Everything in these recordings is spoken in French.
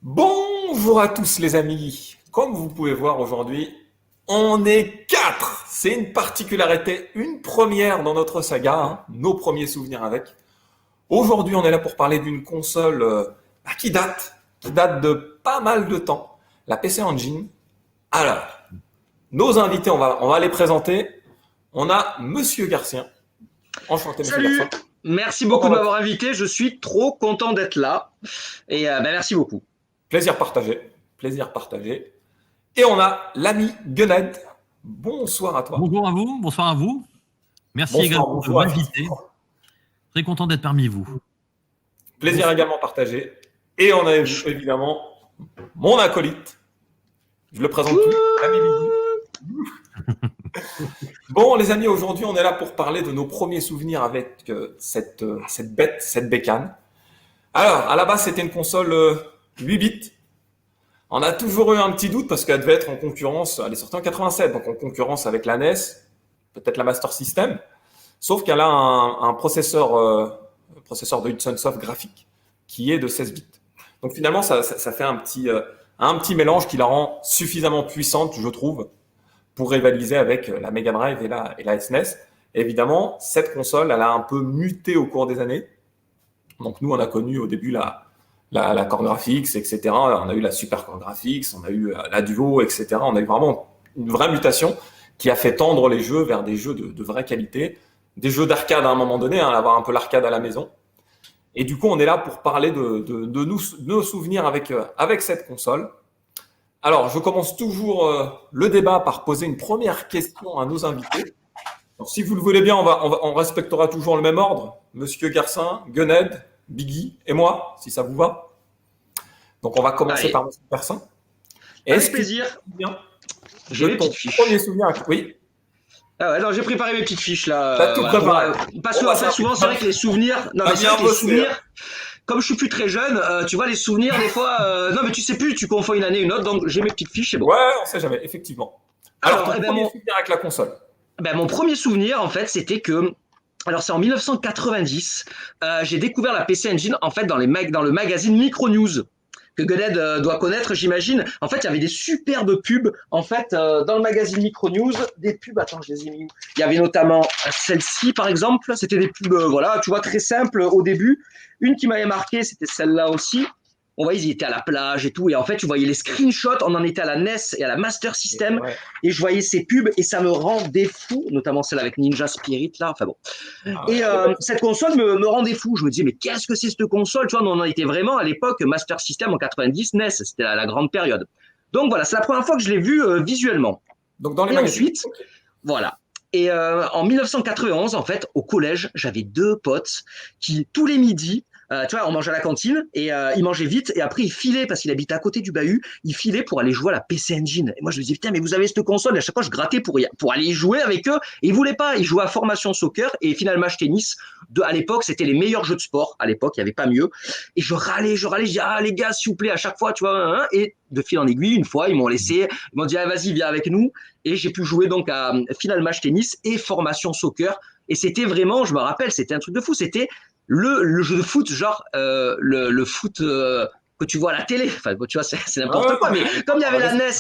Bonjour à tous les amis. Comme vous pouvez voir aujourd'hui, on est 4. C'est une particularité, une première dans notre saga, hein, nos premiers souvenirs avec. Aujourd'hui, on est là pour parler d'une console qui date de pas mal de temps, la PC Engine. Alors, nos invités, on va les présenter. On a Monsieur Garcien. Enchanté, Monsieur Salut. Garcien. Merci beaucoup de m'avoir invité. Je suis trop content d'être là. Et merci beaucoup. Plaisir partagé. Plaisir partagé. Et on a l'ami Guned. Bonsoir à toi. Bonjour à vous, bonsoir à vous. Merci Bonsoir, également bonjour, de m'inviter. Très content d'être parmi vous. Plaisir également partagé. Et on a évidemment mon acolyte. Je le présente plus, l'ami Biggie. Bon, les amis, aujourd'hui, on est là pour parler de nos premiers souvenirs avec cette bécane. Alors, à la base, c'était une console 8 bits. On a toujours eu un petit doute parce qu'elle devait être en concurrence, elle est sortie en 87, donc en concurrence avec la NES, peut-être la Master System, sauf qu'elle a un processeur de Hudson Soft graphique qui est de 16 bits. Donc finalement, ça fait un petit mélange qui la rend suffisamment puissante, je trouve, pour rivaliser avec la Mega Drive et la SNES. Et évidemment, cette console, elle a un peu muté au cours des années. Donc nous, on a connu au début la Core Graphics, etc. On a eu la Super Core Graphics, on a eu la Duo, etc. On a eu vraiment une vraie mutation qui a fait tendre les jeux vers des jeux de vraie qualité, des jeux d'arcade à un moment donné, hein, avoir un peu l'arcade à la maison. Et du coup, on est là pour parler de nos souvenirs avec cette console. Alors, je commence toujours le débat par poser une première question à nos invités. Alors, si vous le voulez bien, on respectera toujours le même ordre. Monsieur Garcin, Guned, Biggie et moi, si ça vous va. Donc, on va commencer par Monsieur Garcin. Avec plaisir. J'ai mes petites fiches. Premier souvenir. Oui. Ah ouais, non, j'ai préparé mes petites fiches là. T'as tout préparé. Parce que en fait, souvent, c'est vrai que les souvenirs. Non, mais c'est vrai que les souvenirs. Comme je suis plus très jeune, tu vois, les souvenirs, des fois. Non, mais tu sais plus, tu confonds une année et une autre, donc j'ai mes petites fiches, c'est bon. Ouais, on sait jamais, effectivement. Alors, ton premier souvenir avec la console. Mon premier souvenir, en fait, c'était que. Alors, c'est en 1990. J'ai découvert la PC Engine, en fait, dans le magazine Micro News, que Guned doit connaître, j'imagine. En fait, il y avait des superbes pubs, en fait, dans le magazine Micro News. Des pubs, attends, je les ai mis où ? Il y avait notamment celle-ci, par exemple. C'était des pubs, voilà, tu vois, très simples au début. Une qui m'avait marqué, c'était celle-là aussi. On voyait, ils étaient à la plage et tout. Et en fait, tu voyais les screenshots. On en était à la NES et à la Master System. Ouais. Et je voyais ces pubs et ça me rendait fou, notamment celle avec Ninja Spirit, là. Enfin bon. Cette console me rendait fou. Je me disais, mais qu'est-ce que c'est cette console ? Tu vois, on en était vraiment à l'époque Master System en 90, NES. C'était la grande période. Donc voilà, c'est la première fois que je l'ai vue visuellement. Donc dans les et ensuite, voilà. Et en 1991, en fait, au collège, j'avais deux potes qui, tous les midis, tu vois, on mangeait à la cantine et il mangeait vite et après il filait parce qu'il habitait à côté du bahut, il filait pour aller jouer à la PC Engine. Et moi je me disais putain mais vous avez cette console et à chaque fois je grattais pour aller y jouer avec eux et ils voulaient pas, ils jouaient à Formation Soccer et Final Match Tennis. À l'époque c'était les meilleurs jeux de sport, à l'époque il y avait pas mieux. Et je râlais, je dis ah les gars s'il vous plaît à chaque fois tu vois hein, et de fil en aiguille une fois ils m'ont dit ah, vas-y viens avec nous et j'ai pu jouer donc à Final Match Tennis et Formation Soccer et c'était vraiment, je me rappelle, c'était un truc de fou, c'était le jeu de foot, genre le foot que tu vois à la télé. Enfin, tu vois, c'est n'importe quoi. Mais comme il y avait la NES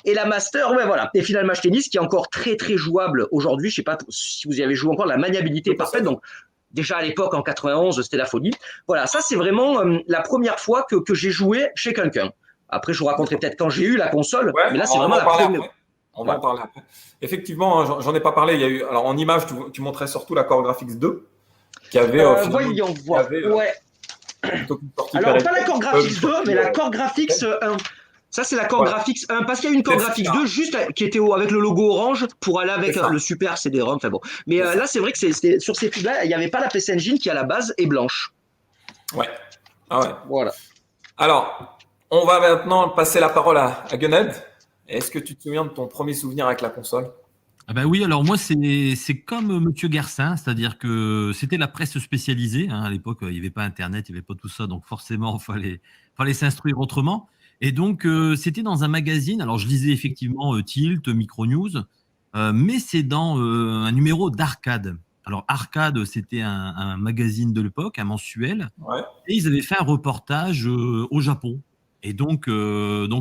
et la Master, ouais, voilà. Et Final Match Tennis qui est encore très très jouable aujourd'hui. Je sais pas si vous y avez joué encore. La maniabilité est parfaite. Donc déjà à l'époque en 91, c'était la folie. Voilà, ça c'est vraiment la première fois que j'ai joué chez quelqu'un. Après, je vous raconterai peut-être quand j'ai eu la console. Ouais, mais là, c'est vraiment la première. On va en parler après. Effectivement, j'en ai pas parlé. Il y a eu, alors en image, tu montrais surtout la Core Graphics 2. Qui avait, voyons voir. Ouais. Alors, pas la Core Graphics 2, mais la Core Graphics 1. Ça, c'est la Core Graphics 1. Parce qu'il y a une Core Graphics 2 juste qui était avec le logo orange pour aller avec le Super CD-ROM. Enfin bon. Mais là, c'est vrai que c'était sur ces pubs-là, il n'y avait pas la PC Engine qui, à la base, est blanche. Ouais. Ah ouais. Voilà. Alors, on va maintenant passer la parole à Guned. Est-ce que tu te souviens de ton premier souvenir avec la console ? Ah ben oui, alors moi, c'est comme Monsieur Garcin, c'est-à-dire que c'était la presse spécialisée. Hein, à l'époque, il n'y avait pas Internet, il n'y avait pas tout ça, donc forcément, il fallait s'instruire autrement. Et donc, c'était dans un magazine. Alors, je lisais effectivement Tilt, Micronews, mais c'est dans un numéro d'Arcade. Alors, Arcade, c'était un magazine de l'époque, un mensuel, Ouais. et ils avaient fait un reportage au Japon. Et donc,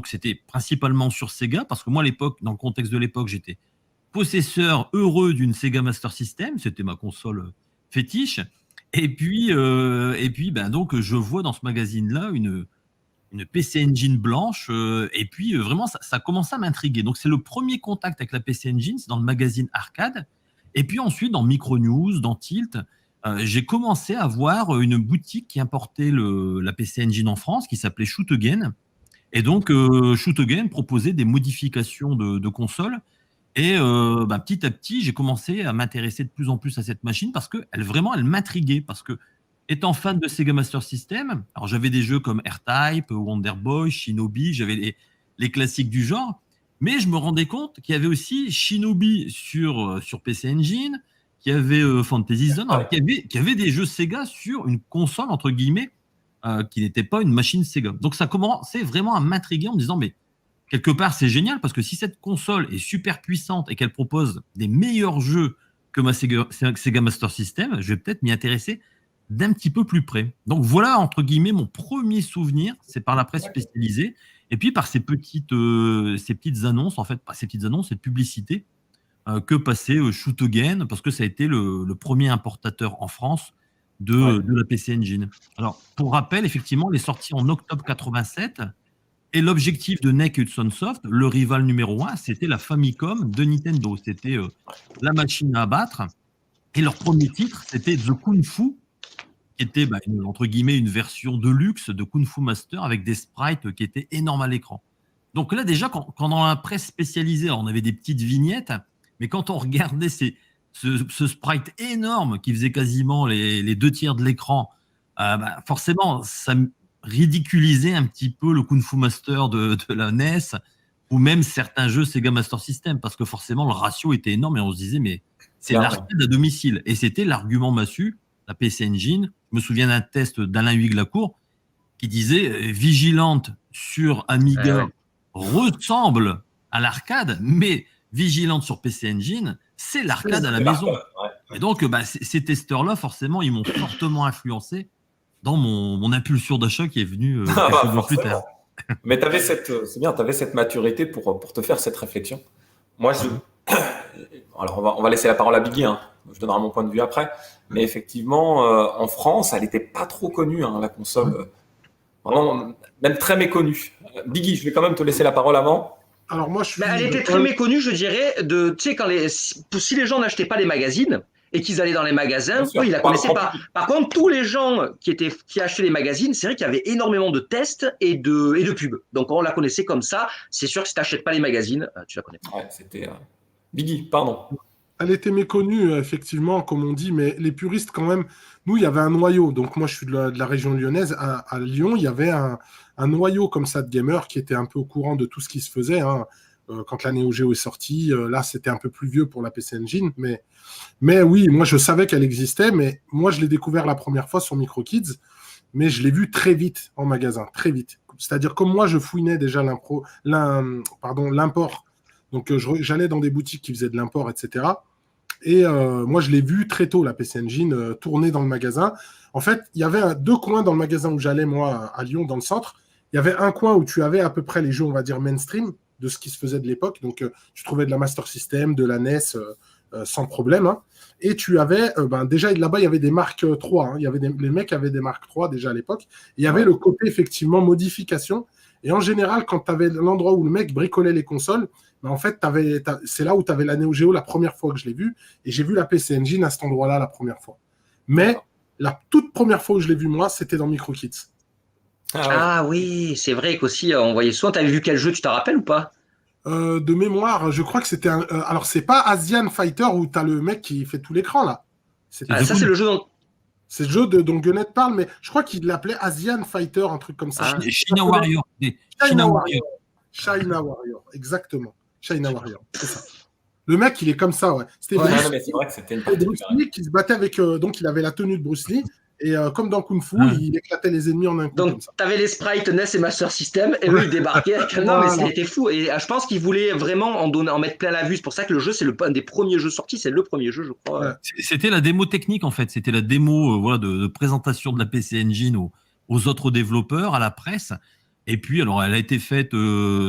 c'était principalement sur Sega, parce que moi, à l'époque, dans le contexte de l'époque, j'étais possesseur heureux d'une Sega Master System. C'était ma console fétiche. Et puis, donc, je vois dans ce magazine-là une PC Engine blanche, et puis vraiment ça commence à m'intriguer. Donc c'est le premier contact avec la PC Engine, c'est dans le magazine Arcade, et puis ensuite dans Micronews, dans Tilt, j'ai commencé à voir une boutique qui importait la PC Engine en France, qui s'appelait Shoot Again, et donc Shoot Again proposait des modifications de consoles, et petit à petit j'ai commencé à m'intéresser de plus en plus à cette machine, parce que elle m'intriguait, parce que étant fan de Sega Master System, alors j'avais des jeux comme R-Type, Wonder Boy, Shinobi, j'avais les classiques du genre, mais je me rendais compte qu'il y avait aussi Shinobi sur PC Engine, qu'il y avait Fantasy Zone, alors qu'il y avait des jeux Sega sur une console, entre guillemets, qui n'était pas une machine Sega. Donc ça commençait vraiment à m'intriguer en me disant, mais quelque part c'est génial, parce que si cette console est super puissante et qu'elle propose des meilleurs jeux que ma Sega Master System, je vais peut-être m'y intéresser d'un petit peu plus près. Donc voilà, entre guillemets, mon premier souvenir, c'est par la presse spécialisée, et puis par ces petites annonces, en fait, pas ces petites annonces, cette publicité que passait Shoot Again, parce que ça a été le premier importateur en France de la PC Engine. Alors, pour rappel, effectivement, elle est sortie en octobre 87, et l'objectif de NEC Hudson Soft, le rival numéro 1, c'était la Famicom de Nintendo. C'était la machine à abattre, et leur premier titre, c'était The Kung Fu, qui était entre guillemets une version de luxe de Kung Fu Master avec des sprites qui étaient énormes à l'écran. Donc là déjà, quand dans la presse spécialisée, on avait des petites vignettes, mais quand on regardait ce sprite énorme qui faisait quasiment les 2 tiers de l'écran, forcément ça ridiculisait un petit peu le Kung Fu Master de la NES, ou même certains jeux Sega Master System, parce que forcément le ratio était énorme, et on se disait mais c'est l'arcade à domicile. Et c'était l'argument massu, la PC Engine. Je me souviens d'un test d'Alain Huyghe-Lacour qui disait Vigilante sur Amiga ressemble à l'arcade, mais Vigilante sur PC Engine, c'est l'arcade à la maison. Et donc, ces testeurs-là, forcément, ils m'ont fortement influencé dans mon impulsion d'achat qui est venue quelques mois plus tard. Mais c'est bien, tu avais cette maturité pour te faire cette réflexion. Moi, alors on va laisser la parole à Biggie, hein. Je donnerai mon point de vue après. Mais effectivement, en France, elle n'était pas trop connue, hein, la console. Vraiment, même très méconnue. Biggie, je vais quand même te laisser la parole avant. Alors moi, elle était très méconnue, je dirais, tu sais, si les gens n'achetaient pas les magazines et qu'ils allaient dans les magasins, eux, ils la connaissaient pas. Par contre, tous les gens qui achetaient les magazines, c'est vrai qu'il y avait énormément de tests et de pubs. Donc on la connaissait comme ça. C'est sûr que si tu n'achètes pas les magazines, tu la connais pas. Ouais, c'était Biggie, pardon. Elle était méconnue, effectivement, comme on dit, mais les puristes, quand même, nous, il y avait un noyau. Donc, moi, je suis de la région lyonnaise. À Lyon, il y avait un noyau comme ça de gamers qui était un peu au courant de tout ce qui se faisait. Hein. Quand la Neo Geo est sortie, là, c'était un peu plus vieux pour la PC Engine. Mais oui, moi, je savais qu'elle existait, mais moi, je l'ai découvert la première fois sur MicroKids, mais je l'ai vue très vite en magasin, très vite. C'est-à-dire, comme moi, je fouinais déjà l'import. Donc, j'allais dans des boutiques qui faisaient de l'import, etc. Et moi, je l'ai vu très tôt, la PC Engine, tourner dans le magasin. En fait, il y avait 2 coins dans le magasin où j'allais, moi, à Lyon, dans le centre. Il y avait un coin où tu avais à peu près les jeux, on va dire, mainstream, de ce qui se faisait de l'époque. Donc, tu trouvais de la Master System, de la NES, sans problème. Hein. Et tu avais, déjà, là-bas, il y avait des Mark III. Hein. Les mecs avaient des Mark III déjà à l'époque. Et il y avait le côté, effectivement, modification. Et en général, quand tu avais l'endroit où le mec bricolait les consoles, en fait, c'est là où tu avais la Neo Geo la première fois que je l'ai vue. Et j'ai vu la PC Engine à cet endroit-là la première fois. Mais la toute première fois où je l'ai vue, moi, c'était dans MicroKids. Ah oui, c'est vrai qu'aussi, on voyait souvent. Tu avais vu quel jeu, tu t'en rappelles ou pas? De mémoire, je crois que c'était alors, c'est pas Asian Fighter où tu as le mec qui fait tout l'écran, là. Ça, c'est le jeu dont... C'est le jeu dont Guenette parle, mais je crois qu'il l'appelait Asian Fighter, un truc comme ça. China Warrior. China Warrior, exactement. China Warrior, c'est ça. Le mec, il est comme ça, ouais. C'était mais c'est vrai que c'était une partie Bruce Lee qui se battait avec... donc, il avait la tenue de Bruce Lee, Et comme dans Kung Fu, Ah. il éclatait les ennemis en un coup. Donc, Comme ça. tu avais les sprites NES et Master System, et eux, ils débarquaient. Non, mais Voilà. c'était fou. Et je pense qu'ils voulaient vraiment en mettre plein la vue. C'est pour ça que le jeu, c'est un des premiers jeux sortis. C'est le premier jeu, je crois. Ouais. C'était la démo technique en fait, c'était la démo voilà, de présentation de la PC Engine aux autres développeurs, à la presse. Et puis alors elle a été faite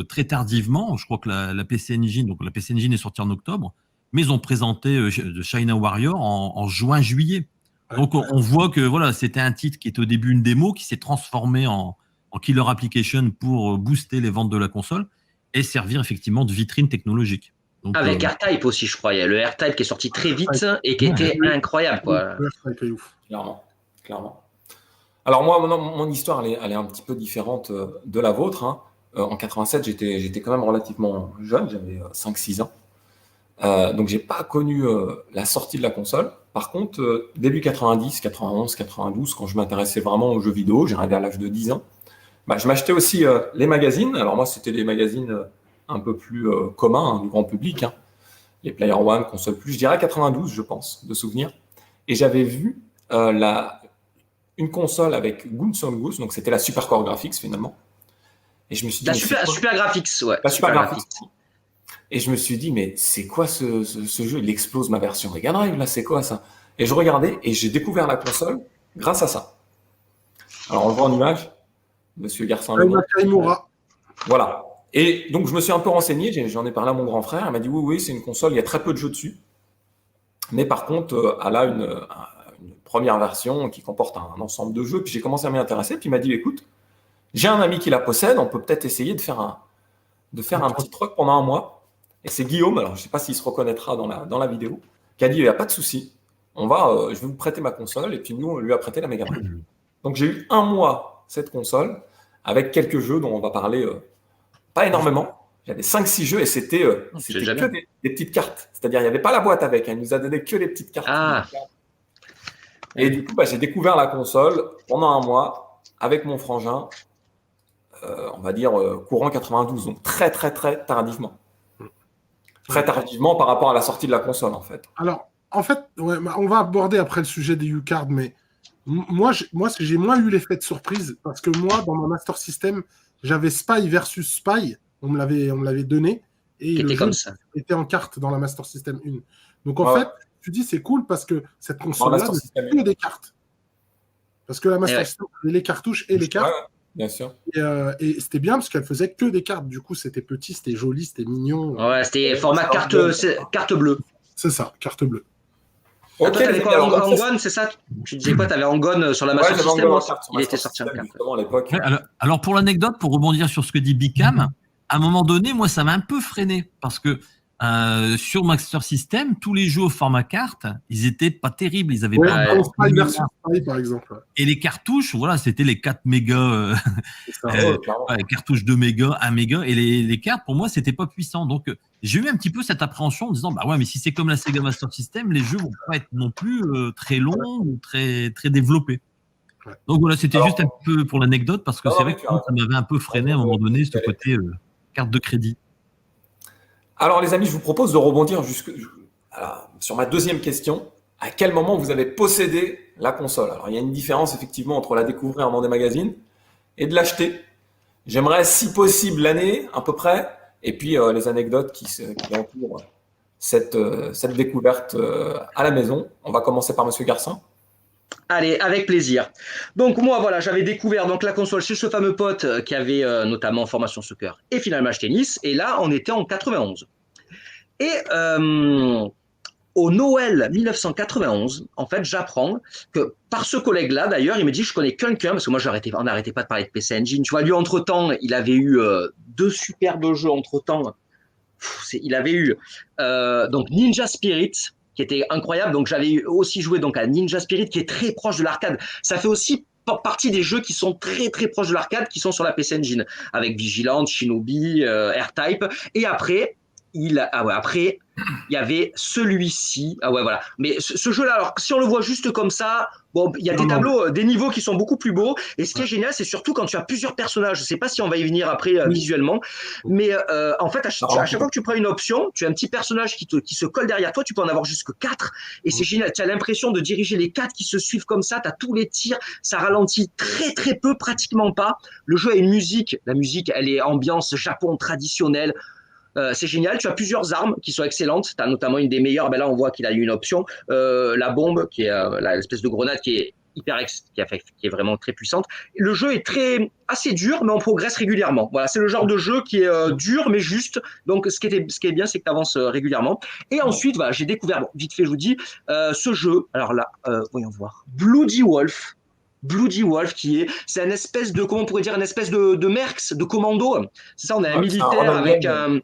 très tardivement, je crois que la PC Engine, donc la PC Engine est sortie en octobre, mais ils ont présenté de China Warrior en juin-juillet. Donc on voit que voilà, c'était un titre qui était au début une démo, qui s'est transformé en killer application pour booster les ventes de la console et servir effectivement de vitrine technologique. Donc, Avec R-Type aussi, je crois. Il y a le R-Type qui est sorti très vite et qui était incroyable, quoi. Ouais, ça a été ouf. Clairement, clairement. Alors moi, mon histoire, elle est un petit peu différente de la vôtre, hein. En 87, j'étais quand même relativement jeune, j'avais 5-6 ans. Donc j'ai pas connu la sortie de la console. Par contre, début 90, 91, 92, quand je m'intéressais vraiment aux jeux vidéo, j'arrivais à l'âge de 10 ans, bah, je m'achetais aussi les magazines. Alors moi, c'était les magazines un peu plus communs, hein, du grand public, hein. Les Player One, Console Plus, je dirais 92, je pense, de souvenir. Et j'avais vu une console avec Guns N' Roses, donc c'était la Super Core Graphics finalement. Et je me suis dit, La mais c'est quoi Super Graphics, ouais. la Super Graphics. Et je me suis dit, mais c'est quoi ce jeu? Il explose ma version Mega Drive, là, c'est quoi ça? Et je regardais et j'ai découvert la console grâce à ça. Alors on le voit en image, Monsieur Garcin Le Aima Kaimura. Voilà. Et donc je me suis un peu renseigné, j'en ai parlé à mon grand frère, il m'a dit oui, c'est une console, il y a très peu de jeux dessus. Mais par contre, elle a une première version qui comporte un ensemble de jeux. Puis j'ai commencé à m'y intéresser, puis il m'a dit, écoute, j'ai un ami qui la possède, on peut peut-être essayer de faire un petit truc pendant un mois. Et c'est Guillaume, alors je ne sais pas s'il se reconnaîtra dans la vidéo, qui a dit, il n'y a pas de souci, je vais vous prêter ma console, et puis nous, on lui a prêté la Mega Drive. Donc j'ai eu un mois cette console, avec quelques jeux dont on va parler pas énormément. J'avais 5-6 jeux et c'était que des petites cartes. C'est-à-dire, il n'y avait pas la boîte avec. Elle nous a donné que les petites cartes. Ah. Et du coup, j'ai découvert la console pendant un mois avec mon frangin, on va dire courant 92. Donc très, très, très tardivement. Très tardivement par rapport à la sortie de la console, en fait. Alors, en fait, ouais, on va aborder après le sujet des U-Cards, mais moi, j'ai moins eu l'effet de surprise parce que moi, dans mon Master System, j'avais Spy versus Spy. On me l'avait donné. Et le jeu était en carte dans la Master System 1. Donc, en fait, tu dis c'est cool parce que cette console-là, c'est que des cartes. Parce que la Master System avait les cartouches et les cartes. Ouais, bien sûr. Et c'était bien parce qu'elle faisait que des cartes. Du coup, c'était petit, c'était joli, c'était mignon. Ouais, c'était format carte bleue. C'est ça, carte bleue. Okay, toi, t'avais quoi, Angon, c'est ça? Tu disais quoi? T'avais Angon sur la Master System? Il était sorti en carte. À l'époque. Alors, pour l'anecdote, pour rebondir sur ce que dit Bicam, à un moment donné, moi, ça m'a un peu freiné parce que sur Master System, tous les jeux au format carte, ils étaient pas terribles. Ils avaient pas Spy versus Spy, par exemple. Et les cartouches, voilà, c'était les 4 mégas, cartouches 2 mégas, 1 méga. Et les cartes, pour moi, c'était pas puissant. Donc, j'ai eu un petit peu cette appréhension en disant, bah ouais, mais si c'est comme la Sega Master System, les jeux vont pas être non plus très longs ou très, très développés. Ouais. Donc voilà, c'était juste un peu pour l'anecdote parce que c'est vrai que ça m'avait un peu freiné à un moment donné, ce côté carte de crédit. Alors les amis, je vous propose de rebondir sur ma deuxième question. À quel moment vous avez possédé la console? Alors il y a une différence effectivement entre la découvrir dans des magazines et de l'acheter. J'aimerais si possible l'année à peu près et puis les anecdotes qui entourent cette découverte à la maison. On va commencer par Monsieur Garcin. Allez, avec plaisir. Donc moi, voilà, j'avais découvert donc la console chez ce fameux pote qui avait notamment Formation Soccer et finalement Match Tennis. Et là, on était en 91. Et au Noël 1991, en fait, j'apprends que par ce collègue-là, d'ailleurs, il me dit, je connais quelqu'un, parce que moi, on n'arrêtait pas de parler de PC Engine. Tu vois, lui, entre-temps, il avait eu 2 superbes jeux entre-temps. Il avait eu donc Ninja Spirit, qui était incroyable. Donc, j'avais aussi joué donc à Ninja Spirit, qui est très proche de l'arcade. Ça fait aussi partie des jeux qui sont très, très proches de l'arcade, qui sont sur la PC Engine, avec Vigilante, Shinobi, R-Type. Et après, Après, il y avait celui-ci. Ah ouais, voilà. Mais ce jeu-là, alors si on le voit juste comme ça, bon, il y a des tableaux, des niveaux qui sont beaucoup plus beaux. Et ce qui est génial, c'est surtout quand tu as plusieurs personnages. Je sais pas si on va y venir après visuellement, mais en fait, à chaque fois que tu prends une option, tu as un petit personnage qui se colle derrière toi. Tu peux en avoir jusque 4. Et c'est génial. Tu as l'impression de diriger les 4 qui se suivent comme ça. Tu as tous les tirs. Ça ralentit très très peu, pratiquement pas. Le jeu a une musique. La musique, elle est ambiance Japon traditionnelle. C'est génial, tu as plusieurs armes qui sont excellentes, tu as notamment une des meilleures, ben là on voit qu'il a eu une option, la bombe qui est l'espèce de grenade qui est qui est vraiment très puissante. Le jeu est assez dur, mais on progresse régulièrement. Voilà, c'est le genre de jeu qui est dur mais juste. Donc ce qui est bien, c'est que tu avances régulièrement. Et ensuite, voilà, j'ai découvert, vite fait, je vous dis, ce jeu. Alors là, voyons voir, Bloody Wolf. Bloody Wolf c'est une espèce de, comment on pourrait dire, une espèce de mercs, de commando. C'est ça, on a un militaire avec un.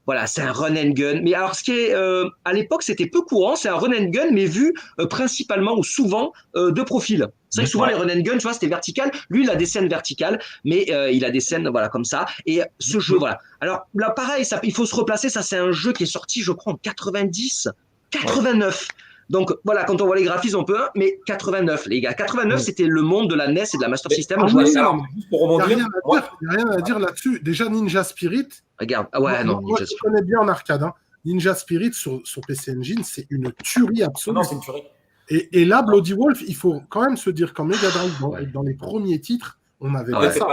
Voilà, c'est un run and gun. Mais alors, ce qui est, à l'époque, c'était peu courant. C'est un run and gun, mais vu principalement ou souvent de profil. C'est vrai que souvent les run and gun, tu vois, c'était vertical. Lui, il a des scènes verticales, mais il a des scènes, voilà, comme ça. Et ce jeu, voilà. Alors là, pareil, il faut se replacer. Ça, c'est un jeu qui est sorti, je crois, en 90, 89. Donc voilà, quand on voit les graphismes, on peut, mais 89, les gars. 89, c'était le monde de la NES et de la Master System. Il n'y a rien à dire là-dessus. Déjà, Ninja Spirit. Regarde, moi, je connais bien en arcade. Hein. Ninja Spirit sur PC Engine, c'est une tuerie absolue. Non, c'est une tuerie. Et là, Bloody Wolf, il faut quand même se dire qu'en Mega Drive, dans les premiers titres, on n'avait pas ça.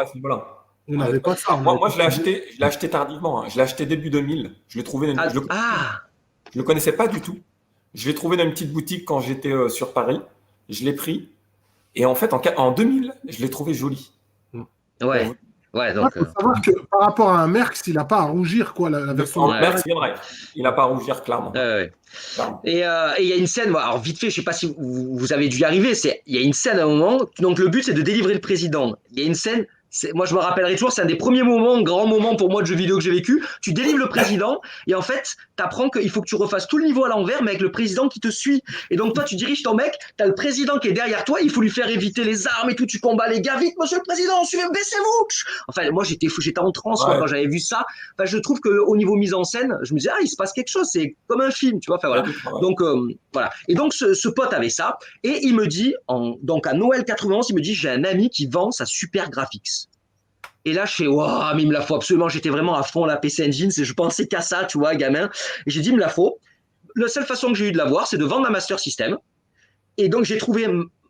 On n'avait pas ça. Moi, je l'ai acheté tardivement. Hein. Je l'ai acheté début 2000. Je l'ai trouvé. Je le connaissais pas du tout. Je l'ai trouvé dans une petite boutique quand j'étais sur Paris. Je l'ai pris. Et en fait, en 2000, je l'ai trouvé joli. Ouais. Ouais, donc. Il faut savoir que par rapport à un Merx, il n'a pas à rougir, quoi, la version. Merx, c'est vrai. Il n'a pas à rougir, clairement. Clairement. Et il y a une scène, alors vite fait, je ne sais pas si vous avez dû y arriver, il y a une scène à un moment, donc le but c'est de délivrer le président. Il y a une scène. Moi, je me rappellerai toujours, c'est un des premiers grands moments pour moi de jeu vidéo que j'ai vécu. Tu délivres le président et en fait, tu apprends qu'il faut que tu refasses tout le niveau à l'envers, mais avec le président qui te suit. Et donc, toi, tu diriges ton mec, tu as le président qui est derrière toi, il faut lui faire éviter les armes et tout. Tu combats les gars, vite, monsieur le président, suivez, baissez-vous. Enfin, moi, j'étais en transe quand j'avais vu ça. Enfin, je trouve qu'au niveau mise en scène, je me disais, il se passe quelque chose, c'est comme un film, tu vois. Enfin, voilà. Donc, voilà. Et donc, ce pote avait ça et il me dit, donc à Noël 91, il me dit, j'ai un ami qui vend sa Super Graphics. Et là, je fais, waouh, mais il me la faut absolument. J'étais vraiment à fond la PC Engine. Je pensais qu'à ça, tu vois, gamin. Et j'ai dit, il me la faut. La seule façon que j'ai eu de l'avoir, c'est de vendre ma Master System. Et donc, j'ai trouvé,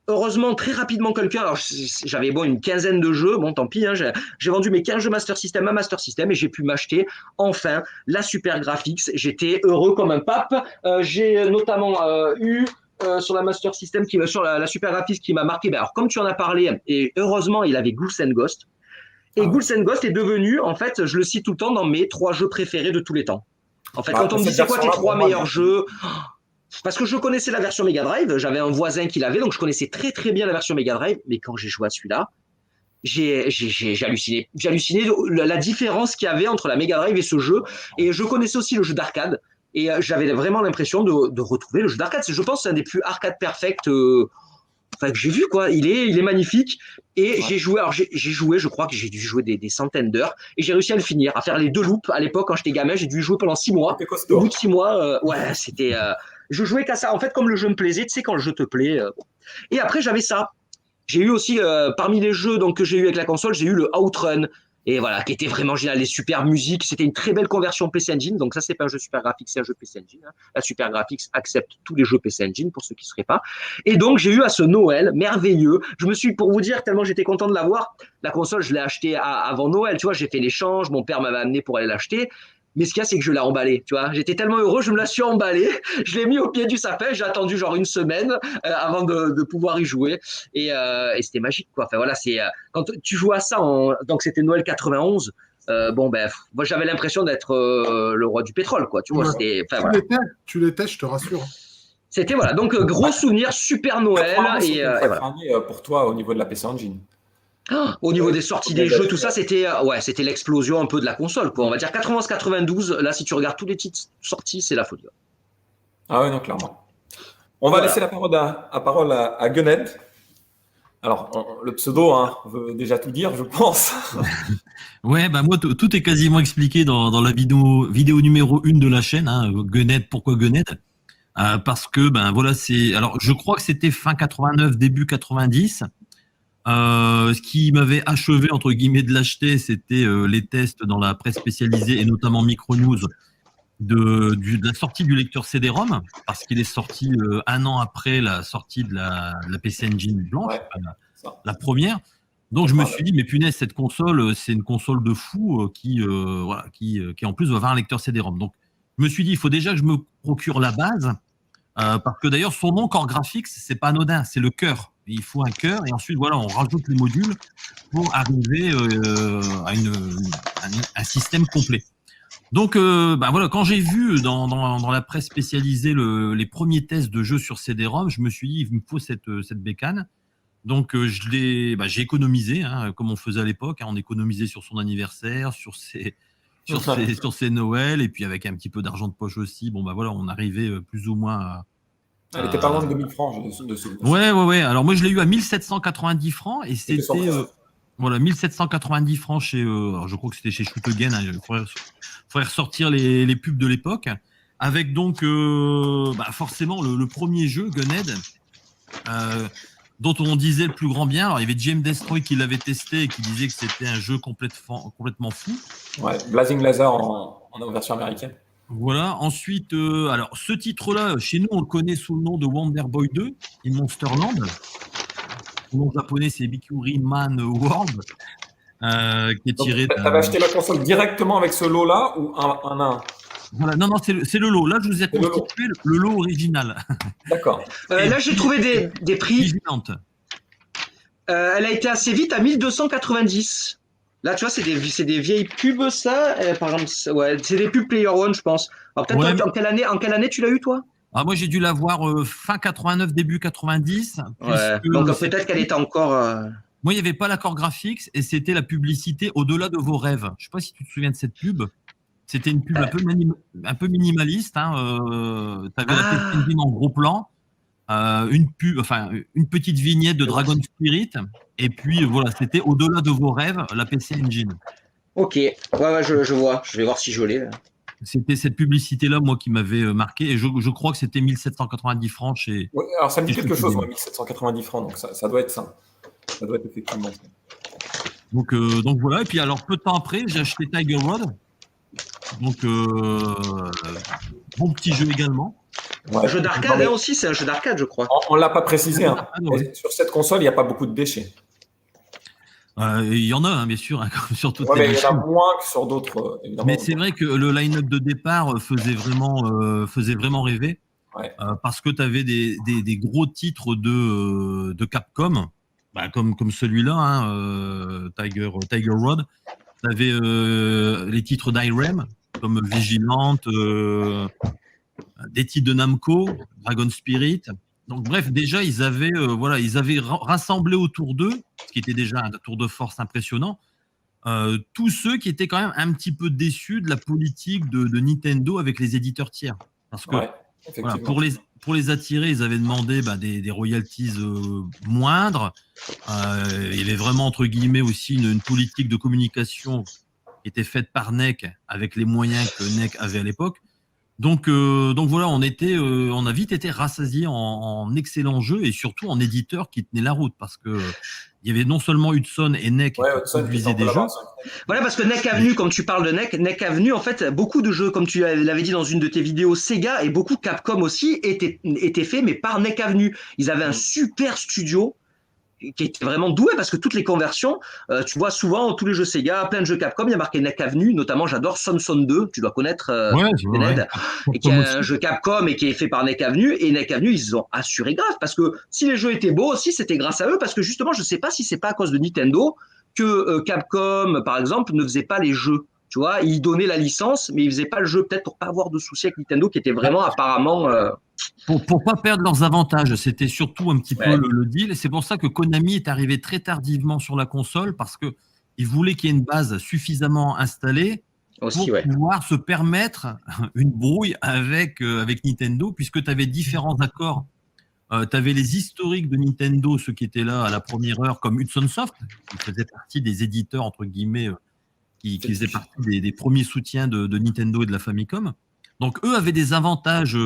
heureusement, très rapidement quelqu'un. Alors, j'avais une quinzaine de jeux. Bon, tant pis, hein, j'ai vendu mes 15 jeux Master System à Master System et j'ai pu m'acheter, enfin, la Super Graphics. J'étais heureux comme un pape. J'ai notamment eu. Sur la Master System, sur la Super Graphics qui m'a marqué. Alors, comme tu en as parlé, et heureusement, il avait Ghouls and Ghosts. Et Ghouls and Ghosts est devenu, en fait, je le cite tout le temps, dans mes 3 jeux préférés de tous les temps. En fait, quand on me dit c'est quoi tes 3 meilleurs jeux, parce que je connaissais la version Mega Drive, j'avais un voisin qui l'avait, donc je connaissais très très bien la version Mega Drive, mais quand j'ai joué à celui-là, j'ai halluciné. J'ai halluciné la différence qu'il y avait entre la Mega Drive et ce jeu. Et je connaissais aussi le jeu d'arcade, et j'avais vraiment l'impression de retrouver le jeu d'arcade. Je pense que c'est un des plus arcade perfect que j'ai vu, quoi. Il est magnifique. Et j'ai joué, je crois que j'ai dû jouer des centaines d'heures et j'ai réussi à le finir, à faire les 2 loops. À l'époque, quand j'étais gamin, j'ai dû jouer pendant 6 mois. Au bout de 6 mois, c'était. Je jouais qu'à ça. En fait, comme le jeu me plaisait, tu sais, quand le jeu te plaît. Et après, j'avais ça. J'ai eu aussi, parmi les jeux que j'ai eu avec la console, j'ai eu le Outrun. Et voilà, qui était vraiment génial, les super musiques. C'était une très belle conversion PC Engine. Donc ça, c'est pas un jeu Super Graphics, c'est un jeu PC Engine. Hein. La Super Graphics accepte tous les jeux PC Engine, pour ceux qui ne seraient pas. Et donc, j'ai eu à ce Noël merveilleux. Pour vous dire, tellement j'étais content de l'avoir, la console, je l'ai achetée avant Noël. Tu vois, j'ai fait l'échange, mon père m'avait amené pour aller l'acheter. Mais ce qu'il y a, c'est que je l'ai emballé, tu vois. J'étais tellement heureux, je me la suis emballé. Je l'ai mis au pied du sapin. J'ai attendu genre une semaine avant de pouvoir y jouer. Et c'était magique, quoi. Enfin, voilà, quand tu joues à ça, donc c'était Noël 91. Moi, j'avais l'impression d'être le roi du pétrole, quoi. Tu vois, Tu l'étais, je te rassure. C'était, voilà. Donc, gros souvenir, super Noël. Et voilà. Pour toi, au niveau de la PC Engine. Au niveau des sorties des jeux, tout ça, c'était l'explosion un peu de la console, quoi. On va dire 91-92. Là, si tu regardes tous les titres sortis, c'est la folie. Ah ouais, non, clairement. On va laisser la parole à Gunhead. Alors, le pseudo veut déjà tout dire, je pense. Ouais, bah moi, tout est quasiment expliqué dans la vidéo numéro 1 de la chaîne, Gunhead, pourquoi Gunhead? Parce que, voilà, alors, je crois que c'était fin 89, début 90. Ce qui m'avait achevé, entre guillemets, de l'acheter, c'était les tests dans la presse spécialisée et notamment Micronews de la sortie du lecteur CD-ROM, parce qu'il est sorti 1 an après la sortie de la PC Engine blanche, Ouais, la première. Donc je me suis dit, mais punaise, cette console, c'est une console de fou qui en plus va avoir un lecteur CD-ROM. Donc je me suis dit, il faut déjà que je me procure la base, parce que d'ailleurs son nom Core Graphics, c'est pas anodin, c'est le cœur. Il faut un cœur et ensuite voilà, on rajoute les modules pour arriver à un système complet. Donc voilà, quand j'ai vu dans la presse spécialisée les premiers tests de jeux sur CD-ROM, je me suis dit, il me faut cette bécane. Donc j'ai économisé, comme on faisait à l'époque, on économisait sur son anniversaire, sur ses Noëls, et puis avec un petit peu d'argent de poche aussi. Bon voilà, on arrivait plus ou moins à. Elle était pas loin de 2000 francs de souvenir. Ouais. Alors moi je l'ai eu à 1790 francs et c'était voilà 1790 francs chez. Alors je crois que c'était chez Shoot Again. Il faudrait ressortir les pubs de l'époque. Avec donc forcément le premier jeu Gunhead. Dont on disait le plus grand bien. Alors, il y avait James Destroy qui l'avait testé et qui disait que c'était un jeu complètement fou. Ouais, Blazing Laser en version américaine. Voilà. Ensuite, alors, ce titre-là, chez nous, on le connaît sous le nom de Wonder Boy 2 in Monsterland. Le nom japonais, c'est Bikuri Man World, qui est tiré. Tu avais acheté la console directement avec ce lot-là ou un Voilà, non, c'est le lot. Là, je vous ai constitué le lot original. D'accord. Là, j'ai trouvé des prix. Vigilante. Elle a été assez vite à 1290. Là, tu vois, c'est des vieilles pubs, ça. Par exemple, ouais, c'est des pubs Player One, je pense. Alors, peut-être toi, en quelle année tu l'as eu, toi? Moi, j'ai dû l'avoir fin 89, début 90. Ouais. Donc, peut-être qu'elle était encore. Moi, il n'y avait pas l'accord graphics et c'était la publicité Au-delà de vos rêves. Je ne sais pas si tu te souviens de cette pub. C'était une pub un peu minimaliste. Tu avais la tête en gros plan, une petite vignette de Dragon Spirit, et puis voilà, c'était Au-delà de vos rêves, la PC Engine. Ok, ouais, je vois. Je vais voir si je l'ai. C'était cette publicité-là, moi, qui m'avait marqué, et je crois que c'était 1790 francs chez. Ouais, alors ça me dit quelque chose, 1790 francs, donc ça doit être ça. Ça doit être effectivement ça. Donc voilà, et puis alors peu de temps après, j'ai acheté Tiger Rod. Donc, bon petit jeu également. Ouais, jeu d'arcade aussi, c'est un jeu d'arcade, je crois. On ne l'a pas précisé. Sur cette console, il n'y a pas beaucoup de déchets. Il y en a, bien sûr, comme sur toutes les machines. Il y en a moins que sur d'autres, évidemment. Mais c'est vrai que le line-up de départ faisait vraiment rêver. Ouais. Parce que tu avais des gros titres de Capcom, comme celui-là, Tiger Rod. Tu avais les titres d'Irem, comme Vigilante, des titres de Namco, Dragon Spirit. Donc bref, déjà ils avaient rassemblé autour d'eux, ce qui était déjà un tour de force impressionnant, tous ceux qui étaient quand même un petit peu déçus de la politique de Nintendo avec les éditeurs tiers. Parce que pour les attirer, ils avaient demandé des royalties moindres. Il y avait vraiment, entre guillemets, aussi une politique de communication qui était faite par NEC avec les moyens que NEC avait à l'époque. Donc voilà, on a vite été rassasiés en excellents jeux et surtout en éditeurs qui tenaient la route, parce que il y avait non seulement Hudson et NEC qui produisaient des jeux. Voilà, parce que NEC Avenue, comme tu parles de NEC Avenue, en fait, beaucoup de jeux, comme tu l'avais dit dans une de tes vidéos, Sega et beaucoup Capcom aussi étaient faits, mais par NEC Avenue. Ils avaient un super studio qui était vraiment doué, parce que toutes les conversions, tu vois souvent tous les jeux Sega, plein de jeux Capcom, il y a marqué NEC Avenue, notamment j'adore Son 2, tu dois connaître Ned, et qui est un jeu Capcom et qui est fait par NEC Avenue, et NEC Avenue ils ont assuré grave, parce que si les jeux étaient beaux aussi, c'était grâce à eux, parce que justement je sais pas si c'est pas à cause de Nintendo que Capcom par exemple ne faisait pas les jeux. Tu vois, ils donnaient la licence, mais ils faisaient pas le jeu, peut-être pour pas avoir de soucis avec Nintendo, qui était vraiment apparemment... Pour pas perdre leurs avantages, c'était surtout un petit peu le deal. Et c'est pour ça que Konami est arrivé très tardivement sur la console, parce que ils voulaient qu'il y ait une base suffisamment installée pour pouvoir se permettre une brouille avec Nintendo, puisque tu avais différents accords Tu avais les historiques de Nintendo, ceux qui étaient là à la première heure, comme Hudson Soft, qui faisait partie des éditeurs, entre guillemets, qui faisaient partie des premiers soutiens de Nintendo et de la Famicom. Donc, eux avaient des avantages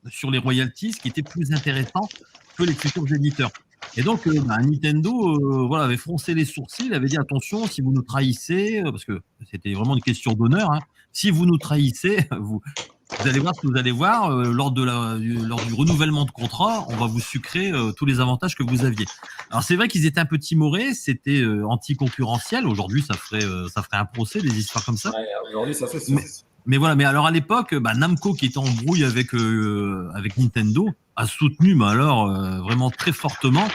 sur les royalties qui étaient plus intéressants que les futurs éditeurs. Et donc, Nintendo voilà, avait froncé les sourcils, avait dit attention, si vous nous trahissez, parce que c'était vraiment une question d'honneur, hein, si vous nous trahissez, vous allez voir ce que vous allez voir, lors du renouvellement de contrat, on va vous sucrer tous les avantages que vous aviez. Alors, c'est vrai qu'ils étaient un peu timorés, c'était anti-concurrentiel. Aujourd'hui, ça ferait un procès, des histoires comme ça. Ouais, aujourd'hui, ça fait Mais voilà, mais alors à l'époque, Namco qui était en brouille avec Nintendo a soutenu, vraiment très fortement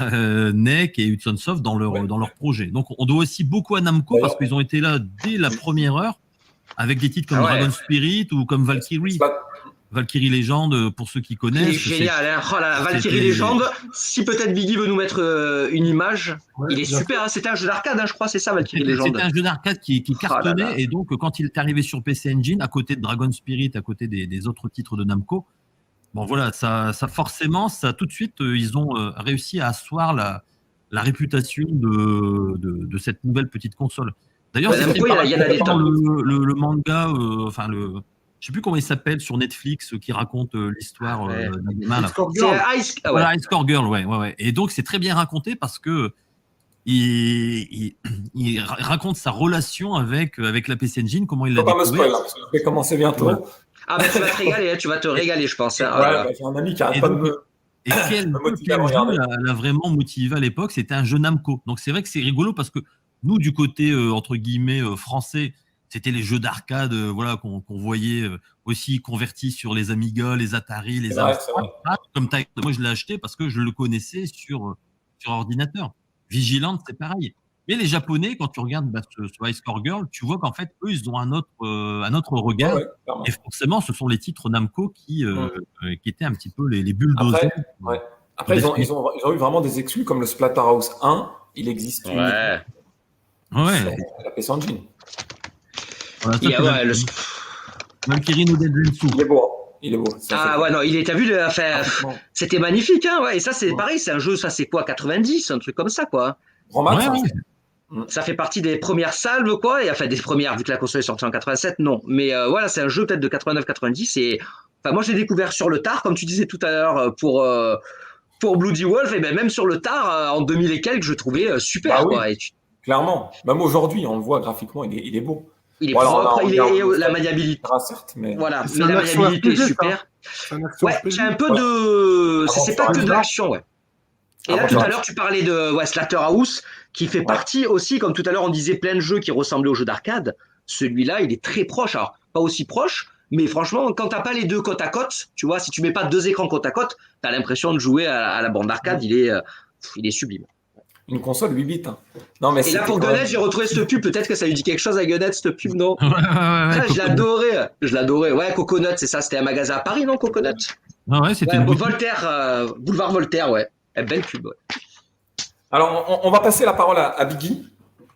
NEC et Hudson Soft dans leur projet. Donc on doit aussi beaucoup à Namco parce qu'ils ont été là dès la première heure avec des titres comme Dragon Spirit ou comme Valkyrie. Valkyrie Legend, pour ceux qui connaissent. C'est génial, hein. Oh là, Valkyrie Legend. Si peut-être Biggie veut nous mettre une image, il est super. Hein. C'était un jeu d'arcade, hein, je crois, c'est ça, Valkyrie Legend. C'était un jeu d'arcade qui cartonnait, et donc quand il est arrivé sur PC Engine, à côté de Dragon Spirit, à côté des autres titres de Namco, bon voilà, ça forcément, ça tout de suite, ils ont réussi à asseoir la réputation de cette nouvelle petite console. D'ailleurs, Namco, il y en a des temps. Le manga, je sais plus comment il s'appelle sur Netflix, qui raconte l'histoire d'un gamin. Voilà, Ice Core Girl, ouais. Et donc c'est très bien raconté parce que il raconte sa relation avec la PC Engine, comment il l'a découvert. Pas me spoil, parce que je vais commencer bientôt. Ouais. Ah ben tu vas te régaler, tu vas te régaler, je pense. Hein, j'ai un ami qui arrête pas de me. Et quel jeu l'a vraiment motivé à l'époque, c'était un jeu Namco. Donc c'est vrai que c'est rigolo parce que nous, du côté entre guillemets français, c'était les jeux d'arcade voilà, qu'on voyait aussi convertis sur les Amiga, les Atari, les Amstrad. Comme moi, je l'ai acheté parce que je le connaissais sur ordinateur. Vigilant, c'est pareil. Mais les Japonais, quand tu regardes ce Ice Core Girl, tu vois qu'en fait, eux, ils ont un autre regard. Et forcément, ce sont les titres Namco qui étaient un petit peu les bulldozers. Après ils ont eu vraiment des exclus comme le Splatterhouse 1. Il existe sur la PC Engine. Voilà, Valkyrie no Densetsu. Il est beau. T'as vu, c'était magnifique, hein, ouais. Et ça, c'est pareil, c'est un jeu, ça, c'est quoi, 90, un truc comme ça, quoi. Ça fait partie des premières salves, quoi, et enfin, des premières, vu que la console est sortie en 87, non. Mais voilà, c'est un jeu peut-être de 89-90, et moi, je l'ai découvert sur le tard, comme tu disais tout à l'heure, pour Bloody Wolf, et même sur le tard, en 2000 et quelques, je trouvais super, quoi. Clairement. Même aujourd'hui, on le voit graphiquement, il est beau. Il est propre, la maniabilité. Mais la maniabilité est super. Ouais, j'ai un peu de. C'est pas que de l'action, ouais. Et là, tout à l'heure, tu parlais de Splatterhouse, qui fait partie aussi, comme tout à l'heure, on disait plein de jeux qui ressemblaient aux jeux d'arcade. Celui-là, il est très proche. Alors, pas aussi proche, mais franchement, quand t'as pas les deux côte à côte, tu vois, si tu mets pas deux écrans côte à côte, t'as l'impression de jouer à la bande d'arcade. Il est sublime. Une console 8 bits. Hein. Non, mais et là, pour Gunnet, j'ai retrouvé cette pub. Peut-être que ça lui dit quelque chose à Gunnet, cette pub, non? Je l'adorais. Ouais, Coconut, c'est ça. C'était un magasin à Paris, non, Coconut? C'était Voltaire, boulevard Voltaire, ouais. Belle pub, ouais. Alors, on va passer la parole à Biggie.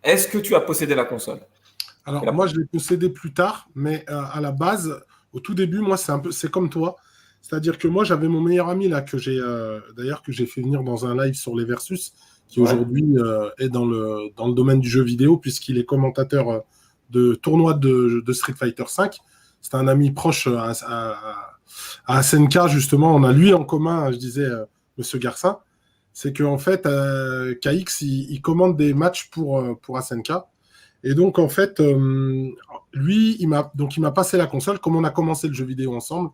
Est-ce que tu as possédé la console? Alors, moi, je l'ai possédé plus tard, mais à la base, au tout début, moi, c'est comme toi. C'est-à-dire que moi, j'avais mon meilleur ami, là, que j'ai fait venir dans un live sur les Versus, qui aujourd'hui est dans le domaine du jeu vidéo, puisqu'il est commentateur de tournois de Street Fighter V. C'est un ami proche à SNK, justement. On a lui en commun, je disais, Monsieur Garcin. C'est qu'en fait, KX, il commande des matchs pour SNK. Et donc, en fait, lui, il m'a passé la console. Comme on a commencé le jeu vidéo ensemble,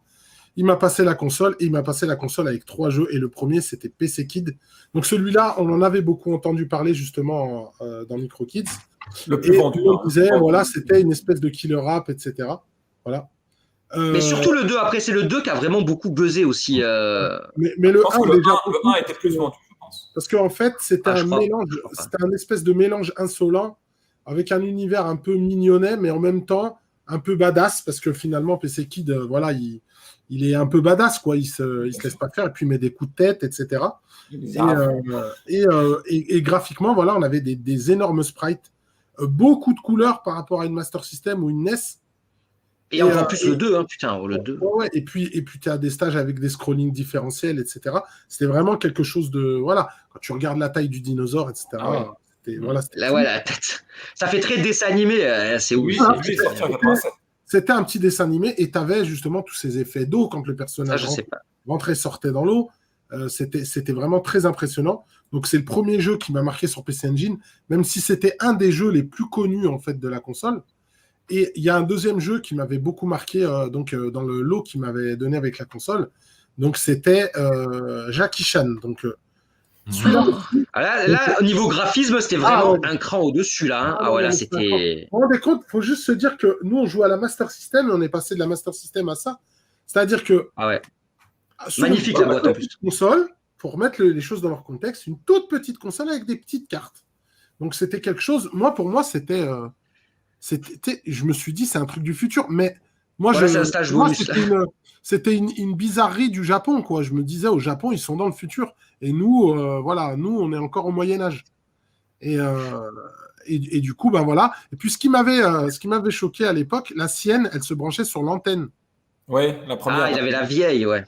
il m'a passé la console, et il m'a passé la console avec 3 jeux, et le premier, c'était PC Kid. Donc celui-là, on en avait beaucoup entendu parler, justement, dans Micro Kids. Le plus vendu. On disait, voilà, c'était une espèce de killer rap, etc. Voilà. Mais surtout le 2, après, c'est le 2 qui a vraiment beaucoup buzzé aussi. Mais le 1 était plus vendu, je pense. Parce qu'en fait, c'était un espèce de mélange insolent, avec un univers un peu mignonnet, mais en même temps, un peu badass, parce que finalement, PC Kid, voilà, il est un peu badass, quoi. Il se laisse pas faire, et puis il met des coups de tête, etc. Et graphiquement, voilà, on avait des énormes sprites, beaucoup de couleurs par rapport à une Master System ou une NES. Et encore plus le 2, hein, putain, le 2. Ouais, et puis tu as des stages avec des scrollings différentiels, etc. C'était vraiment quelque chose de. Voilà, quand tu regardes la taille du dinosaure, etc. Ah ouais. C'était Là, ouais, la tête. Ça fait très dessin animé, c'est ouf. Lui, lui est sorti en 87. C'était un petit dessin animé et tu avais justement tous ces effets d'eau quand le Ça, personnage je sais pas. rentrait, sortait dans l'eau. C'était vraiment très impressionnant. Donc, c'est le premier jeu qui m'a marqué sur PC Engine, même si c'était un des jeux les plus connus en fait de la console. Et il y a un deuxième jeu qui m'avait beaucoup marqué dans le lot qu'il m'avait donné avec la console. Donc, c'était Jackie Chan. Donc, celui-là aussi. Là, au niveau graphisme, c'était vraiment un cran au-dessus, là. Hein. Ah ouais, là, c'était. Vous vous rendez compte, il faut juste se dire que nous, on joue à la Master System et on est passé de la Master System à ça. C'est-à-dire que. Ah ouais. Sur Magnifique, la boîte, en plus. Console, pour remettre les choses dans leur contexte, une toute petite console avec des petites cartes. Donc, c'était quelque chose. Pour moi, c'était. Je me suis dit, c'est un truc du futur. Mais moi, Voilà, c'est un stage bonus. C'était une bizarrerie du Japon, quoi. Je me disais, au Japon, ils sont dans le futur. Et nous, voilà, nous, on est encore au Moyen-Âge. Et du coup, ben voilà. Et puis, ce qui m'avait choqué à l'époque, la sienne, elle se branchait sur l'antenne. Ouais, la première. Ah, il avait la vieille, ouais.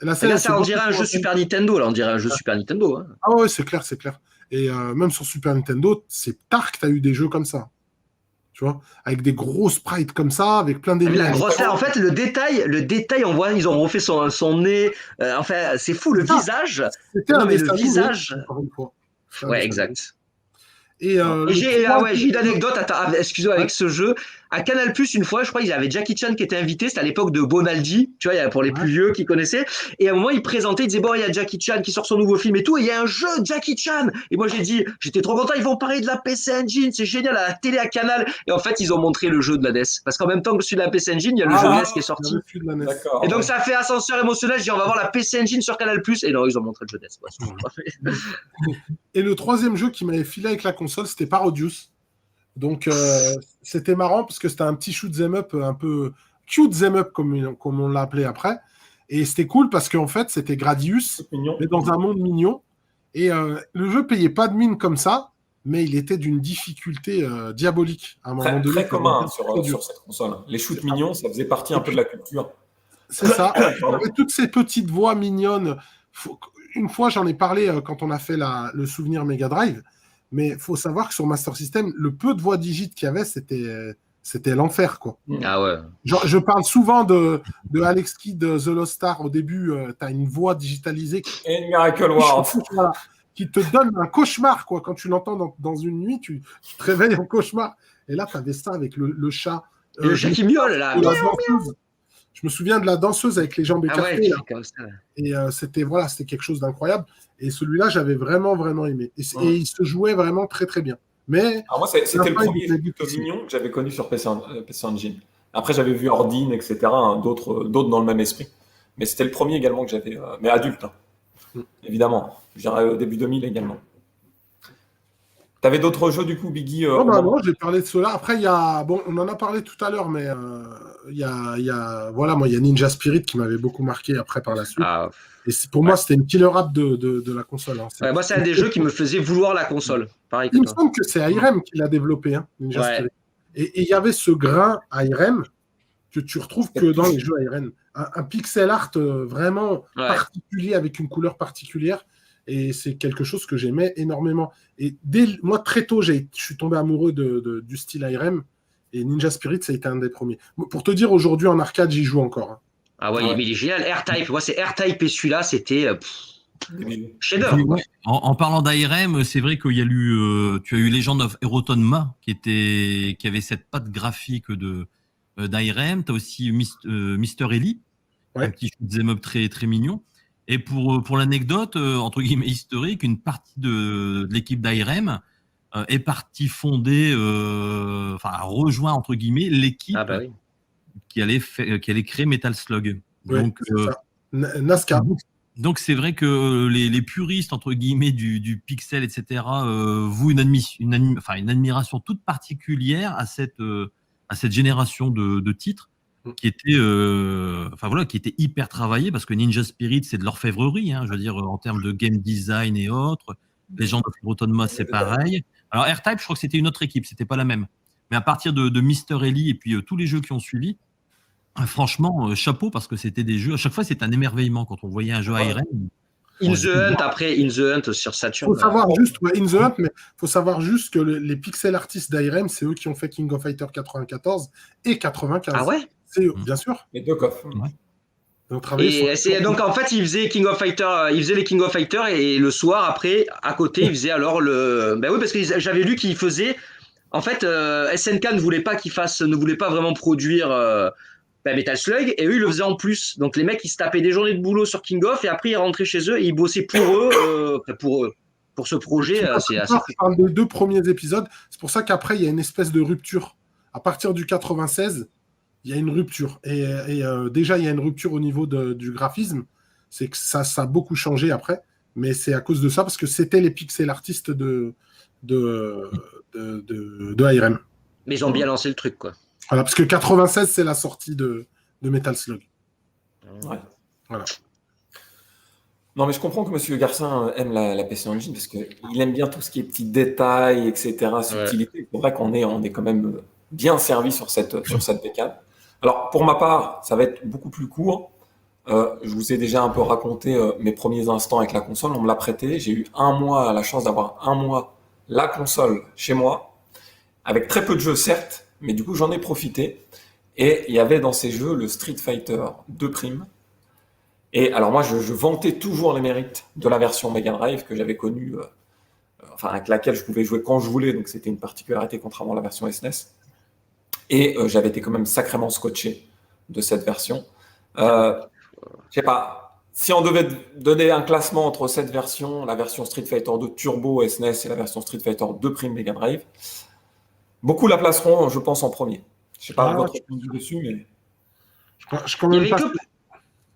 La Et sienne, là, elle se ça, on branchait dirait un sur jeu l'antenne. Super Nintendo, là. On dirait un jeu Super Nintendo. Hein. Ah ouais, c'est clair, c'est clair. Et même sur Super Nintendo, c'est tard que tu as eu des jeux comme ça. Tu vois, avec des gros sprites comme ça, avec plein Ah, mais d'ennemis. la grosse, en fait, le détail, on voit, ils ont refait son nez. Enfin, c'est fou, le visage. C'était Non, un mais le dessin animé, visage. encore une fois. C'était un Ouais, dessin animé. exact. Et Et j'ai troisième- j'ai une anecdote, attends, excuse-moi, avec ce jeu. À Canal+, une fois, je crois, il y avait Jackie Chan qui était invité, c'était à l'époque de Bonaldi, tu vois, il y a pour les plus vieux qui connaissaient. Et à un moment, il présentait, il disait, bon, il y a Jackie Chan qui sort son nouveau film et tout, et il y a un jeu Jackie Chan. Et moi, j'étais trop content, ils vont parler de la PC Engine, c'est génial, à la télé, à Canal. Et en fait, ils ont montré le jeu de la NES. Parce qu'en même temps que celui de la PC Engine, il y a le jeu NES qui est sorti. celui de la NES. D'accord. Et donc, ouais. ça a fait ascenseur émotionnel, je dis, on va voir la PC Engine sur Canal+. Et non, ils ont montré le jeu NES. Ouais. Et le troisième jeu qui m'avait filé avec la console, c'était Parodius. Donc, c'était marrant parce que c'était un petit shoot 'em up, un peu cute 'em up, comme on l'a appelé après. Et c'était cool parce qu'en fait, c'était Gradius, C'est mignon. mais dans un monde mignon. Et le jeu payait pas de mine comme ça, mais il était d'une difficulté diabolique. À un moment Très, donné, très commun c'était très dur. sur cette console. Les shoots mignons, ça faisait partie un peu de la culture. C'est ça. Pardon. Avec toutes ces petites voix mignonnes. Une fois, j'en ai parlé quand on a fait le souvenir Mega Drive. Mais il faut savoir que sur Master System, le peu de voix digites qu'il y avait, c'était l'enfer, quoi. Ah ouais. Genre, je parle souvent de Alex Kidd, The Lost Star. Au début, tu as une voix digitalisée Et Miracle World. voilà, qui te donne un cauchemar, quoi. Quand tu l'entends dans une nuit, tu te réveilles en cauchemar. Et là, tu avais ça avec le chat. Et le chat qui miaule, là. la danseuse. Je me souviens de la danseuse avec les jambes Ah ouais, écartées. Là. comme ça. Et c'était quelque chose d'incroyable. Et celui-là, j'avais vraiment, vraiment aimé. Et il se jouait vraiment très, très bien. Mais Alors moi, c'était le la fin, premier il jeu était difficile. mignon que j'avais connu sur PC Engine. Après, j'avais vu Ordine, etc., hein, d'autres dans le même esprit. Mais c'était le premier également que j'avais, mais adulte, hein, évidemment. Je dirais au début 2000 également. T'avais d'autres jeux, du coup, Biggie Non, bah non, j'ai parlé de cela. Après, il y a. Bon, on en a parlé tout à l'heure, mais il y a. Voilà, moi, il y a Ninja Spirit qui m'avait beaucoup marqué après par la suite. Ah, Et pour moi, c'était une killer app de la console. Hein. ouais, moi, c'est un des jeux qui me faisait vouloir la console. Pareil que Il me toi. semble que c'est IREM qui l'a développé, hein, Ninja Ouais. Spirit. Et il y avait ce grain IREM que tu retrouves que dans les jeux IREM. Un pixel art vraiment particulier avec une couleur particulière. Et c'est quelque chose que j'aimais énormément. Et moi, très tôt, je suis tombé amoureux du style IREM. Et Ninja Spirit, ça a été un des premiers. Pour te dire, aujourd'hui, en arcade, j'y joue encore. Hein. Ah ouais, mais il est génial. R-Type, moi, c'est R-Type et celui-là, c'était chef-d'œuvre. Ouais. En parlant d'ARM, c'est vrai qu'il y a eu, tu as eu Legend of Erotonma qui avait cette patte graphique d'ARM. Tu as aussi Mr. Ellie, un petit shoot'em up très, très mignon. Et pour l'anecdote, entre guillemets historique, une partie de l'équipe d'ARM est partie fonder, a rejoint, entre guillemets, l'équipe qui allait créer Metal Slug. Ouais, donc, Nazca. Donc c'est vrai que les puristes, entre guillemets, du pixel, etc., vouent une admiration toute particulière à cette génération de titres qui était qui était hyper travaillé, parce que Ninja Spirit, c'est de l'orfèvrerie, hein, je veux dire, en termes de game design et autres. Legend of Erotonma, c'est pareil. Alors R-Type, je crois que c'était une autre équipe, c'était pas la même. Mais à partir de Mr. Ellie et puis tous les jeux qui ont suivi, Franchement, chapeau, parce que c'était des jeux. À chaque fois, c'était un émerveillement quand on voyait un jeu ARM. In the Hunt, après, In the Hunt sur Saturn. Faut savoir juste, In the Hunt, mais faut savoir juste que les pixel artists d'ARM, c'est eux qui ont fait King of Fighter 94 et 95. Ah ouais? C'est eux, bien sûr. Les deux coffres. Ouais. Et donc en fait, il faisait les King of Fighter et le soir après, à côté, il faisait alors le. Ben oui, parce que j'avais lu qu'il faisait. En fait, SNK ne voulait pas vraiment produire Metal Slug, et eux ils le faisaient en plus. Donc les mecs ils se tapaient des journées de boulot sur King of et après ils rentraient chez eux et ils bossaient pour ce projet. C'est assez. Je parle des 2 premiers épisodes. C'est pour ça qu'après il y a une espèce de rupture. À partir du 96. Il y a une rupture. Et déjà, il y a une rupture au niveau du graphisme. C'est que ça a beaucoup changé après. Mais c'est à cause de ça, parce que c'était les pixel artistes de ARM. Mais ils ont bien lancé le truc, quoi. Voilà, parce que 96, c'est la sortie de Metal Slug. Ouais. Voilà. Non, mais je comprends que M. Garcin aime la PC Engine parce qu'il aime bien tout ce qui est petits détails, etc., subtilité. Ouais. C'est vrai qu'on est quand même bien servi sur cette bécane. Alors, pour ma part, ça va être beaucoup plus court. Je vous ai déjà un peu raconté mes premiers instants avec la console. On me l'a prêté. J'ai eu la chance d'avoir un mois la console chez moi, avec très peu de jeux, certes, mais du coup, j'en ai profité. Et il y avait dans ces jeux le Street Fighter 2 Prime. Et alors moi, je vantais toujours les mérites de la version Mega Drive que j'avais connue, avec laquelle je pouvais jouer quand je voulais. Donc, c'était une particularité contrairement à la version SNES. Et j'avais été quand même sacrément scotché de cette version. Je sais pas, si on devait donner un classement entre cette version, la version Street Fighter 2 Turbo SNES et la version Street Fighter 2 Prime Mega Drive, beaucoup la placeront, je pense, en premier. Je sais pas votre opinion dessus, mais...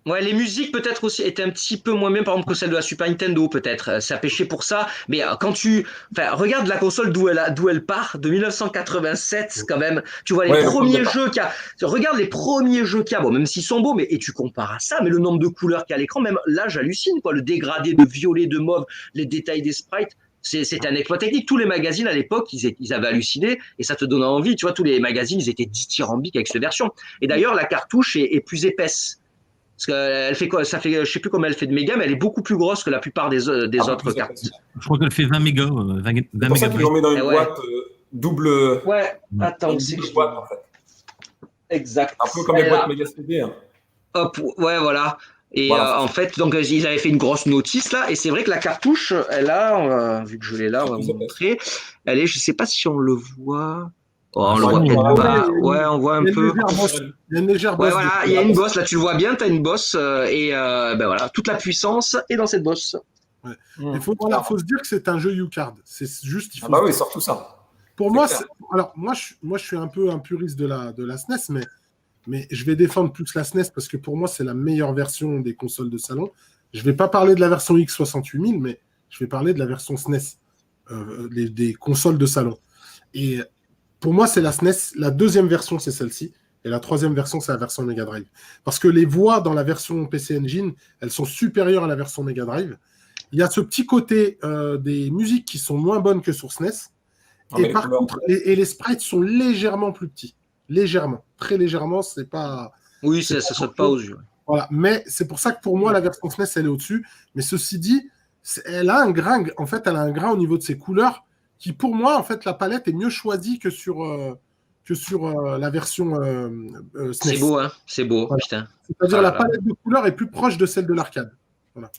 Ouais, les musiques peut-être aussi étaient un petit peu moins bien, par exemple, que celle de la Super Nintendo, peut-être. Ça pêchait pour ça. Mais quand regarde la console d'où elle part, de 1987 quand même. Tu vois les premiers jeux qu'il y a. Regarde les premiers jeux qu'il y a. Bon, même s'ils sont beaux, et tu compares à ça, mais le nombre de couleurs qu'il y a à l'écran, même là, j'hallucine, quoi. Le dégradé de violet, de mauve, les détails des sprites. C'était un exploit technique. Tous les magazines à l'époque, ils avaient halluciné et ça te donnait envie. Tu vois, tous les magazines, ils étaient dithyrambiques avec cette version. Et d'ailleurs, la cartouche est plus épaisse. Parce qu'elle fait quoi? Ça fait, je sais plus combien elle fait de mégas, mais elle est beaucoup plus grosse que la plupart des autres cartes. Je crois qu'elle fait 20 mégas. 20 c'est pour ça qu'ils l'ont mis dans une boîte double. Ouais, attends, c'est double boîte en fait. Exact. Un peu comme les boîtes méga CD. Hein. Hop, ouais, voilà. Et voilà, en fait, donc ils avaient fait une grosse notice là, et c'est vrai que la cartouche, elle a, vu que je l'ai là, on va vous montrer. Elle est, je sais pas si on le voit. Oh, on le voit peut-être pas. Ouais, on voit un peu. Il y a une légère bosse. Ouais, voilà, il y a une bosse. Là, tu le vois bien, tu as une bosse. Et voilà, toute la puissance est dans cette bosse. Ouais. Il faut se dire que c'est un jeu U-Card. C'est juste. Ah bah oui, surtout ça. Pour moi, alors moi, je suis un peu un puriste de la SNES, mais je vais défendre plus la SNES parce que pour moi, c'est la meilleure version des consoles de salon. Je vais pas parler de la version X68000, mais je vais parler de la version SNES, des consoles de salon. Et pour moi, c'est la SNES. La deuxième version, c'est celle-ci. Et la troisième version, c'est la version Mega Drive. Parce que les voix dans la version PC Engine, elles sont supérieures à la version Mega Drive. Il y a ce petit côté des musiques qui sont moins bonnes que sur SNES. Et par contre, les sprites sont légèrement plus petits. Légèrement. Très légèrement, c'est pas... Oui, ça saute pas aux yeux. Voilà. Mais c'est pour ça que pour moi, la version SNES, elle est au-dessus. Mais ceci dit, elle a un grain. En fait, elle a un grain au niveau de ses couleurs qui, pour moi, en fait, la palette est mieux choisie que sur la version SNES. C'est beau, hein. C'est beau, voilà. Putain. C'est-à-dire la palette de couleurs est plus proche de celle de l'arcade.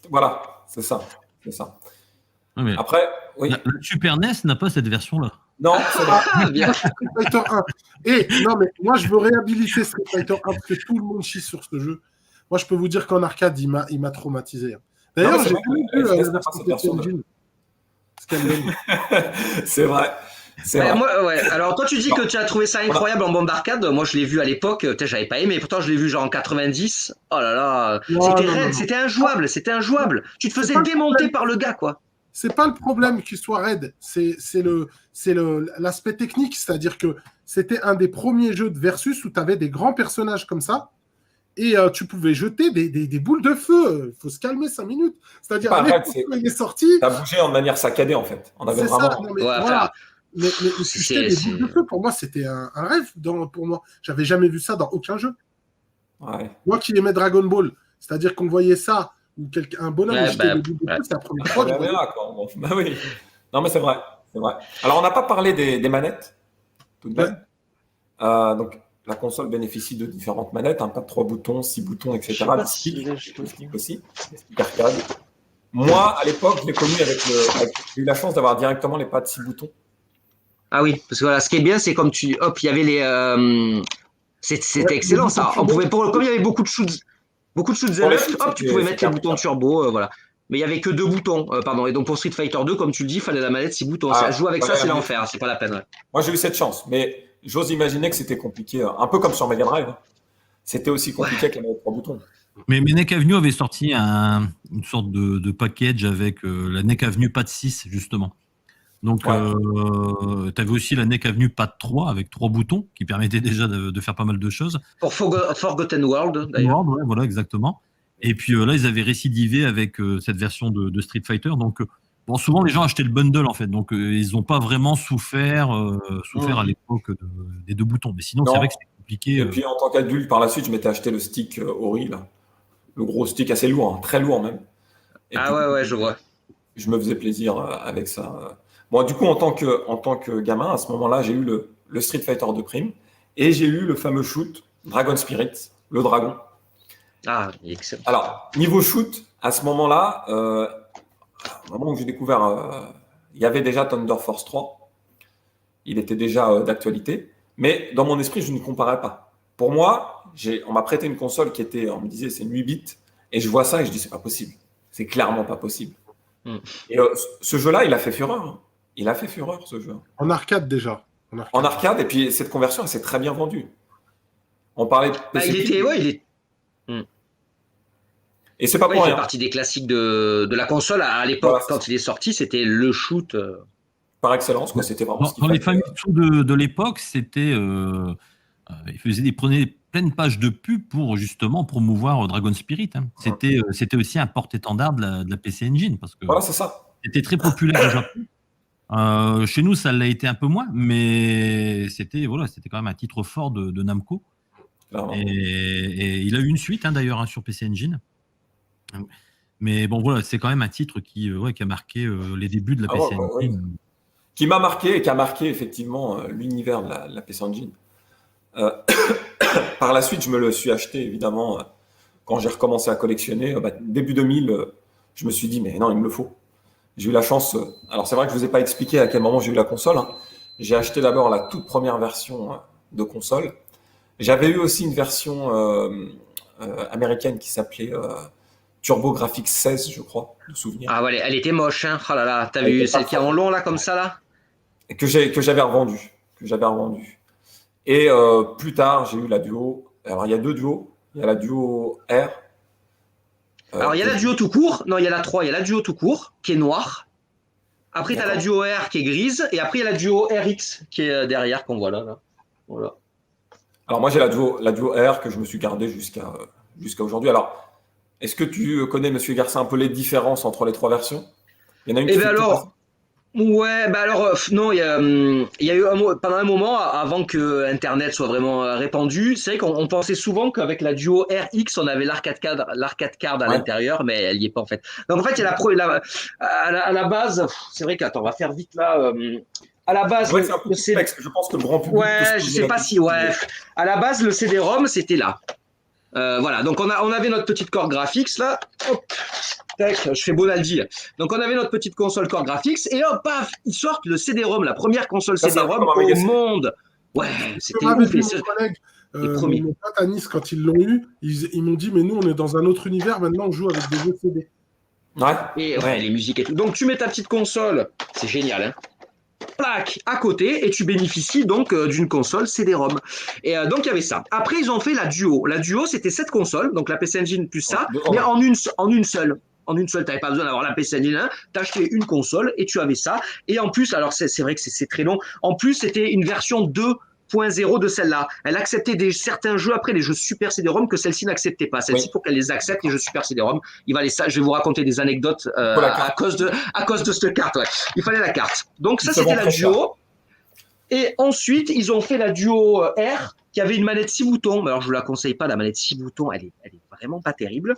Voilà, c'est ça. C'est ça. Oui, mais après, oui. La Super NES n'a pas cette version-là. Non, c'est vrai. Bien. Street Fighter 1. Et non, mais moi, je veux réhabiliter Street Fighter 1 parce que tout le monde chie sur ce jeu. Moi, je peux vous dire qu'en arcade, il m'a traumatisé. D'ailleurs, j'ai vu la version PC Engine. C'est vrai. Alors, toi, tu dis que tu as trouvé ça incroyable en bande d'arcade. Moi, je l'ai vu à l'époque. Peut-être j'avais pas aimé. Pourtant, je l'ai vu genre en 90. Oh là là. C'était raide. C'était injouable. C'était injouable. Tu te faisais démonter par le gars, quoi. C'est pas le problème qu'il soit raide. C'est l'aspect technique. C'est-à-dire que c'était un des premiers jeux de Versus où tu avais des grands personnages comme ça. Et tu pouvais jeter des boules de feu. Il faut se calmer 5 minutes. C'est-à-dire, il est sorti. Ça bougeait en manière saccadée, en fait. On avait vraiment... ça. Non, mais voilà. Mais jeter des boules de feu, pour moi, c'était un rêve pour moi. J'avais jamais vu ça dans aucun jeu. Ouais. Moi qui aimais Dragon Ball, c'est-à-dire qu'on voyait ça, ou un bonhomme Ouais, jeter bah, le bout de ouais. c'est la première Ah, fois que je la voyais. caméra, quoi. Bon, bah oui. Non, mais c'est vrai. C'est vrai. Alors, on n'a pas parlé des manettes, tout de même. Donc, la console bénéficie de différentes manettes, hein, pas de 3 boutons, 6 boutons, Je sais etc. pas Des si sticks, là, je des sticks aussi, des sticks arcade. Moi, à l'époque, je l'ai connu j'ai eu la chance d'avoir directement les pads 6 boutons. Ah oui, parce que voilà, ce qui est bien, c'est comme hop, il y avait les, Ouais, c'était le excellent bouton ça. On turbo. pouvait, comme il y avait beaucoup de shoots Pour and les up, shoots, hop, tu pouvais mettre les c'était boutons de impeccable. turbo, voilà. Mais il y avait que 2 boutons, pardon. Et donc pour Street Fighter 2, comme tu le dis, il fallait la manette 6 boutons. Ah, Jouer avec ça, fallait c'est la manette. l'enfer, c'est pas la peine. Ouais. Moi, j'ai eu cette chance, mais j'ose imaginer que c'était compliqué, un peu comme sur Mega Drive, hein. C'était aussi compliqué avec la manette 3 boutons. Mais NEC Avenue avait sorti une sorte de package avec la NEC Avenue Pad 6, justement. Donc, Ouais. tu avais aussi la NEC Avenue Pad 3 avec 3 boutons qui permettaient déjà de faire pas mal de choses. Pour Forgotten World, d'ailleurs. Ouais, voilà, exactement. Et puis là, ils avaient récidivé avec cette version de Street Fighter. Donc, bon, souvent, les gens achetaient le bundle, en fait. Donc, ils n'ont pas vraiment souffert à l'époque des 2 boutons. Mais sinon, c'est Non. vrai que c'était compliqué. Et puis, en tant qu'adulte, par la suite, je m'étais acheté le stick Ori, là. Le gros stick assez lourd, hein, très lourd même. Et Ah du coup, ouais, je vois. je me faisais plaisir avec ça. Bon, du coup, en tant que gamin, à ce moment-là, j'ai eu le Street Fighter de prime et j'ai eu le fameux shoot Dragon Spirit, le dragon. Ah, excellent. Alors, niveau shoot, à ce moment-là, au moment où j'ai découvert, il y avait déjà Thunder Force 3. Il était déjà d'actualité. Mais dans mon esprit, je ne comparais pas. Pour moi, on m'a prêté une console on me disait, c'est une 8 bits. Et je vois ça et je dis, c'est pas possible. C'est clairement pas possible. Mm. Et ce jeu-là, il a fait fureur, hein. Il a fait fureur, ce jeu. En arcade déjà. En arcade, et puis cette conversion, elle s'est très bien vendue. On parlait de Bah, PCP. il est. Et c'est pas Ouais, pour il fait rien. partie des classiques de la console. À l'époque, Voilà, quand il est sorti, c'était le shoot. Par excellence, quoi. C'était vraiment ce qu'il Dans les fallait. familles de l'époque, c'était. Ils prenaient pleine page de pub pour justement promouvoir Dragon Spirit. Hein. C'était aussi un porte-étendard de la PC Engine parce que Voilà, c'est ça. c'était très populaire au Japon. Chez nous, ça l'a été un peu moins, mais c'était quand même un titre fort de Namco. Clairement. Et il a eu une suite d'ailleurs sur PC Engine. Mais bon, voilà, c'est quand même un titre qui a marqué les débuts de la PC Engine. Ouais. Qui m'a marqué et qui a marqué effectivement l'univers de la PC Engine. Par la suite, je me le suis acheté évidemment quand j'ai recommencé à collectionner. Début 2000, je me suis dit, mais non, il me le faut. J'ai eu la chance. Alors, c'est vrai que je ne vous ai pas expliqué à quel moment j'ai eu la console, hein. J'ai acheté d'abord la toute première version de console. J'avais eu aussi une version américaine qui s'appelait TurboGrafx 16, je crois, de souvenir. Ah ouais, elle était moche, hein. Oh là là, t'as Elle vu était celle pas qui est en long là, comme ça là? Et que j'avais revendue. Et plus tard, j'ai eu la Duo. Alors, il y a 2 duos. Il y a la Duo R. Alors il y a la Duo tout court, non il y a la 3, il y a la Duo tout court, qui est noire. Après t'as la Duo R qui est grise, et après il y a la Duo RX qui est derrière, qu'on voit là. Voilà. Alors moi j'ai la Duo R que je me suis gardée jusqu'à aujourd'hui. Alors, est-ce que tu connais, Monsieur Garcia, un peu les différences entre les 3 versions? Il y en a une qui Et fait bien tout alors, passer. ouais, bah alors non, il y a eu pendant un moment avant que Internet soit vraiment répandu, c'est vrai qu'on pensait souvent qu'avec la Duo RX on avait l'arcade card à Ouais. l'intérieur, mais elle y est pas en fait. Donc en fait il y a à la base, c'est vrai qu'attends, on va faire vite là. À la base, C'est vrai que c'est un peu complexe. Je pense que le grand public peut se ouais, je poser sais la pas question. si, ouais. À la base, le CD-ROM, c'était là. Voilà, donc on avait notre petite Core Graphics là. Hop, tac, je fais Bonaldi. Donc on avait notre petite console Core Graphics et hop, paf, ils sortent le CD-ROM, la première console Ça, c'est un peu CD-ROM comme un au méga CD. monde. Ouais, c'était J'avais ouf. vu mon collègue, mon pote à Nice, quand ils l'ont eu, ils m'ont dit, mais nous, on est dans un autre univers, maintenant, on joue avec des jeux CD. Ouais. Et ouais, les musiques et tout. Donc tu mets ta petite console, c'est génial, hein. Plaque à côté et tu bénéficies donc d'une console CD-ROM. Et donc il y avait ça. Après ils ont fait la Duo. La Duo c'était cette console, donc la PC Engine plus ça, mais en une seule. En une seule, tu n'avais pas besoin d'avoir la PC Engine 1, tu achetais une console et tu avais ça. Et en plus, alors c'est vrai que c'est très long, en plus c'était une version 2.0 de celle-là. Elle acceptait certains jeux, après les jeux Super CD-ROM, que celle-ci n'acceptait pas. Celle-ci, pour qu'elle les accepte, les jeux Super CD-ROM, il fallait ça. Je vais vous raconter des anecdotes à cause de cette carte. Ouais. Il fallait la carte. Donc ça, c'était la Duo. Et ensuite, ils ont fait la Duo R qui avait une manette 6 boutons. Alors, je ne la conseille pas, la manette 6 boutons, elle est vraiment pas terrible.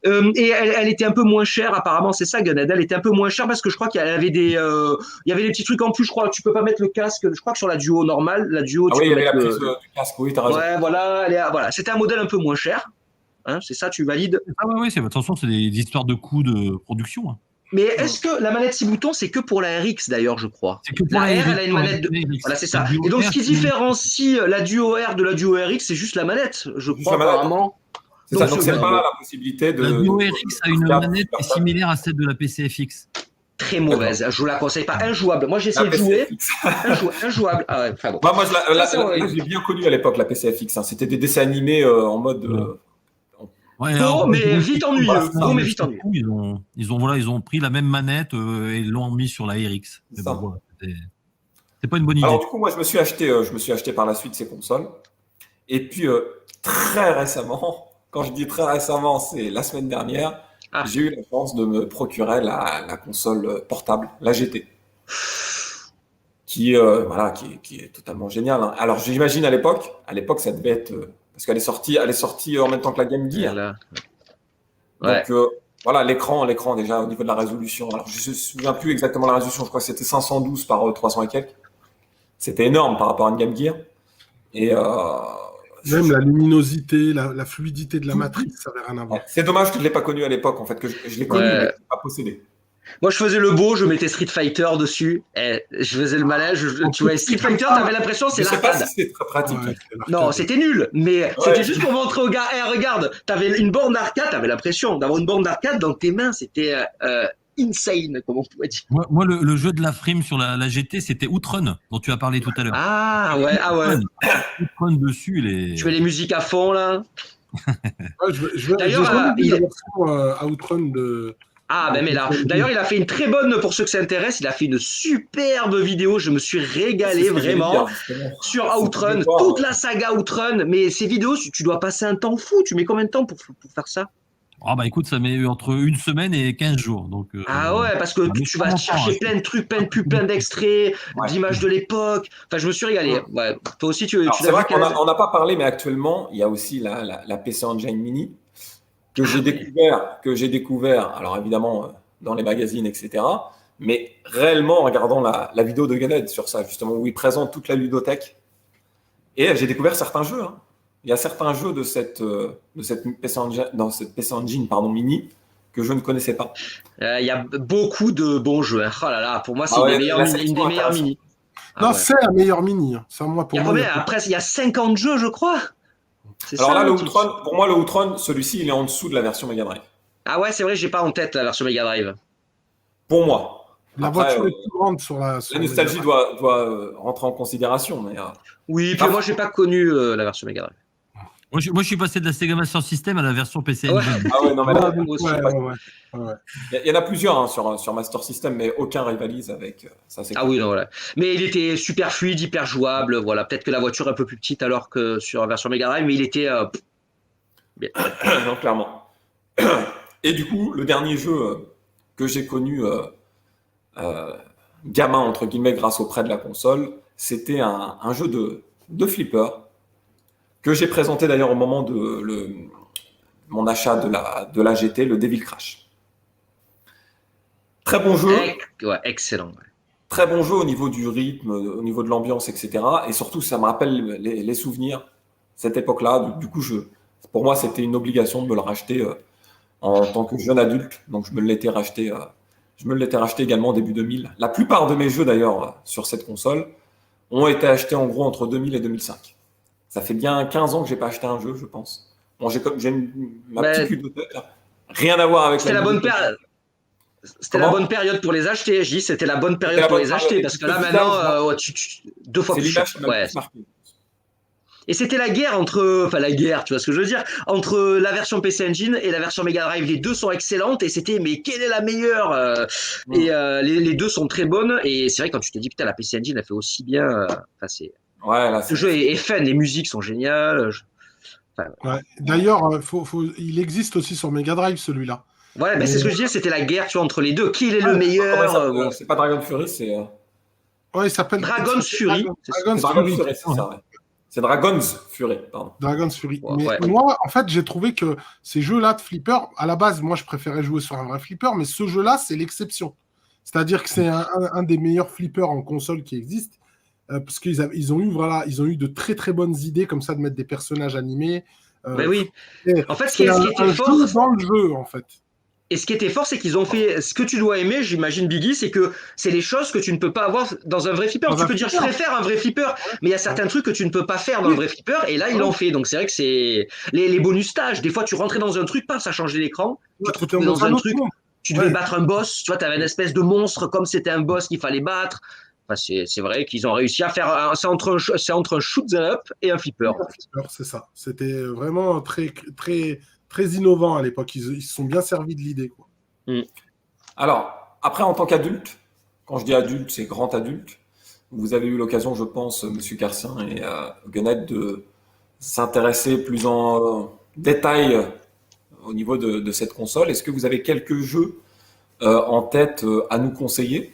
Et elle était un peu moins chère, apparemment, c'est ça, Gunhead. Elle était un peu moins chère parce que je crois qu'il y avait il y avait des petits trucs en plus, je crois. Tu peux pas mettre le casque. Je crois que sur la Duo normale, la Duo, tu oui, il y peux avait la mettre prise du casque, oui, t'as raison. Ouais, voilà. C'était un modèle un peu moins cher. Hein, c'est ça, tu valides? Ah oui, attention, c'est des histoires de coûts de production. Hein. Mais est-ce que la manette 6 boutons, c'est que pour la RX d'ailleurs, je crois. C'est que pour La R, RX, elle a une manette de. Voilà, c'est ça. Et donc, ce qui différencie la Duo R de la Duo RX, c'est juste la manette, je crois, apparemment. C'est ça, donc c'est pas la possibilité de. La Duo RX a une manette qui est similaire à celle de la PCFX. Très mauvaise, je vous la conseille pas. Injouable. Moi, j'ai essayé de jouer. Injouable. Ah ouais, enfin bon. Moi, je l'ai bien connu à l'époque, la PCFX. Hein. C'était des dessins animés en mode. Mais vite ennuyeux. Mais vite ennuyeux. Ils ont pris la même manette et l'ont mis sur la RX. C'est pas une bonne idée. Alors du coup, moi, je me suis acheté par la suite ces consoles. Et puis très récemment, quand je dis très récemment, c'est la semaine dernière, j'ai eu la chance de me procurer la console portable, la GT, qui est totalement géniale. Hein. Alors j'imagine à l'époque, ça devait être parce qu'elle est sortie en même temps que la Game Gear. Ouais. Donc voilà, l'écran déjà au niveau de la résolution. Alors je ne me souviens plus exactement la résolution, je crois que c'était 512 par 300 et quelques. C'était énorme par rapport à une Game Gear. Et même la luminosité, la fluidité de la matrice, ça n'avait rien à voir. C'est dommage que je ne l'ai pas connu à l'époque, en fait, que je l'ai connu, mais que je ne l'ai pas possédé. Moi, je faisais le beau, je mettais Street Fighter dessus, et je faisais le malin. Tu vois, Street Fighter, t'avais l'impression c'est l'arcade. Je sais pas si c'était très pratique. Non, c'était nul, mais c'était juste pour montrer aux gars, regarde, t'avais une borne d'arcade, t'avais l'impression d'avoir une borne d'arcade dans tes mains, c'était insane, comme on pourrait dire. Moi le jeu de la frime sur la GT, c'était Outrun, dont tu as parlé tout à l'heure. Ah ouais. Outrun dessus, Tu fais les musiques à fond, là. D'ailleurs, il y a la version Outrun de... mais là, d'ailleurs, il a fait une très bonne, pour ceux que ça intéresse, il a fait une superbe vidéo, je me suis régalé vraiment sur Outrun, toute la saga Outrun, mais ces vidéos, tu dois passer un temps fou, tu mets combien de temps pour faire ça? Écoute, ça met entre une semaine et 15 jours. Donc, parce que tu vas chercher plein de trucs, plein de pubs, plein d'extraits, d'images de l'époque. Enfin, je me suis régalé. Ouais. Toi aussi, c'est vrai qu'on n'a pas parlé, mais actuellement, il y a aussi la PC Engine Mini que j'ai découvert, alors évidemment, dans les magazines, etc. Mais réellement, en regardant la vidéo de Gunhead sur ça, justement, où il présente toute la ludothèque. Et j'ai découvert certains jeux. Hein. Il y a certains jeux de cette PC Engine mini que je ne connaissais pas. Il y a beaucoup de bons jeux. Hein. Oh là là, pour moi, c'est une des meilleures mini. Non, c'est la meilleure mini. Ça, moi, pour moi, après, il y a 50 jeux, je crois. Alors là, pour moi, le Outrun, celui-ci, il est en dessous de la version Mega Drive. Ah ouais, c'est vrai, j'ai pas en tête la version Mega Drive. Pour moi. La voiture est plus grande sur la... La nostalgie doit rentrer en considération. Mais, oui, puis moi, j'ai pas connu la version Mega Drive. Moi, je suis passé de la Sega Master System à la version PC Engine. Ah ouais, non, mais là, il y en a plusieurs sur Master System, mais aucun rivalise avec ça. Oui, non, voilà. Mais il était super fluide, hyper jouable. Voilà, peut-être que la voiture est un peu plus petite alors que sur la version Mega Drive, mais il était bien. Non, clairement. Et du coup, le dernier jeu que j'ai connu gamin entre guillemets grâce au prêt de la console, c'était un jeu de flipper. Que j'ai présenté d'ailleurs au moment de mon achat de la GT, le Devil Crash. Très bon jeu. Excellent. Très bon jeu au niveau du rythme, au niveau de l'ambiance, etc. Et surtout, ça me rappelle les souvenirs, cette époque-là. Du coup, pour moi, c'était une obligation de me le racheter en tant que jeune adulte. Donc, je me l'étais racheté également début 2000. La plupart de mes jeux, d'ailleurs, sur cette console, ont été achetés en gros entre 2000 et 2005. Ça fait bien 15 ans que j'ai pas acheté un jeu, je pense. Bon, j'ai ma petite ludothèque. Rien à voir avec la bonne période. C'était la bonne période pour les acheter. Je dis c'était la bonne période pour les acheter parce que là maintenant, deux fois plus cher. Et c'était la guerre la guerre, tu vois ce que je veux dire, entre la version PC Engine et la version Mega Drive. Les deux sont excellentes et c'était, mais quelle est la meilleure Et les deux sont très bonnes. Et c'est vrai, quand tu te dis, putain, la PC Engine, elle fait aussi bien. Le jeu est fun, les musiques sont géniales. D'ailleurs, il existe aussi sur Mega Drive, celui-là. Ouais, c'est ce que je disais, c'était la guerre, tu vois, entre les deux. Qui est le meilleur C'est pas Dragon Fury, c'est... Ouais, il s'appelle Dragon's Fury. Dragon's Dragon's Fury. Fury, c'est ça, ouais. C'est Dragon's Fury, pardon. Dragon's Fury. Ouais, Mais ouais. moi, en fait, j'ai trouvé que ces jeux-là de flipper, à la base, moi, je préférais jouer sur un vrai flipper, mais ce jeu-là, c'est l'exception. C'est-à-dire que c'est un des meilleurs flippers en console qui existe, parce ils ont eu de très très bonnes idées comme ça de mettre des personnages animés. Ben oui. En fait, ce qui c'est était un fort, jeu dans le jeu, en fait. et ce qui était fort, c'est qu'ils ont fait ce que tu dois aimer, j'imagine, Biggie, c'est que c'est les choses que tu ne peux pas avoir dans un vrai flipper. Dans Tu un peux dire, je flipper. préfère un vrai flipper, mais il y a certains trucs que tu ne peux pas faire dans Oui. le vrai flipper, et là, ils l'ont fait. Donc, c'est vrai que c'est les bonus stages. Des fois, tu rentrais dans un truc, paf, ça changeait l'écran. Tu te retrouvais dans un autre truc, monde. tu devais Ouais. battre un boss. Tu vois, tu avais une espèce de monstre, comme c'était un boss qu'il fallait battre. Enfin, c'est vrai qu'ils ont réussi à faire. C'est entre un shoot 'em up et un flipper. Alors, c'est ça. C'était vraiment très, très, très innovant à l'époque. Ils se sont bien servis de l'idée, quoi. Alors, après, en tant qu'adulte, quand je dis adulte, c'est grand adulte, vous avez eu l'occasion, je pense, Monsieur Garcin et Guenette, de s'intéresser plus en détail au niveau de cette console. Est-ce que vous avez quelques jeux en tête à nous conseiller?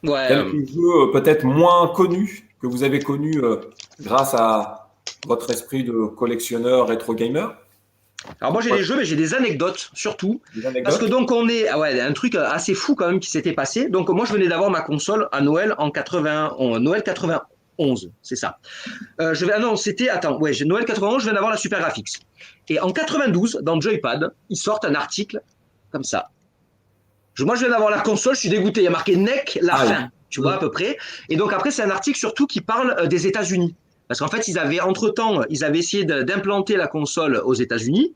Ouais. Quelques jeux peut-être moins connus que vous avez connus grâce à votre esprit de collectionneur rétro gamer? Alors moi j'ai des jeux, mais j'ai des anecdotes surtout. Des Parce que anecdotes? donc on est, ah ouais, un truc assez fou quand même qui s'était passé. Donc moi je venais d'avoir ma console à Noël Noël 91, c'est ça. Noël 91, je viens d'avoir la Super Graphics. Et en 92, dans Joypad, ils sortent un article comme ça. Moi je viens d'avoir la console, je suis dégoûté. Il y a marqué NEC la fin, tu vois à peu près. Et donc après c'est un article surtout qui parle des États-Unis. Parce qu'en fait, ils avaient essayé d'implanter la console aux États-Unis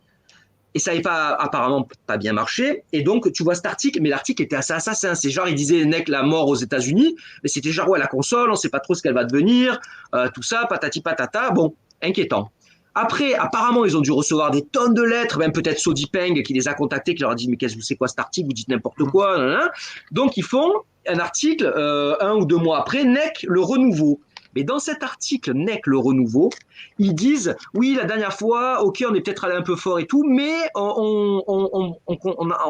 et ça n'avait apparemment pas bien marché. Et donc, tu vois cet article, mais l'article était assez assassin. C'est genre, il disait NEC la mort aux États-Unis, mais c'était genre, ouais, la console, on ne sait pas trop ce qu'elle va devenir, tout ça, patati patata. Bon, inquiétant. Après, apparemment, ils ont dû recevoir des tonnes de lettres, même peut-être Sodipeng qui les a contactés, qui leur a dit, mais c'est quoi cet article? Vous dites n'importe quoi. Donc, ils font un article 1 ou 2 mois après, NEC le renouveau. Mais dans cet article NEC le renouveau, ils disent oui, la dernière fois, ok, on est peut-être allé un peu fort et tout, mais on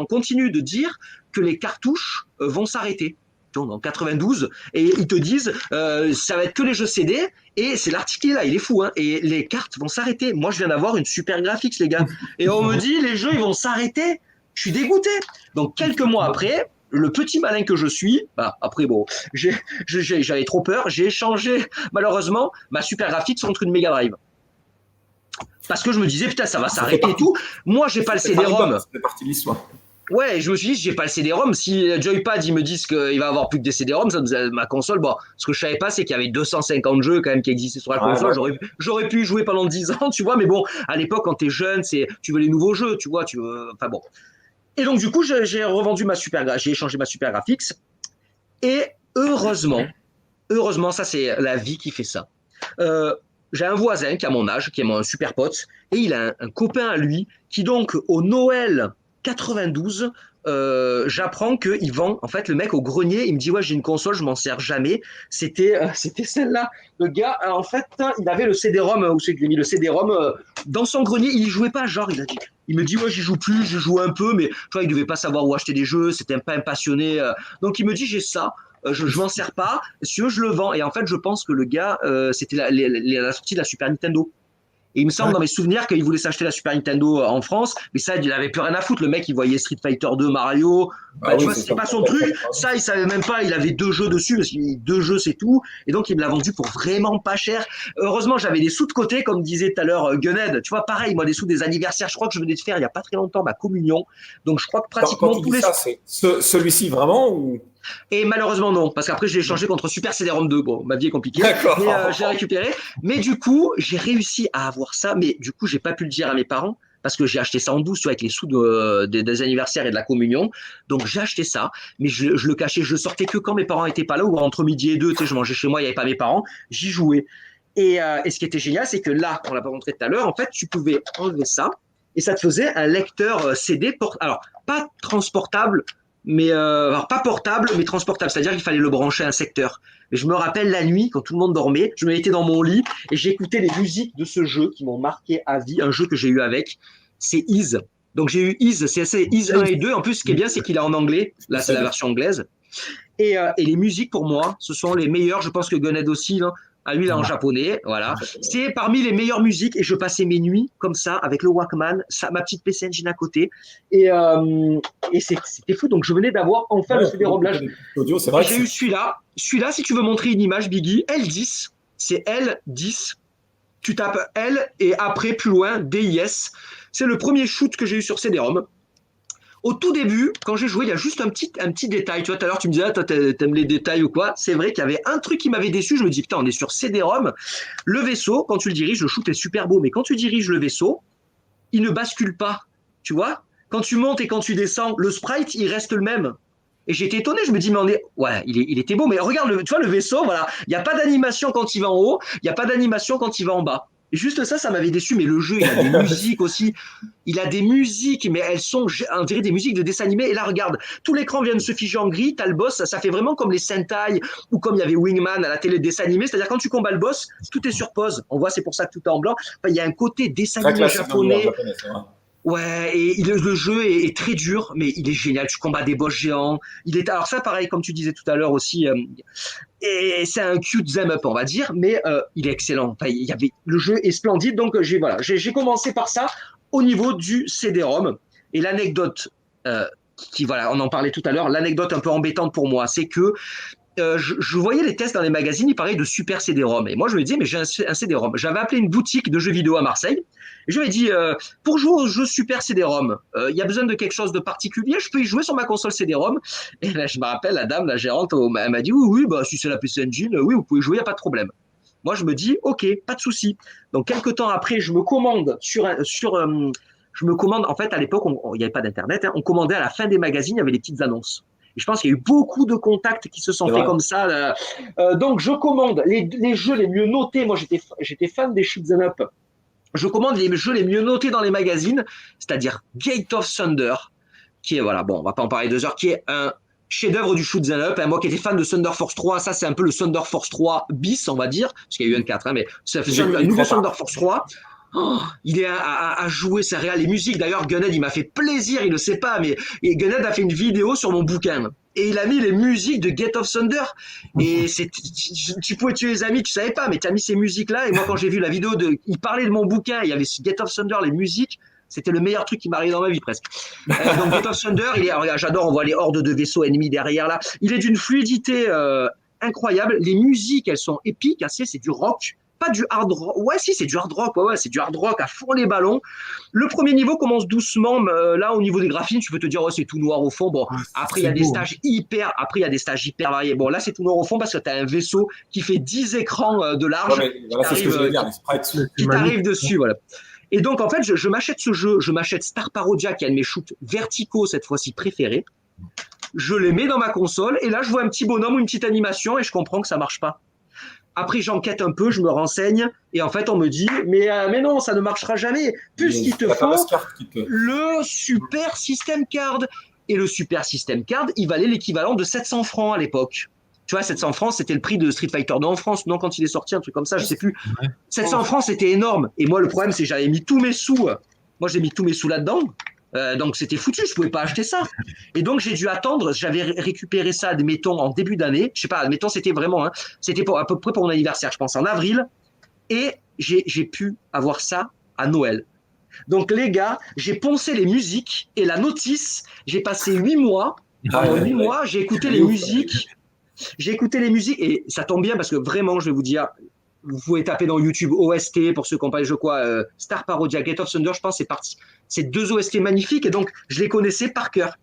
continue de dire que les cartouches vont s'arrêter. Donc en 92, et ils te disent ça va être que les jeux CD, et c'est l'article là, il est fou, hein, et les cartes vont s'arrêter. Moi, je viens d'avoir une Super Graphics, les gars, et on me dit les jeux ils vont s'arrêter. Je suis dégoûté. Donc quelques mois après, le petit malin que je suis, après bon, j'avais trop peur, j'ai échangé malheureusement ma Super Graphics contre une Mega Drive. Parce que je me disais putain ça va s'arrêter et tout. Moi j'ai pas le CD-ROM. C'est parti de l'histoire. Ouais, je me suis dit j'ai pas le CD-ROM. Si Joypad ils me disent qu'il va avoir plus que des CD-ROM, ma console, bon, ce que je savais pas c'est qu'il y avait 250 jeux quand même qui existaient sur la console. Ouais. J'aurais pu y jouer pendant 10 ans, tu vois, mais bon, à l'époque quand t'es jeune, tu veux les nouveaux jeux, tu vois, enfin bon. Et donc, du coup, j'ai échangé ma Super Graphics. Et heureusement, ça, c'est la vie qui fait ça. J'ai un voisin qui a mon âge, qui est mon super pote, et il a un copain à lui qui, donc, au Noël 92, j'apprends qu'il vend, en fait, le mec au grenier, il me dit, ouais, j'ai une console, je m'en sers jamais. C'était celle-là. Le gars, en fait, il avait le CD-ROM, où c'est qu'il a mis le CD-ROM dans son grenier, il y jouait pas, genre, il me dit, ouais, j'y joue plus, je joue un peu, mais tu vois, il devait pas savoir où acheter des jeux, c'était pas un passionné. Donc, il me dit, j'ai ça, je m'en sers pas, si je le vends. Et en fait, je pense que le gars, c'était la sortie de la Super Nintendo. Et il me semble dans mes souvenirs qu'il voulait s'acheter la Super Nintendo en France, mais ça, il n'avait plus rien à foutre. Le mec, il voyait Street Fighter 2, Mario. Tu vois, c'était pas son truc. Ça, il savait même pas. Il avait 2 jeux dessus, parce qu'il avait 2 jeux, c'est tout. Et donc, il me l'a vendu pour vraiment pas cher. Heureusement, j'avais des sous de côté, comme disait tout à l'heure Gunned. Tu vois, pareil, moi, des sous des anniversaires. Je crois que je venais de faire il y a pas très longtemps ma communion. Donc, je crois que pratiquement tous les. Ça, c'est celui-ci vraiment ou? Et malheureusement non, parce qu'après je l'ai échangé contre Super CD-ROM 2. Bon, ma vie est compliquée, D'accord. Mais j'ai récupéré. Mais du coup, j'ai réussi à avoir ça, mais du coup, j'ai pas pu le dire à mes parents parce que j'ai acheté ça en douce, tu vois, avec les sous des anniversaires et de la communion. Donc j'ai acheté ça, mais je le cachais, je sortais que quand mes parents étaient pas là ou entre midi et 2, tu sais, je mangeais chez moi, il y avait pas mes parents, j'y jouais. Et ce qui était génial, c'est que là, on l'a pas montré tout à l'heure, en fait, tu pouvais enlever ça et ça te faisait un lecteur CD, alors pas transportable, mais alors pas portable, mais transportable, c'est-à-dire qu'il fallait le brancher à un secteur. Et je me rappelle la nuit, quand tout le monde dormait, je me mettais dans mon lit et j'écoutais les musiques de ce jeu qui m'ont marqué à vie, un jeu que j'ai eu avec, c'est Ys. Donc j'ai eu Ys, c'est Ys 1 et 2, en plus ce qui est bien c'est qu'il est en anglais, là c'est la version anglaise. Et les musiques, pour moi, ce sont les meilleures. Je pense que Gunhead aussi, là, à lui, là, en japonais. Voilà. C'est parmi les meilleures musiques. Et je passais mes nuits comme ça, avec le Walkman, ma petite PC Engine à côté. Et c'était fou. Donc, je venais d'avoir enfin le CD-ROM. Là, j'ai eu celui-là. Celui-là, si tu veux montrer une image, Biggie, L10. C'est L10. Tu tapes L et après, plus loin, DIS. C'est le premier shoot que j'ai eu sur CD-ROM. Au tout début, quand j'ai joué, il y a juste un petit détail. Tu vois, tout à l'heure, tu me disais, toi, t'aimes les détails ou quoi. C'est vrai qu'il y avait un truc qui m'avait déçu. Je me dis, putain, on est sur CD-ROM. Le vaisseau, quand tu le diriges, le shoot est super beau. Mais quand tu diriges le vaisseau, il ne bascule pas. Tu vois, quand tu montes et quand tu descends, le sprite, il reste le même. Et j'étais étonné, je me dis, mais il était beau. Mais regarde, tu vois, le vaisseau, voilà. Il n'y a pas d'animation quand il va en haut. Il n'y a pas d'animation quand il va en bas. Et juste ça m'avait déçu, mais le jeu, il a des musiques aussi. Il a des musiques, mais elles sont, on dirait des musiques de dessin animé. Et là, regarde, tout l'écran vient de se figer en gris. T'as le boss, ça fait vraiment comme les Sentai ou comme il y avait Wingman à la télé de dessin animé. C'est-à-dire, quand tu combats le boss, tout est sur pause. On voit, c'est pour ça que tout est en blanc. Enfin, il y a un côté dessin animé japonais. Ouais, et le jeu est très dur, mais il est génial. Tu combats des boss géants. Alors ça, pareil, comme tu disais tout à l'heure aussi, et c'est un cute them up, on va dire, mais il est excellent. Enfin, le jeu est splendide, donc j'ai commencé par ça au niveau du CD-ROM. Et l'anecdote, voilà, on en parlait tout à l'heure, l'anecdote un peu embêtante pour moi, c'est que je voyais les tests dans les magazines, ils parlaient de super CD-ROM. Et moi, je me disais, mais j'ai un CD-ROM. J'avais appelé une boutique de jeux vidéo à Marseille. Et je lui ai dit, pour jouer au jeu super CD-ROM, il y a besoin de quelque chose de particulier. Je peux y jouer sur ma console CD-ROM. Et là, je me rappelle, la dame, la gérante, elle m'a dit, oui, bah, si c'est la PC Engine, oui, vous pouvez jouer, il n'y a pas de problème. Moi, je me dis, OK, pas de souci. Donc, quelques temps après, je me commande en fait, à l'époque, il n'y avait pas d'Internet. On commandait à la fin des magazines, il y avait des petites annonces. Et je pense qu'il y a eu beaucoup de contacts qui se sont faits comme ça. Donc, je commande les jeux les mieux notés. Moi, j'étais fan des Shoot 'em Up. Je commande les jeux les mieux notés dans les magazines, c'est-à-dire Gate of Thunder, qui est, voilà, bon, on va pas en parler 2 heures, qui est un chef-d'œuvre du Shoot 'em Up. Moi qui étais fan de Thunder Force 3, ça, c'est un peu le Thunder Force 3 bis, on va dire, parce qu'il y a eu un 4, mais c'est un nouveau Thunder Force 3. Oh, il est à jouer, c'est réel. Les musiques, d'ailleurs, Gunhead, il m'a fait plaisir, il le sait pas, mais Gunhead a fait une vidéo sur mon bouquin. Et il a mis les musiques de Gate of Thunder. Et tu pouvais tuer les amis, tu savais pas, mais tu as mis ces musiques-là. Et moi, quand j'ai vu la vidéo il parlait de mon bouquin, il y avait Gate of Thunder, les musiques. C'était le meilleur truc qui m'arrivait dans ma vie, presque. Donc, Gate of Thunder, j'adore, on voit les hordes de vaisseaux ennemis derrière, là. Il est d'une fluidité incroyable. Les musiques, elles sont épiques, c'est du rock. Pas du hard rock. Ouais, si, c'est du hard rock. Ouais, c'est du hard rock à fond les ballons. Le premier niveau commence doucement. Là, au niveau des graphismes, tu peux te dire, c'est tout noir au fond. Bon, après, il y a des stages hyper variés. Bon, là, c'est tout noir au fond parce que tu as un vaisseau qui fait 10 écrans de large. Qui t'arrive dessus, voilà. Et donc, en fait, je m'achète ce jeu. Je m'achète Star Parodia, qui est un de mes shoots verticaux, cette fois-ci préférés. Je les mets dans ma console. Et là, je vois un petit bonhomme ou une petite animation et je comprends que ça marche pas. Après, j'enquête un peu, je me renseigne, et en fait, on me dit, mais non, ça ne marchera jamais, puisqu'il te faut le Super System Card. Et le Super System Card, il valait l'équivalent de 700 francs à l'époque. Tu vois, 700 francs, c'était le prix de Street Fighter 2 en France, non, quand il est sorti, un truc comme ça, je sais plus. 700 francs, c'était énorme. Et moi, le problème, c'est que j'avais mis tous mes sous. Moi, j'ai mis tous mes sous là-dedans. Donc c'était foutu, je pouvais pas acheter ça. Et donc j'ai dû attendre, j'avais récupéré ça, admettons, en début d'année, je sais pas, admettons, c'était vraiment, c'était à peu près pour mon anniversaire, je pense en avril, et j'ai pu avoir ça à Noël. Donc les gars, j'ai poncé les musiques et la notice, j'ai passé 8 mois, j'ai écouté les musiques, et ça tombe bien parce que vraiment, je vais vous dire, vous pouvez taper dans YouTube OST pour ceux qui n'ont pas les jeux Star Parodia, Gate of Thunder, je pense c'est parti. C'est 2 OST magnifiques et donc je les connaissais par cœur.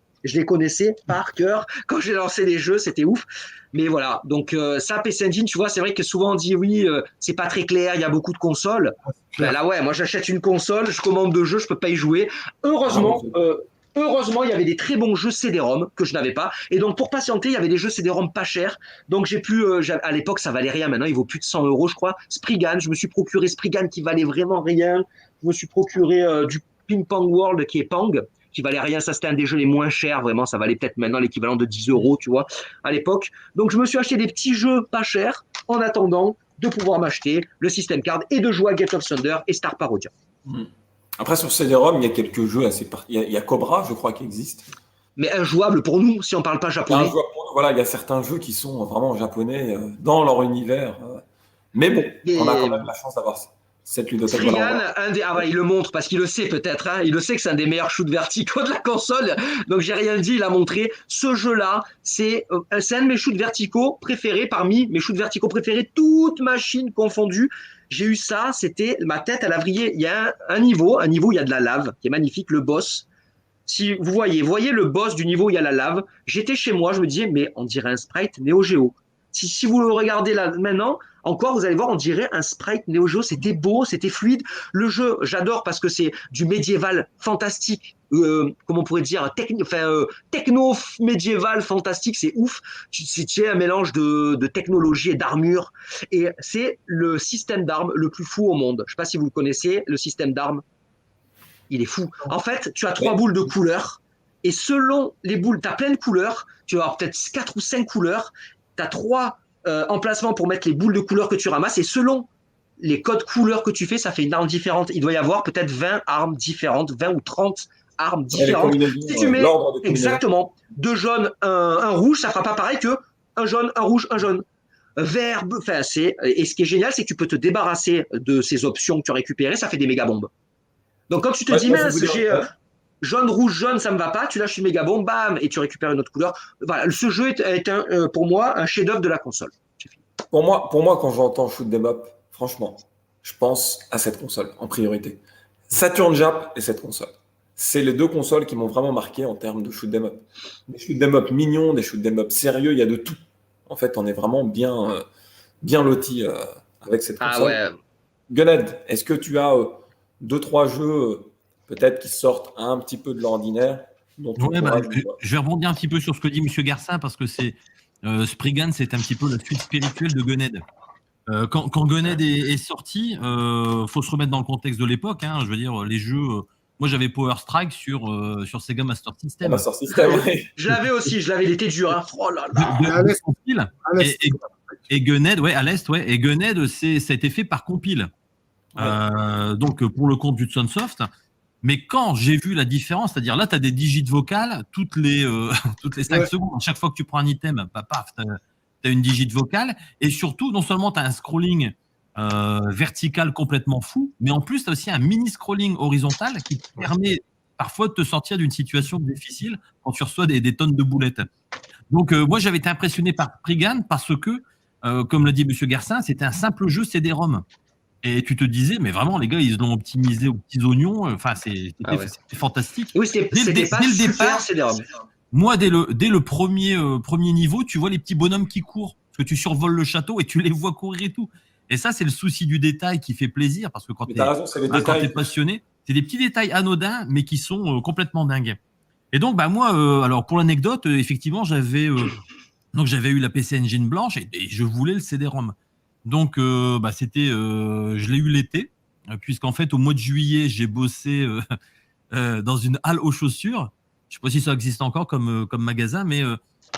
Quand j'ai lancé les jeux, c'était ouf. Mais voilà, donc ça, PC Engine, tu vois, c'est vrai que souvent on dit oui, c'est pas très clair, il y a beaucoup de consoles. Ben là ouais, moi j'achète une console, je commande 2 jeux, je peux pas y jouer. Heureusement, il y avait des très bons jeux CD-ROM que je n'avais pas. Et donc, pour patienter, il y avait des jeux CD-ROM pas chers. Donc, j'ai pu, à l'époque, ça valait rien. Maintenant, il vaut plus de 100 €, je crois. Spriggan, je me suis procuré Spriggan qui valait vraiment rien. Je me suis procuré du Ping Pong World qui est Pong, qui valait rien. Ça, c'était un des jeux les moins chers. Vraiment, ça valait peut-être maintenant l'équivalent de 10 €, tu vois, à l'époque. Donc, je me suis acheté des petits jeux pas chers en attendant de pouvoir m'acheter le System Card et de jouer à Gate of Thunder et Star Parodia. Après, sur CD-ROM, il y a quelques jeux assez il y a Cobra, je crois, qui existe. Mais injouable pour nous, si on ne parle pas japonais. Injouable pour voilà, il y a certains jeux qui sont vraiment japonais dans leur univers. Mais bon, on a quand même la chance d'avoir cette ludothèque. Spriggan, il le montre parce qu'il le sait peut-être. Hein, il le sait que c'est un des meilleurs shoots verticaux de la console. Donc j'ai rien dit, il a montré. Ce jeu-là, c'est un de mes shoots verticaux préférés, parmi mes shoots verticaux préférés, toutes machines confondues. J'ai eu ça, c'était ma tête, elle a vrillé. Il y a un niveau où il y a de la lave, qui est magnifique, le boss. Si vous voyez le boss du niveau où il y a la lave, j'étais chez moi, je me disais, mais on dirait un sprite Neo Geo. Si vous le regardez là maintenant, encore, vous allez voir, on dirait un sprite Neo Geo. C'était beau, c'était fluide. Le jeu, j'adore parce que c'est du médiéval fantastique. Comment on pourrait dire, techno médiéval fantastique, c'est ouf. C'est un mélange de technologie et d'armure. Et c'est le système d'armes le plus fou au monde. Je ne sais pas si vous le connaissez, le système d'armes. Il est fou. En fait, tu as 3 boules de couleurs et selon les boules, tu as plein de couleurs. Tu vas avoir peut-être 4 ou 5 couleurs. Tu as 3 emplacements pour mettre les boules de couleurs que tu ramasses et selon les codes couleurs que tu fais, ça fait une arme différente. Il doit y avoir peut-être 20 armes différentes, 20 ou 30 armes différentes. Si tu mets exactement 2 jaunes, un rouge, ça fera pas pareil que un jaune, un rouge, un jaune. Vert, enfin, et ce qui est génial, c'est que tu peux te débarrasser de ces options que tu as récupérées, ça fait des méga bombes. Donc quand tu te dis, mince, j'ai jaune, rouge, jaune, ça me va pas, tu lâches une méga bombe, bam, et tu récupères une autre couleur. Voilà, ce jeu est pour moi un chef-d'œuvre de la console. Pour moi, quand j'entends shoot 'em up, franchement, je pense à cette console en priorité. Saturn Jap et cette console. C'est les 2 consoles qui m'ont vraiment marqué en termes de shoot 'em up. Des shoot 'em up mignons, des shoot 'em up sérieux, il y a de tout. En fait, on est vraiment bien loti avec cette console. Ah ouais. Gunhead, est-ce que tu as 2-3 jeux peut-être qui sortent un petit peu de l'ordinaire je vais rebondir un petit peu sur ce que dit M. Garcin parce que Spriggan, c'est un petit peu la suite spirituelle de Gunhead. Quand Gunhead est sorti, faut se remettre dans le contexte de l'époque. Hein, je veux dire, les jeux. Moi, j'avais Power Strike sur Sega Master System. Master System, oui. Je l'avais aussi, il était dur. Hein. Oh là là. Et Gunhead, ouais, à l'Est, ouais. Et Gunhead, ça a été fait par compile. Ouais. Donc, pour le compte du Sunsoft. Mais quand j'ai vu la différence, c'est-à-dire là, tu as des digits vocales toutes les 5 secondes. Chaque fois que tu prends un item, paf, tu as une digit vocale. Et surtout, non seulement tu as un scrolling vertical complètement fou, mais en plus, tu as aussi un mini-scrolling horizontal qui te permet parfois de te sortir d'une situation difficile quand tu reçois des tonnes de boulettes. Donc, moi, j'avais été impressionné par Spriggan parce que, comme l'a dit M. Garcin, c'était un simple jeu CD-ROM. Et tu te disais, mais vraiment, les gars, ils l'ont optimisé aux petits oignons. Enfin, c'était fantastique. Oui, c'était pas dès le super, départ, CD-ROM. Moi, dès le premier niveau, tu vois les petits bonhommes qui courent. Parce que tu survoles le château et tu les vois courir et tout. Et ça, c'est le souci du détail qui fait plaisir. Parce que quand tu es passionné, c'est des petits détails anodins, mais qui sont complètement dingues. Et donc, moi, alors pour l'anecdote, effectivement, j'avais eu la PC Engine blanche et je voulais le CD-ROM. Donc, je l'ai eu l'été, puisqu'en fait, au mois de juillet, j'ai bossé dans une halle aux chaussures. Je ne sais pas si ça existe encore comme magasin, mais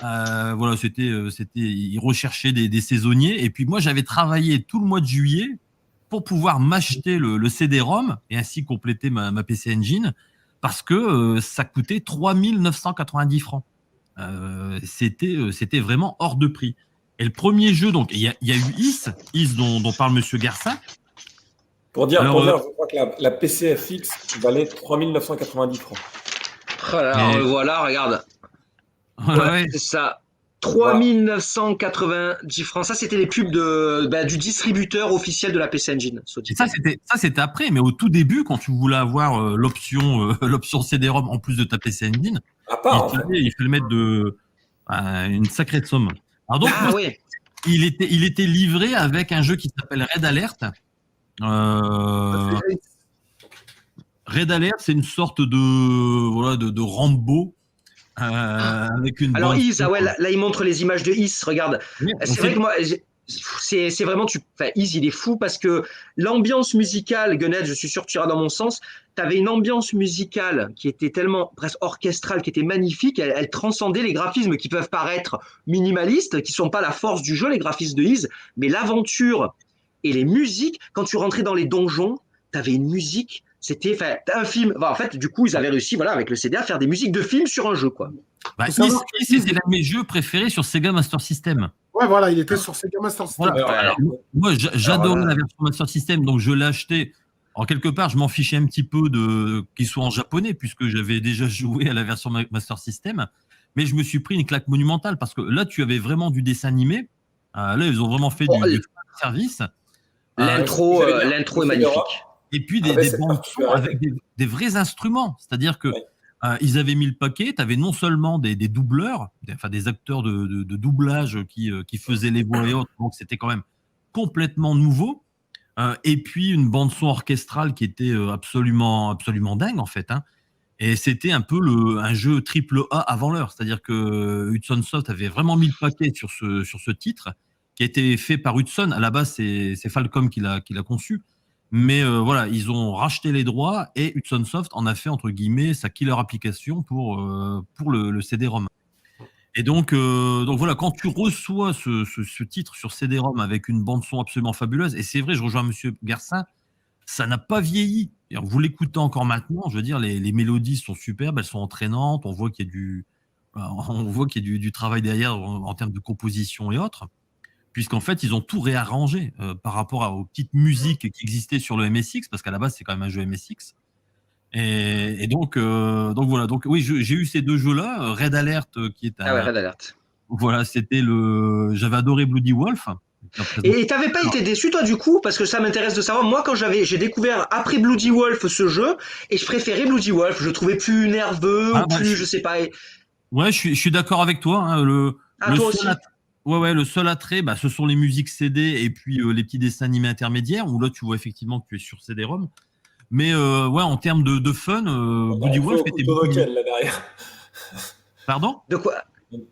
voilà, ils recherchaient des saisonniers. Et puis moi, j'avais travaillé tout le mois de juillet pour pouvoir m'acheter le CD-ROM et ainsi compléter ma PC Engine, parce que ça coûtait 3 990 francs. C'était vraiment hors de prix. Et le premier jeu, donc, il y a eu Is dont parle M. Garcin. Pour dire, je crois que la PCFX valait 3 990 francs. Voilà, regarde. Ouais. C'est ça. 3 990 francs. Ça, c'était les pubs du distributeur officiel de la PC Engine. Ça, c'était après, mais au tout début, quand tu voulais avoir l'option CD-ROM en plus de ta PC Engine, il fallait mettre une sacrée somme. Alors donc, il était livré avec un jeu qui s'appelle Red Alert. Red Alert, c'est une sorte de Rambo. Avec une alors Is, là il montre les images de Is, regarde. Oui, c'est vrai que moi, c'est vraiment, Is il est fou parce que l'ambiance musicale, Gunhead, je suis sûr que tu iras dans mon sens, tu avais une ambiance musicale qui était tellement presque orchestrale, qui était magnifique, elle transcendait les graphismes qui peuvent paraître minimalistes, qui sont pas la force du jeu, les graphismes de Is, mais l'aventure et les musiques, quand tu rentrais dans les donjons, tu avais une musique, C'était un film. En fait, du coup, ils avaient réussi, voilà, avec le CD, à faire des musiques de films sur un jeu, quoi. Bah, Faut savoir c'était l'un de mes jeux préférés sur Sega Master System. Ouais, voilà, il était sur Sega Master System. Voilà. Alors, Moi, j'adorais voilà. la version Master System, donc je l'ai acheté. En quelque part, je m'en fichais un petit peu qu'il soit en japonais, puisque j'avais déjà joué à la version Master System. Mais je me suis pris une claque monumentale, parce que là, tu avais vraiment du dessin animé. Là, ils ont vraiment fait du service. L'intro j'allais dire, l'intro est le magnifique. Et puis Avec des cette bandes son particularité. avec des vrais instruments. C'est-à-dire que Ouais. ils avaient mis le paquet. Tu avais non seulement des doubleurs, des acteurs de doublage qui faisaient les voix et autres. Donc c'était quand même complètement nouveau. Et puis une bande son orchestrale qui était absolument dingue en fait. Hein. Et c'était un peu un jeu triple A avant l'heure. C'est-à-dire que Hudson Soft avait vraiment mis le paquet sur ce titre qui a été fait par Hudson. À la base, c'est Falcom qui l'a conçu. Mais voilà, ils ont racheté les droits et Hudson Soft en a fait, entre guillemets, sa killer application pour le CD-ROM. Et donc voilà, quand tu reçois ce titre sur CD-ROM avec une bande-son absolument fabuleuse, et c'est vrai, je rejoins Monsieur Garcin, ça n'a pas vieilli. Et vous l'écoutez encore maintenant, je veux dire, les mélodies sont superbes, elles sont entraînantes, on voit qu'il y a du travail derrière en termes de composition et autres. Puisqu'en fait, ils ont tout réarrangé par rapport aux petites musiques qui existaient sur le MSX, parce qu'à la base, c'est quand même un jeu MSX. Et donc voilà. Donc oui, j'ai eu ces deux jeux-là. Red Alert, qui est Ah ouais, Red Alert. voilà, j'avais adoré Bloody Wolf. Et t'avais pas été déçu, toi, du coup? Parce que ça m'intéresse de savoir. Moi, quand j'ai découvert après Bloody Wolf ce jeu, et je préférais Bloody Wolf. Je le trouvais plus nerveux, ou plus, je sais pas. Ouais, je suis d'accord avec toi. Hein, le Toi aussi? le seul attrait, ce sont les musiques CD et puis les petits dessins animés intermédiaires, où là, tu vois effectivement que tu es sur CD-ROM. Mais ouais, en termes de fun, Bloody Wolf était beaucoup mieux. Ken là derrière. Pardon? De quoi?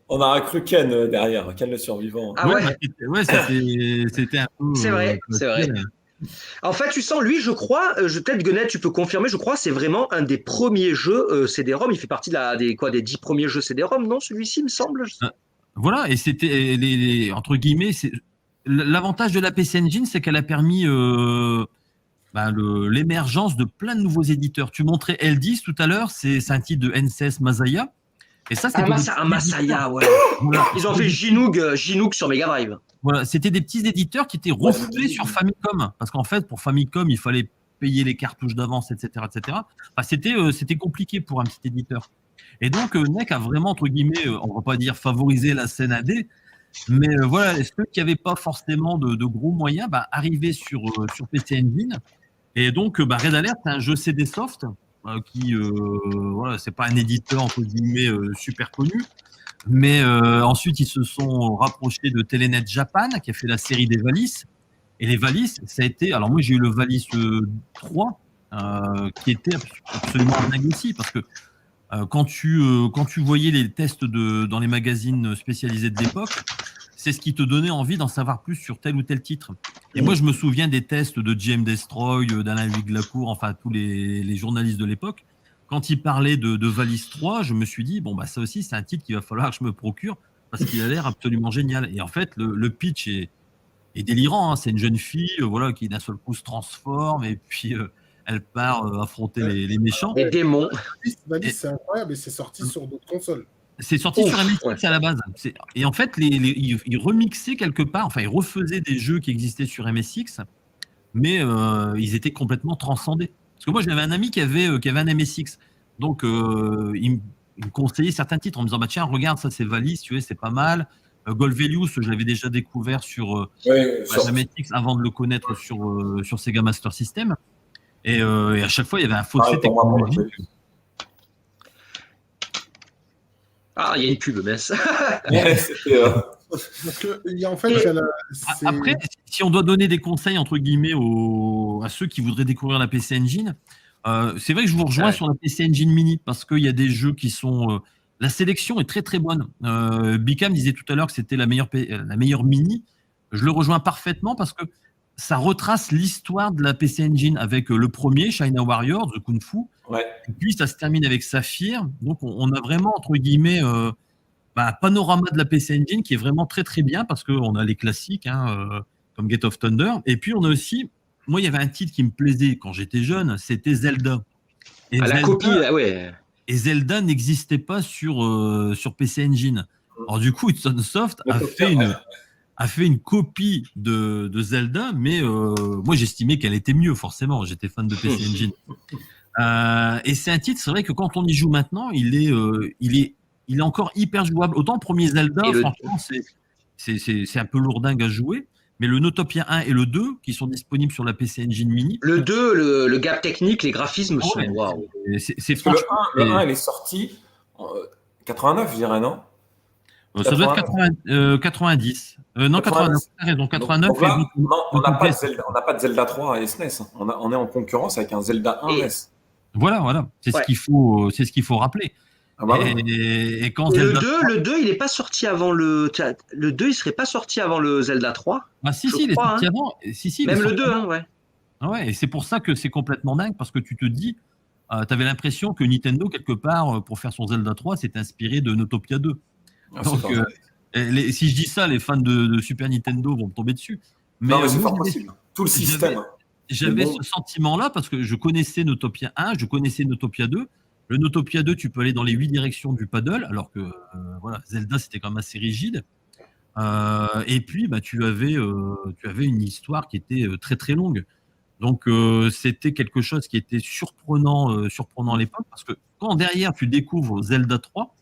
On a recru Ken derrière, Ken le survivant. Ah ouais? C'était un peu. C'est vrai, c'est vrai. En fait, tu sens, lui, je crois, peut-être Guenette, tu peux confirmer, je crois, c'est vraiment un des premiers jeux CD-ROM. Il fait partie des 10 premiers jeux CD-ROM, non, celui-ci, il me semble. Voilà, et c'était entre guillemets, l'avantage de la PC Engine, c'est qu'elle a permis l'émergence de plein de nouveaux éditeurs. Tu montrais L10 tout à l'heure, c'est un titre de NCS Masaya. Et ça, c'était Masaya, ouais. Voilà. Ils ont fait Ginoog sur Mega Drive. Voilà, c'était des petits éditeurs qui étaient refoulés sur Famicom, parce qu'en fait, pour Famicom, il fallait payer les cartouches d'avance, etc., etc. Enfin, c'était compliqué pour un petit éditeur. Et donc, NEC a vraiment, entre guillemets, on va pas dire favoriser la scène AD, mais voilà, ceux qui n'avaient pas forcément de gros moyens, arrivaient sur PC Engine. Et donc, Red Alert, c'est un jeu CD Soft qui, voilà, c'est pas un éditeur entre guillemets super connu, mais ensuite ils se sont rapprochés de Telenet Japan qui a fait la série des Valis. Et les Valis, ça a été, alors moi j'ai eu le Valis 3 qui était absolument dingue aussi, parce que quand tu voyais les tests dans les magazines spécialisés de l'époque, c'est ce qui te donnait envie d'en savoir plus sur tel ou tel titre. Et moi, je me souviens des tests de GM Destroy, d'Alain Huyglacourt, enfin tous les journalistes de l'époque. Quand ils parlaient de Valis 3, je me suis dit, ça aussi, c'est un titre qu'il va falloir que je me procure, parce qu'il a l'air absolument génial. Et en fait, le pitch est délirant. Hein. C'est une jeune fille voilà, qui d'un seul coup se transforme, et puis elle part affronter les méchants. Les démons. Valis, c'est incroyable, et c'est sorti sur d'autres consoles. C'est sorti sur MSX à la base. Et en fait, ils remixaient quelque part, enfin, ils refaisaient des jeux qui existaient sur MSX, mais ils étaient complètement transcendés. Parce que moi, j'avais un ami qui avait un MSX. Donc, il me conseillait certains titres en me disant, tiens, regarde, ça, c'est Valis, tu vois, c'est pas mal. Golvelius, je l'avais déjà découvert sur MSX avant de le connaître sur Sega Master System. Et à chaque fois, il y avait un fossé technologique. Ah, il y a une pub, mince. Parce que, en fait, après, si on doit donner des conseils, entre guillemets, à ceux qui voudraient découvrir la PC Engine, c'est vrai que je vous rejoins sur la PC Engine Mini, parce qu'il y a des jeux qui sont... la sélection est très très bonne. Bicam disait tout à l'heure que c'était la meilleure Mini. Je le rejoins parfaitement, parce que ça retrace l'histoire de la PC Engine avec le premier, China Warrior, The Kung Fu. Ouais. Et puis, ça se termine avec Saphir. Donc, on a vraiment, entre guillemets, un panorama de la PC Engine qui est vraiment très, très bien, parce qu'on a les classiques, comme Gate of Thunder. Et puis, on a aussi moi, il y avait un titre qui me plaisait quand j'étais jeune, c'était Zelda. Et Ah, la Zelda, copie, ouais. et Zelda n'existait pas sur PC Engine. Alors du coup, Hudson Soft a fait une copie de Zelda, mais moi j'estimais qu'elle était mieux, forcément. J'étais fan de PC Engine. Et c'est un titre, c'est vrai que quand on y joue maintenant, il est encore hyper jouable. Autant le premier Zelda, franchement, c'est un peu lourdingue à jouer, mais le Notopia 1 et le 2, qui sont disponibles sur la PC Engine Mini. Le 2, le gap technique, les graphismes sont waouh. C'est Parce que franchement. le 1, il est sorti en 89, je dirais, non? Ça doit être 90. Non, 89, t'as raison, 89. Donc là, non, on n'a pas de Zelda 3 et SNES. On est en concurrence avec un Zelda 1 NES. Voilà. C'est ce qu'il faut rappeler. Ah bah et quand Zelda Zelda 3... le 2, il n'est pas sorti avant le 2, il serait pas sorti avant le Zelda 3. Ah si, il est sorti avant. Si, même le 2, hein, ouais. Ouais, et c'est pour ça que c'est complètement dingue, parce que tu te dis, tu avais l'impression que Nintendo, quelque part, pour faire son Zelda 3, s'est inspiré de Notopia 2. Donc, si je dis ça, les fans de Super Nintendo vont me tomber dessus. Mais, non, mais c'est fort possible. Tout le système. J'avais ce sentiment-là parce que je connaissais Notopia 1, je connaissais Notopia 2. Le Notopia 2, tu peux aller dans les 8 directions du paddle, alors que voilà, Zelda, c'était quand même assez rigide. Et puis, tu avais une histoire qui était très, très longue. Donc, c'était quelque chose qui était surprenant à l'époque, parce que quand derrière, tu découvres Zelda 3,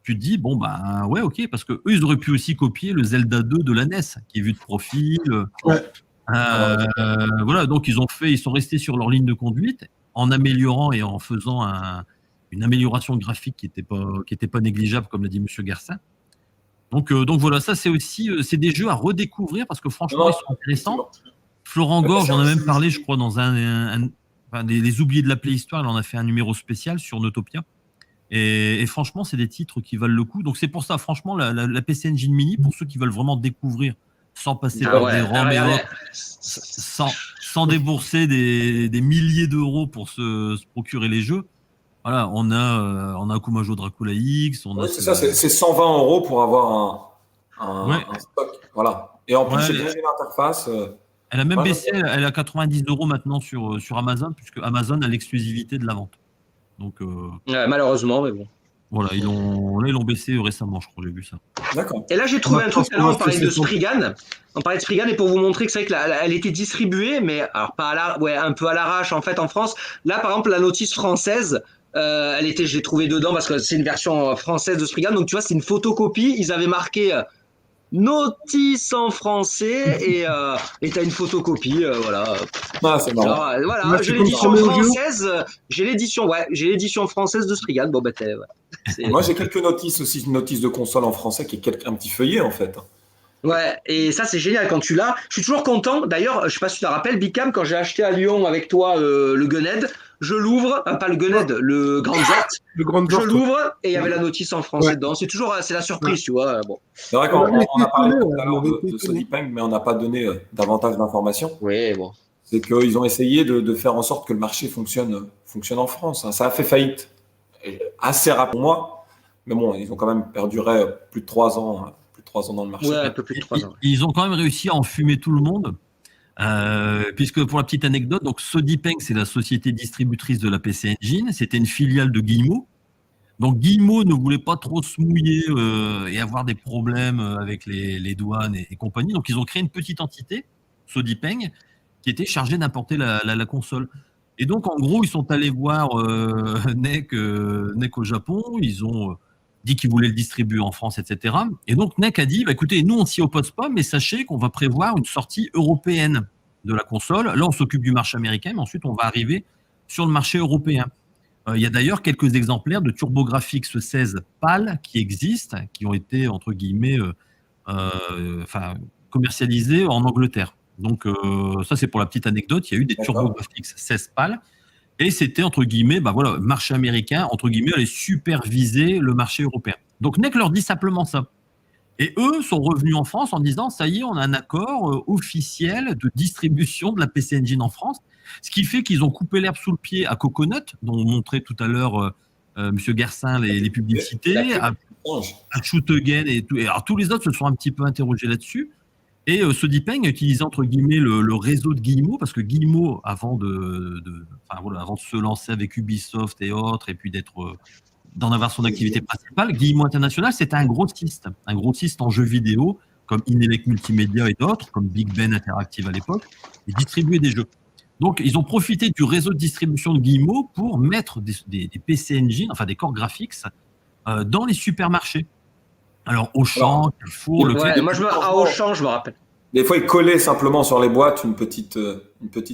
tu te dis, ouais, ok, parce que eux, ils auraient pu aussi copier le Zelda 2 de la NES, qui est vu de profil. Ouais. Voilà, donc ils sont restés sur leur ligne de conduite, en améliorant et en faisant une amélioration graphique qui était pas négligeable, comme l'a dit Monsieur Garcin. Donc voilà, ça c'est aussi c'est des jeux à redécouvrir parce que franchement, ils sont intéressants. Florent Gorge, j'en ai même parlé, je crois, dans les oubliés de la Playhistoire, il en a fait un numéro spécial sur Notopia. Et franchement, c'est des titres qui valent le coup. Donc c'est pour ça, franchement, la PC Engine Mini, pour ceux qui veulent vraiment découvrir, sans passer par des ROM et autres, sans débourser des milliers d'euros pour se procurer les jeux. Voilà, on a Kumajo Dracula X. C'est ça, c'est 120 € pour avoir un stock. Voilà. Et en plus, c'est bien l'interface. Elle a même baissé, elle a 90 € maintenant sur Amazon, puisque Amazon a l'exclusivité de la vente. Donc, malheureusement, mais bon. Voilà, ils l'ont baissé récemment, je crois, j'ai vu ça. D'accord. Et là, j'ai trouvé un truc, alors on parlait de Spriggan. On parlait de Spriggan, et pour vous montrer que c'est vrai qu'elle était distribuée, mais alors pas un peu à l'arrache en fait en France. Là, par exemple, la notice française, je l'ai trouvée dedans parce que c'est une version française de Spriggan. Donc tu vois, c'est une photocopie. Ils avaient marqué notice en français et t'as une photocopie, voilà. Ah, c'est marrant. Alors, voilà, j'ai l'édition française. J'ai l'édition française de Spriggan. Bon, moi, j'ai quelques notices aussi, une notice de console en français qui est un petit feuillet en fait. Ouais, et ça c'est génial quand tu l'as. Je suis toujours content. D'ailleurs, je sais pas si tu te rappelles, Bicam, quand j'ai acheté à Lyon avec toi le Gunhead, je l'ouvre, pas le Gunhead, le Grand Zort. Je l'ouvre et il y avait la notice en français dedans. C'est la surprise, tu vois. Bon. C'est vrai qu'on a parlé tout à l'heure de Sony Peng, mais on n'a pas donné davantage d'informations. Oui, bon. C'est qu'ils ont essayé de faire en sorte que le marché fonctionne en France. Ça a fait faillite assez rapidement, mais bon, ils ont quand même perduré plus de 3 ans. 3 ans dans le marché. Ouais, un peu plus de 3 ans. Ils ont quand même réussi à enfumer tout le monde, puisque pour la petite anecdote, donc Sodipeng, c'est la société distributrice de la PC Engine, c'était une filiale de Guillemot. Donc Guillemot ne voulait pas trop se mouiller et avoir des problèmes avec les douanes et compagnie, donc ils ont créé une petite entité, Sodipeng, qui était chargée d'importer la console. Et donc en gros, ils sont allés voir NEC au Japon, ils ont dit qu'ils voulaient le distribuer en France, etc. Et donc NEC a dit, écoutez, nous on s'y oppose pas, mais sachez qu'on va prévoir une sortie européenne de la console. Là, on s'occupe du marché américain, mais ensuite on va arriver sur le marché européen. Il y a d'ailleurs quelques exemplaires de TurboGrafx 16 PAL qui existent, qui ont été, entre guillemets, commercialisés en Angleterre. Donc ça, c'est pour la petite anecdote. Il y a eu des TurboGrafx 16 PAL. Et c'était, entre guillemets, marché américain, entre guillemets, aller superviser le marché européen. Donc NEC leur dit simplement ça. Et eux sont revenus en France en disant, ça y est, on a un accord officiel de distribution de la PC Engine en France, ce qui fait qu'ils ont coupé l'herbe sous le pied à Coconut, dont on montrait tout à l'heure M. Garcin les publicités, à Shoot Again et tout. Et alors tous les autres se sont un petit peu interrogés là-dessus. Et Sodipeng a utilisé entre guillemets le réseau de Guillemot, parce que Guillemot, avant avant de se lancer avec Ubisoft et autres, et puis d'en avoir son activité principale, Guillemot International, c'était un grossiste en jeux vidéo, comme Inelec Multimédia et d'autres, comme Big Ben Interactive à l'époque, et distribuer des jeux. Donc, ils ont profité du réseau de distribution de Guillemot pour mettre des PC Engine, enfin des corps graphiques, dans les supermarchés. Alors, Auchan, Carrefour, Leclerc. Ouais, moi, à Auchan, je me rappelle. Des fois, ils collaient simplement sur les boîtes une petite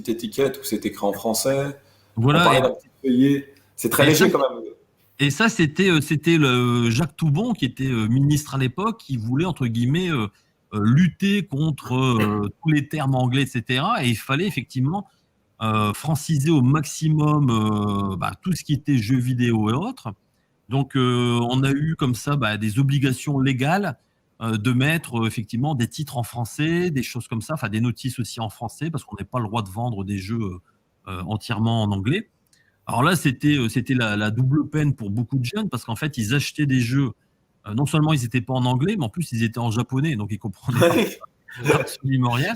étiquette où c'est écrit en français. Voilà. On parlait d'un petit feuillet. C'est très léger quand même. Et ça, c'était le Jacques Toubon, qui était ministre à l'époque, qui voulait, entre guillemets, lutter contre tous les termes anglais, etc. Et il fallait effectivement franciser au maximum tout ce qui était jeux vidéo et autres. Donc, on a eu comme ça des obligations légales de mettre effectivement des titres en français, des choses comme ça, enfin des notices aussi en français, parce qu'on n'a pas le droit de vendre des jeux entièrement en anglais. Alors là, c'était la double peine pour beaucoup de jeunes, parce qu'en fait, ils achetaient des jeux, non seulement ils n'étaient pas en anglais, mais en plus, ils étaient en japonais, donc ils comprenaient absolument rien.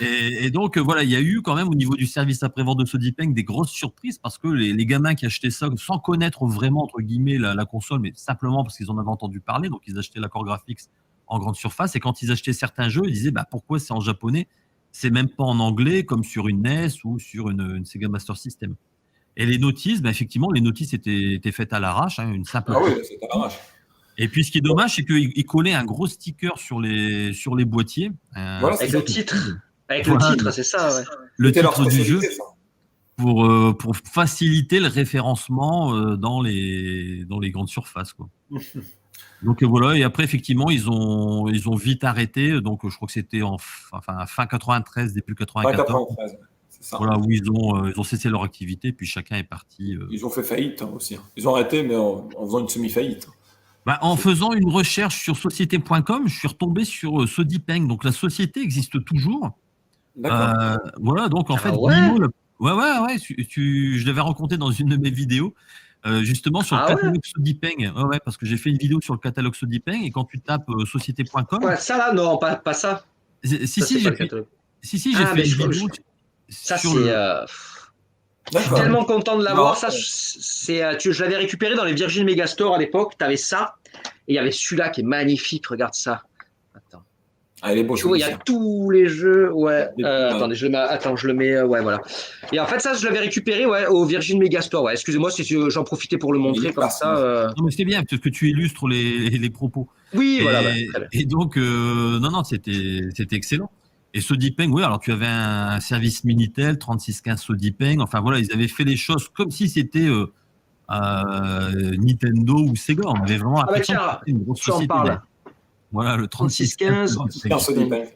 Et donc, voilà, il y a eu quand même au niveau du service après-vente de Sodipeng des grosses surprises, parce que les gamins qui achetaient ça sans connaître vraiment, entre guillemets, la console, mais simplement parce qu'ils en avaient entendu parler, donc ils achetaient l'accord graphics en grande surface, et quand ils achetaient certains jeux, ils disaient pourquoi c'est en japonais, c'est même pas en anglais, comme sur une NES ou sur une Sega Master System. Et les notices, effectivement, les notices étaient faites à l'arrache, une simple. Ah oui, c'est à l'arrache. Et puis, ce qui est dommage, c'est qu'ils collaient un gros sticker sur les boîtiers. Voilà, avec le titre. Avec le titre, c'est ça, ouais. Le titre du jeu, pour faciliter le référencement dans les grandes surfaces, quoi. Donc voilà, et après, effectivement, ils ont vite arrêté. Donc, je crois que c'était fin 93, début 94. Fin 93, c'est ça. Voilà, où ils ont cessé leur activité, puis chacun est parti. Ils ont fait faillite aussi. Ils ont arrêté, mais en faisant une semi-faillite. En faisant une recherche sur société.com, je suis retombé sur Sodipeng. Donc la société existe toujours. Voilà, donc en fait, Guillemot, je l'avais raconté dans une de mes vidéos, justement sur le catalogue Sodipeng. Ouais, parce que j'ai fait une vidéo sur le catalogue Sodipeng, et quand tu tapes société.com. Ouais, ça là, non, pas ça. Si, j'ai fait une vidéo. Ça, c'est. Je suis tellement content de l'avoir. Ça, je l'avais récupéré dans les Virgin Megastore à l'époque. Tu avais ça. Et il y avait celui-là qui est magnifique. Regarde ça. Attends. Ah, il est beau. Tu vois, il y a tous les jeux. Ouais. Attendez, je le mets. Ouais, voilà. Et en fait, ça, je l'avais récupéré au Virgin Megastore. Ouais. Excusez-moi si j'en profitais pour le montrer comme ça. Non, mais c'est bien, parce que tu illustres les propos. Oui, voilà. Très bien. Et donc, non, c'était excellent. Et Sodipeng, oui, alors tu avais un service Minitel, 3615 Sodipeng. Enfin voilà, ils avaient fait les choses comme si c'était Nintendo ou Sega. On avait vraiment une grosse société. Voilà, le 3615 Sodipeng.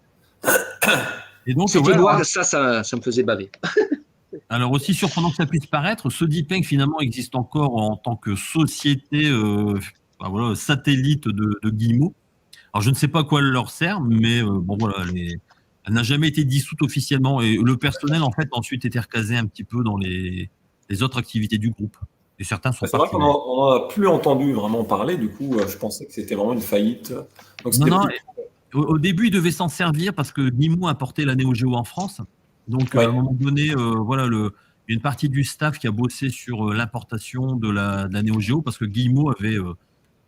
Et donc, ça me faisait baver. Alors aussi surprenant que ça puisse paraître, Sodipeng finalement existe encore en tant que société satellite de Guillemot. Alors je ne sais pas à quoi elle leur sert, mais elle n'a jamais été dissoute officiellement, et le personnel en fait ensuite été recasé un petit peu dans les autres activités du groupe. Et certains sont c'est vrai qu'on n'en a plus entendu vraiment parler. Du coup, je pensais que c'était vraiment une faillite. Donc, au début, ils devaient s'en servir parce que Guillemot importait la Neo Geo en France. Donc à un moment donné, une partie du staff qui a bossé sur l'importation de la Neo Geo, parce que Guillemot avait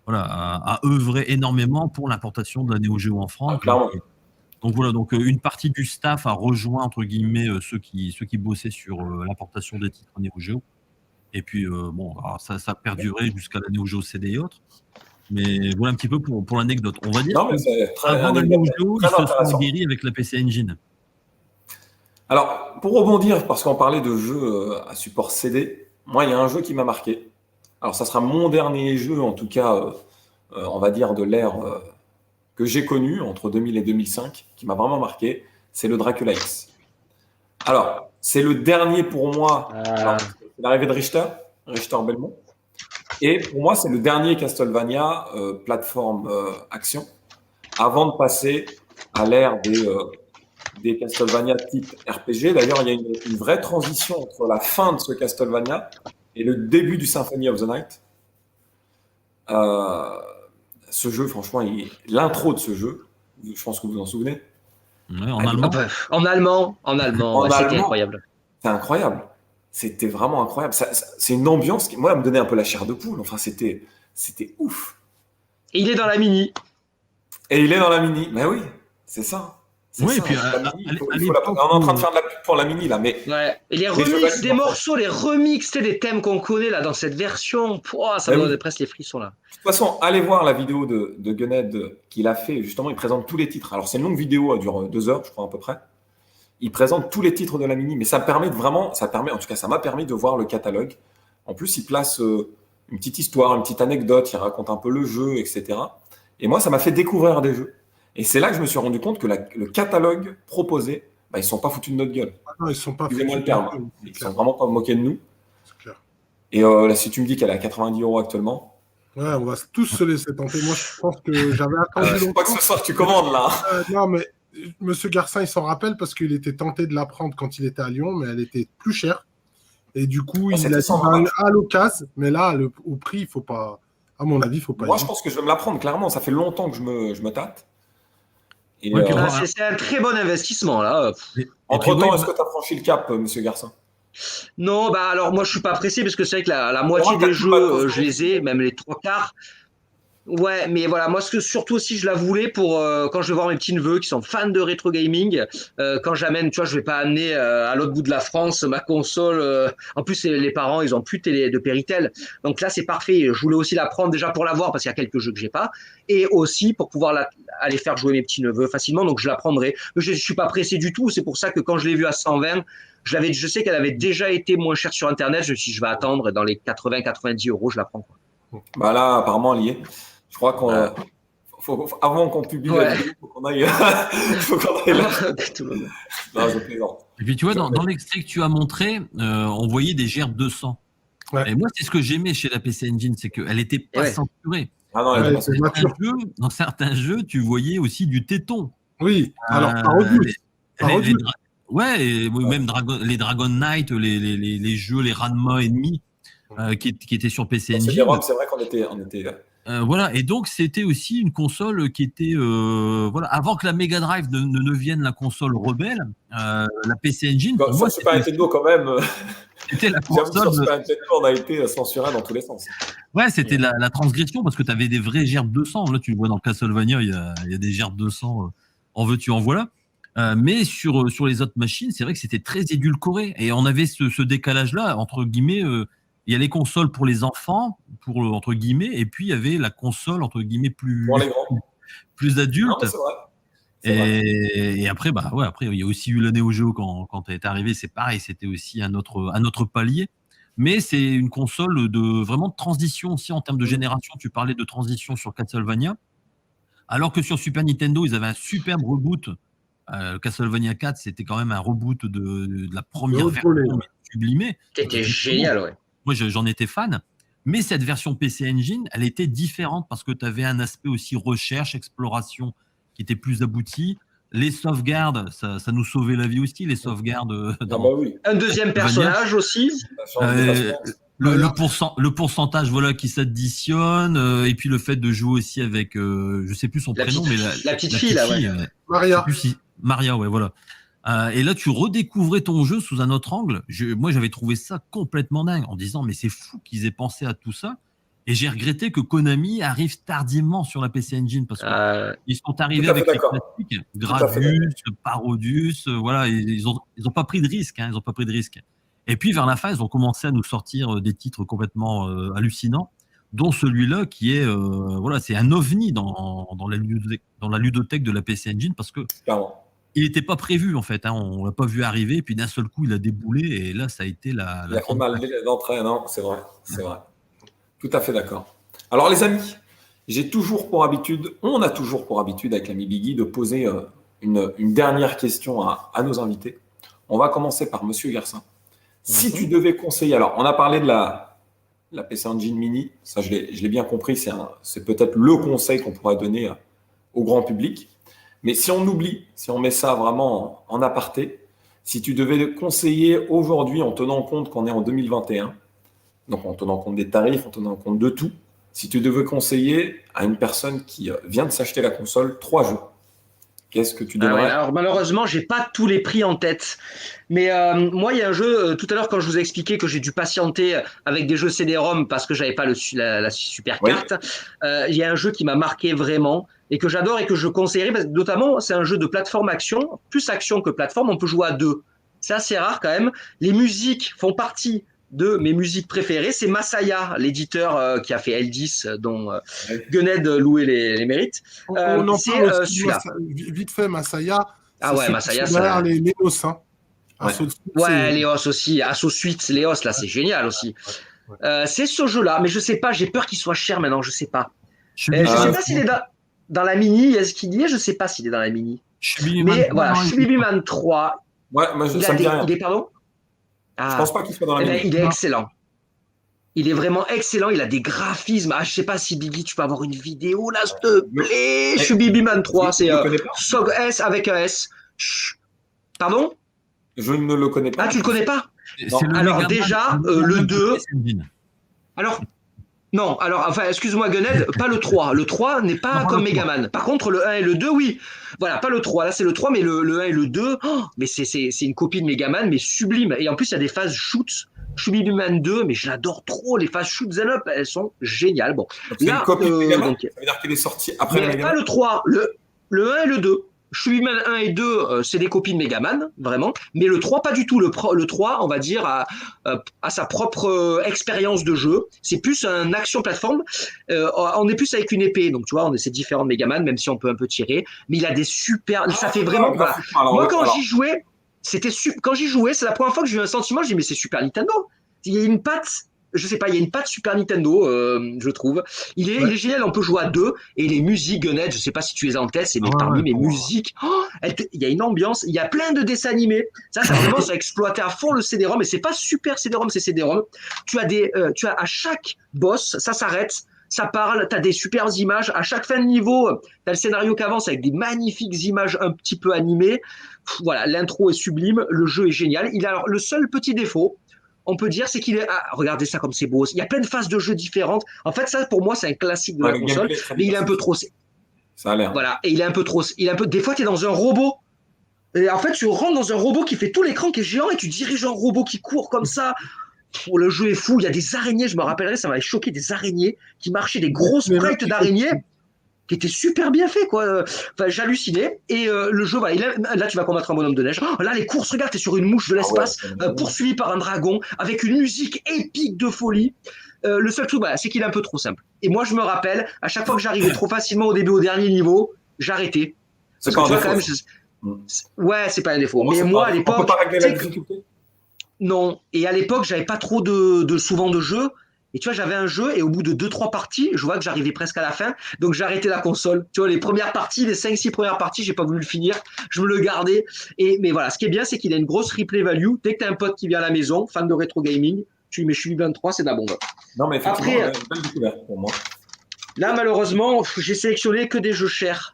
a œuvré énormément pour l'importation de la Neo Geo en France. Donc une partie du staff a rejoint entre guillemets ceux qui bossaient sur l'importation des titres Neo Geo. Et puis ça a perduré jusqu'à la Neo Geo CD et autres. Mais voilà un petit peu pour l'anecdote. On va dire avant la Neo Geo, ils se sont guéris avec la PC Engine. Alors, pour rebondir, parce qu'on parlait de jeux à support CD, moi, il y a un jeu qui m'a marqué. Alors, ça sera mon dernier jeu, en tout cas, on va dire de l'ère que j'ai connu entre 2000 et 2005, qui m'a vraiment marqué, c'est le Dracula X. Alors, c'est le dernier pour moi, c'est l'arrivée de Richter Belmont. Et pour moi, c'est le dernier Castlevania plateforme action, avant de passer à l'ère des Castlevania type RPG. D'ailleurs, il y a une vraie transition entre la fin de ce Castlevania et le début du Symphony of the Night. Ce jeu, franchement, l'intro de ce jeu, je pense que vous vous en souvenez. Ouais, en Ah, allemand. En allemand, En c'était allemand. incroyable. C'est incroyable. C'était vraiment incroyable. C'est une ambiance qui, moi, elle me donnait un peu la chair de poule. Enfin, c'était ouf. Et il est dans la mini. Et il est dans la mini. Mais oui, c'est ça. C'est Oui, et ça. puis La mini, à on l'époque, est en train de faire de la pub pour la mini, là. Mais Ouais. Et les je remixes valide, des en fait. morceaux, les remixes des thèmes qu'on connaît là dans cette version, pouah, ça Mais me oui. donne presque les frissons là. De toute façon, allez voir la vidéo de Gunhead qu'il a fait. Justement, il présente tous les titres. Alors, c'est une longue vidéo, elle dure 2 heures, je crois, à peu près. Il présente tous les titres de la mini, mais ça permet en tout cas, ça m'a permis de voir le catalogue. En plus, il place une petite histoire, une petite anecdote, il raconte un peu le jeu, etc. Et moi, ça m'a fait découvrir des jeux. Et c'est là que je me suis rendu compte que le catalogue proposé, bah, ils sont pas foutus de notre gueule. Ah non, ils sont pas Excusez-moi le foutus de terme. notre gueule, c'est Ils clair, sont vraiment pas moqués de nous. c'est clair. Et là, si tu me dis qu'elle est à 90 € actuellement, Ouais, on va tous se laisser tenter. Moi, je pense que j'avais attendu je crois que longtemps. ce soir tu commandes là. Non, mais Monsieur Garcin, il s'en rappelle parce qu'il était tenté de la prendre quand il était à Lyon, mais elle était plus chère. Et du coup, Ah, il c'était a dit 120 ben, balles. à l'occasion, mais là, au prix, il faut pas. À mon avis, il faut pas Moi, je hésiter. pense que je vais me la prendre, clairement. Ça fait longtemps que je me tâte. Et Ouais, puis Ah, bon, c'est un très bon investissement là. et puis, entre-temps, ouais, est-ce que tu as franchi le cap, monsieur Garcin? Non, bah alors moi je suis pas pressé parce que c'est vrai que la Pour moitié moi, t'as des tout le jeux, matos je les ai, même les trois quarts. Ouais, mais voilà, moi ce que surtout aussi je la voulais pour quand je vais voir mes petits neveux qui sont fans de rétro gaming, quand j'amène, tu vois, je vais pas amener à l'autre bout de la France ma console. En plus, les parents ils ont plus de télé de Péritel, donc là c'est parfait. Je voulais aussi la prendre déjà pour l'avoir parce qu'il y a quelques jeux que j'ai pas, et aussi pour pouvoir aller faire jouer mes petits neveux facilement. Donc je la prendrai. Je suis pas pressé du tout. C'est pour ça que quand je l'ai vue à 120, je sais qu'elle avait déjà été moins chère sur internet. Je me suis dit, je vais attendre dans les 80-90 euros, je la prends quoi. Bah là, apparemment, elle y est. Je crois Voilà. avant qu'on publie la Ouais. vidéo, faut qu'on aille, faut qu'on aille là. Tout le monde. Non, je plaisante. et puis tu vois, dans l'extrait que tu as montré, on voyait des gerbes 200. Ouais. Et moi, c'est ce que j'aimais chez la PC Engine, c'est qu'elle n'était pas ouais. censurée. Ah non, elle Ouais, est pas c'est sortie. mature. Dans certains jeux, tu voyais aussi du téton. Oui, alors, Euh, Parodius. les- Parodius. Ouais, et oui, même les Dragon Knight, les jeux, les Ranma ennemis qui étaient sur PC Sur Engine. CD-ROM, c'est vrai qu'on était, Voilà, et donc c'était aussi une console qui était voilà, avant que la Mega Drive ne devienne la console rebelle, la PC Engine pour sur moi Super Nintendo, quand même, c'était la j'avoue que sur console. Super Nintendo, on a été censuré dans tous les sens. Ouais, c'était la transgression parce que tu avais des vrais gerbes 200. Là, tu le vois dans Castlevania, il y a des gerbes 200. En veux-tu, en voilà. Mais sur les autres machines, c'est vrai que c'était très édulcoré et on avait ce décalage-là entre guillemets. Il y a les consoles pour les enfants, pour entre guillemets, et puis il y avait la console entre guillemets Pour les grands. plus Non, adulte. mais c'est vrai. C'est vrai. Et après, bah ouais, après il y a aussi eu la Neo Geo quand elle est arrivée, c'est pareil, c'était aussi un autre palier. Mais c'est une console vraiment de transition aussi en termes de génération. Tu parlais de transition sur Castlevania, alors que sur Super Nintendo, ils avaient un superbe reboot. Castlevania 4, c'était quand même un reboot de la première haute volée, version ouais. sublimée. C'était C'était génial, ouais. moi, j'en étais fan. Mais cette version PC Engine, elle était différente parce que tu avais un aspect aussi recherche, exploration qui était plus abouti. Les sauvegardes, ça nous sauvait la vie aussi, les sauvegardes Ah dans bah oui, Un deuxième personnage aussi. ça change de euh, façon. le pourcentage voilà, qui s'additionne, et puis le fait de jouer aussi avec, je sais plus son La prénom, petite- mais la petite fille, là, ouais. je sais Maria. plus si- Maria, ouais, voilà. Et là, tu redécouvrais ton jeu sous un autre angle. Moi, j'avais trouvé ça complètement dingue en disant, mais c'est fou qu'ils aient pensé à tout ça. Et j'ai regretté que Konami arrive tardivement sur la PC Engine parce qu'ils sont arrivés Tout à fait avec les d'accord. classiques, à fait Gradius, Parodius, voilà, ils ont pas pris de risque, hein, ils ont pas pris de risque. Et puis vers la fin, ils ont commencé à nous sortir des titres complètement hallucinants, dont celui-là qui est, voilà, c'est un ovni dans la ludothèque de la PC Engine parce que Clairement. il n'était pas prévu en fait, hein, on l'a pas vu arriver, puis d'un seul coup il a déboulé et là ça a été la Il a fait grande mal d'entrée, non, c'est vrai, c'est vrai. Tout à fait d'accord. Alors les amis, on a toujours pour habitude avec l'ami Biggie de poser une dernière question à nos invités. On va commencer par Monsieur Garcin. Si tu devais conseiller, alors on a parlé de la PC Engine Mini, ça je l'ai bien compris, c'est peut-être le conseil qu'on pourrait donner au grand public. Mais si on oublie, si on met ça vraiment en aparté, si tu devais conseiller aujourd'hui en tenant compte qu'on est en 2021, donc en tenant compte des tarifs, en tenant compte de tout, si tu devais conseiller à une personne qui vient de s'acheter la console 3 jeux, Qu'est-ce que tu Ah ouais, donnerais? alors malheureusement, j'ai pas tous les prix en tête. Mais moi, il y a un jeu, tout à l'heure, quand je vous ai expliqué que j'ai dû patienter avec des jeux CD-ROM parce que j'avais pas la super Oui. carte, il y a un jeu qui m'a marqué vraiment et que j'adore et que je conseillerais, parce que notamment, c'est un jeu de plateforme action, plus action que plateforme, on peut jouer à deux. C'est assez rare quand même. Les musiques font partie de mes musiques préférées. C'est Masaya, l'éditeur qui a fait L10, dont Ouais. Gunhead louait les mérites. On en C'est parle aussi, celui-là. vite fait, Masaya, Ah c'est ouais, ceux qui Masaya, sont derrière ça. les Néos. Hein. Ouais. Assault Suite, Ouais, Léos aussi, Asso Suite, Léos, là, c'est génial aussi. C'est ce jeu-là, mais je sais pas, j'ai peur qu'il soit cher maintenant, je sais pas. Je sais pas s'il est dans la mini, est-ce qu'il y est? Je sais pas s'il est dans la mini. Mais voilà, Shubibiman 3, Ouais, moi, ça me dit rien. il est, pardon? Je pense pas qu'il soit dans la Eh ben, mini. il est excellent. Il est vraiment excellent, il a des graphismes. Ah, je sais pas si Biggie, tu peux avoir une vidéo là, s'il te plaît. Shubibiman 3, c'est Je ne le connais pas. SOG S avec un S. Chut. Pardon? Je ne le connais pas. Ah, tu le connais pas? Non. Alors déjà, le 2. Alors, non, alors, enfin, excuse-moi, Gunhead, pas le 3. Le 3 n'est pas comme Megaman. Par contre, le 1 et le 2, oui. Voilà, pas le 3. Là, c'est le 3, mais le 1 et le 2, oh, mais c'est une copie de Megaman, mais sublime. Et en plus, il y a des phases shoot. Shubibiman 2, mais je l'adore trop. Les phases shoot and up, elles sont géniales. Bon, Donc, c'est là, une copie de Megaman. donc, Ça veut dire qu'il est sorti après le mais Megaman. pas le 3, le 1 et le 2. Shubiman 1 et 2, c'est des copies de Megaman, vraiment. Mais le 3, pas du tout. Le 3, on va dire, a sa propre expérience de jeu. C'est plus un action plateforme. On est plus avec une épée. Donc, tu vois, c'est différent de Megaman, même si on peut un peu tirer. Mais il a des super. Ça fait vraiment. Voilà. Moi, quand j'y jouais, quand j'y jouais, c'est la première fois que j'ai eu un sentiment. Je dis, mais c'est Super Nintendo. Il y a une patte. Je sais pas, il y a une patte Super Nintendo, je trouve. Il est génial, on peut jouer à deux. Et les musiques, Gunhead, je sais pas si tu les as en tête, c'est parmi mes musiques. Oh, il y a une ambiance, il y a plein de dessins animés. Ça vraiment, ça a exploité à fond le CD-ROM. Et c'est pas super CD-ROM, c'est CD-ROM. Tu as à chaque boss, ça s'arrête. Ça parle, tu as des super images. À chaque fin de niveau, tu as le scénario qui avance avec des magnifiques images un petit peu animées. Voilà, l'intro est sublime, le jeu est génial. Il a alors le seul petit défaut, on peut dire, c'est qu'il est. Ah, regardez ça comme c'est beau. Il y a plein de phases de jeux différentes. En fait, ça, pour moi, c'est un classique de la console, mais il est un peu trop. Ça a l'air. Voilà, et il est un peu trop. Des fois, tu es dans un robot. Et en fait, tu rentres dans un robot qui fait tout l'écran, qui est géant, et tu diriges un robot qui court comme ça. Oh, le jeu est fou. Il y a des araignées, je me rappellerai, ça m'avait choqué, des araignées qui marchaient, des grosses sprites d'araignées qui était super bien fait, quoi. Enfin, j'hallucinais. Et le jeu, voilà, là, tu vas combattre un bonhomme de neige. Oh, là, les courses, regarde, t'es sur une mouche de l'espace, poursuivi par un dragon, avec une musique épique de folie. Le seul truc, voilà, c'est qu'il est un peu trop simple. Et moi, je me rappelle, à chaque fois que j'arrivais trop facilement au début, au dernier niveau, j'arrêtais. C'est pas un défaut. Ouais, c'est pas un défaut. Mais moi, à l'époque. On peut pas régler la difficulté. Non. Et à l'époque, j'avais pas trop souvent de jeux. Et tu vois, j'avais un jeu et au bout de 2-3 parties, je vois que j'arrivais presque à la fin. Donc j'ai arrêté la console. Tu vois, les premières parties, les 5-6 premières parties, j'ai pas voulu le finir. Je me le gardais. Mais voilà, ce qui est bien, c'est qu'il a une grosse replay value. Dès que tu as un pote qui vient à la maison, fan de rétro gaming, tu lui mets Shubibiman 3, c'est de la bombe. Non, mais effectivement, après, une belle découverte pour moi. Là, malheureusement, j'ai sélectionné que des jeux chers.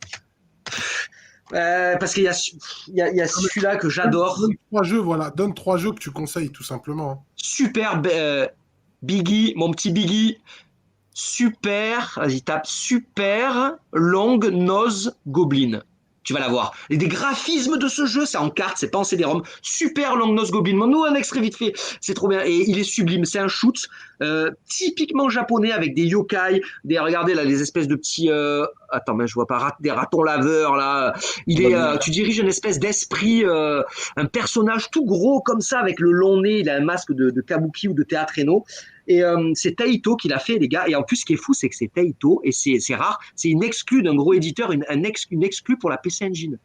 Parce qu'il y a celui-là que j'adore. Donne 3 jeux que tu conseilles, tout simplement. Super Biggie, mon petit Biggie. Super, vas-y, tape Super Long Nose Goblin. Tu vas la voir. Et des graphismes de ce jeu, c'est en carte, c'est pas en CD-ROM. Super Long Nose Goblin. Nous, un extrait vite fait. C'est trop bien. Et il est sublime. C'est un shoot typiquement japonais avec des yokai. Regardez là, les espèces de petits. Attends, mais je vois pas. Des ratons laveurs là. Tu diriges une espèce d'esprit, un personnage tout gros comme ça avec le long nez. Il a un masque de kabuki ou de théâtre Eno. Et c'est Taito qui l'a fait, les gars. Et en plus, ce qui est fou, c'est que c'est Taito, et c'est rare, c'est une exclue d'un gros éditeur, une exclue pour la PC Engine.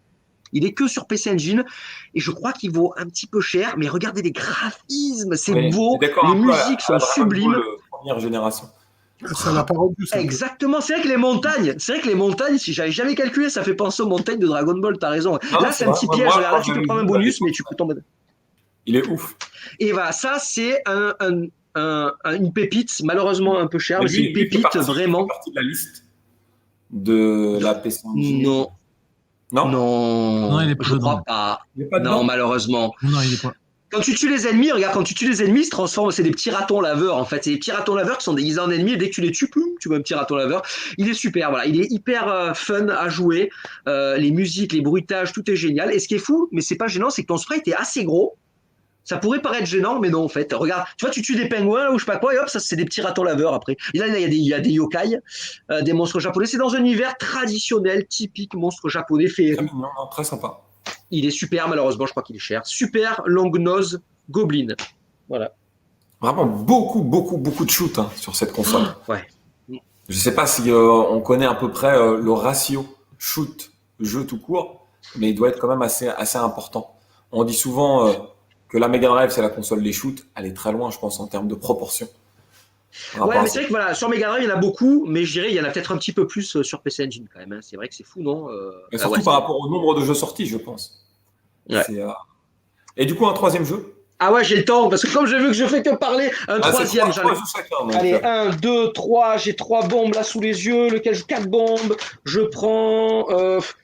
Il est que sur PC Engine, et je crois qu'il vaut un petit peu cher, mais regardez les graphismes, c'est beau, les musiques sont sublimes. Première génération. Ça n'a pas rendu ça. Exactement, c'est vrai que les montagnes, si j'avais jamais calculé, ça fait penser aux montagnes de Dragon Ball, t'as raison. Non, là, c'est un petit piège, là, tu peux prendre un bonus, mais tu peux tomber. Il est ouf. Et voilà, ça, c'est une pépite, malheureusement un peu chère, mais c'est une pépite vraiment. Il fait partie de la liste de la PC Engine. Non, il est pas je dedans. crois pas. Il est pas Non, dedans. malheureusement. Non, il est pas. Quand tu tues les ennemis, regarde, quand tu tues les ennemis, ils se transforment, c'est des petits ratons laveurs en fait. C'est des petits ratons laveurs qui sont déguisés en ennemis et dès que tu les tues, poum, tu vois un petit raton laveur. Il est super, voilà. Il est hyper fun à jouer. Les musiques, les bruitages, tout est génial. Et ce qui est fou, mais c'est pas gênant, c'est que ton sprite est assez gros. Ça pourrait paraître gênant, mais non, en fait. Regarde, tu vois, tu tues des pingouins ou je sais pas quoi, et hop, ça, c'est des petits ratons laveurs après. Et là, il y a des yokai, des monstres japonais. C'est dans un univers traditionnel, typique monstre japonais Très féerique. mignon, hein, très sympa. Il est super, malheureusement, je crois qu'il est cher. Super longue nose goblin. Voilà. Vraiment beaucoup de shoot hein, sur cette console. Ouais. Je sais pas si on connaît à peu près le ratio shoot jeu tout court, mais il doit être quand même assez important. On dit souvent que la Mega Drive c'est la console des shoots. Elle est très loin, je pense, en termes de proportion. Ouais, mais c'est vrai que voilà, sur Mega Drive, il y en a beaucoup, mais je dirais il y en a peut-être un petit peu plus sur PC Engine quand même. Hein. C'est vrai que c'est fou, non Mais surtout ouais, par rapport au nombre de jeux sortis, je pense. Ouais. Et du coup, un troisième jeu. Ah ouais, j'ai le temps, parce que comme j'ai vu que je fais que parler, un troisième, trois jeux chacun. Donc, Allez, 1, 2, 3, j'ai 3 bombes là sous les yeux, lequel j'ai 4 bombes. Je prends.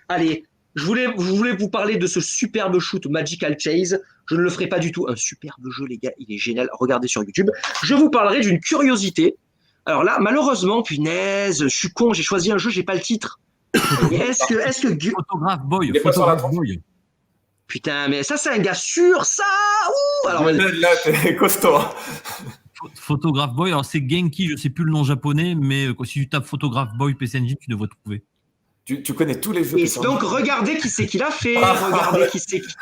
Allez, je voulais vous parler de ce superbe shoot Magical Chase. Je ne le ferai pas du tout. Un superbe jeu, les gars, il est génial. Regardez sur YouTube. Je vous parlerai d'une curiosité. Alors là, malheureusement, punaise, je suis con, j'ai choisi un jeu, j'ai pas le titre. Est-ce que. Photograph Boy. Il est pas sur la Photograph Boy. Putain, mais ça, c'est un gars sûr, ça. Ouh, alors, là, t'es costaud. Hein. Photograph Boy, alors c'est Genki, je sais plus le nom japonais, mais si tu tapes Photograph Boy PC Engine, tu devrais trouver. Tu connais tous les jeux. Et donc, regardez qui c'est qui l'a fait. Regardez qui c'est qui.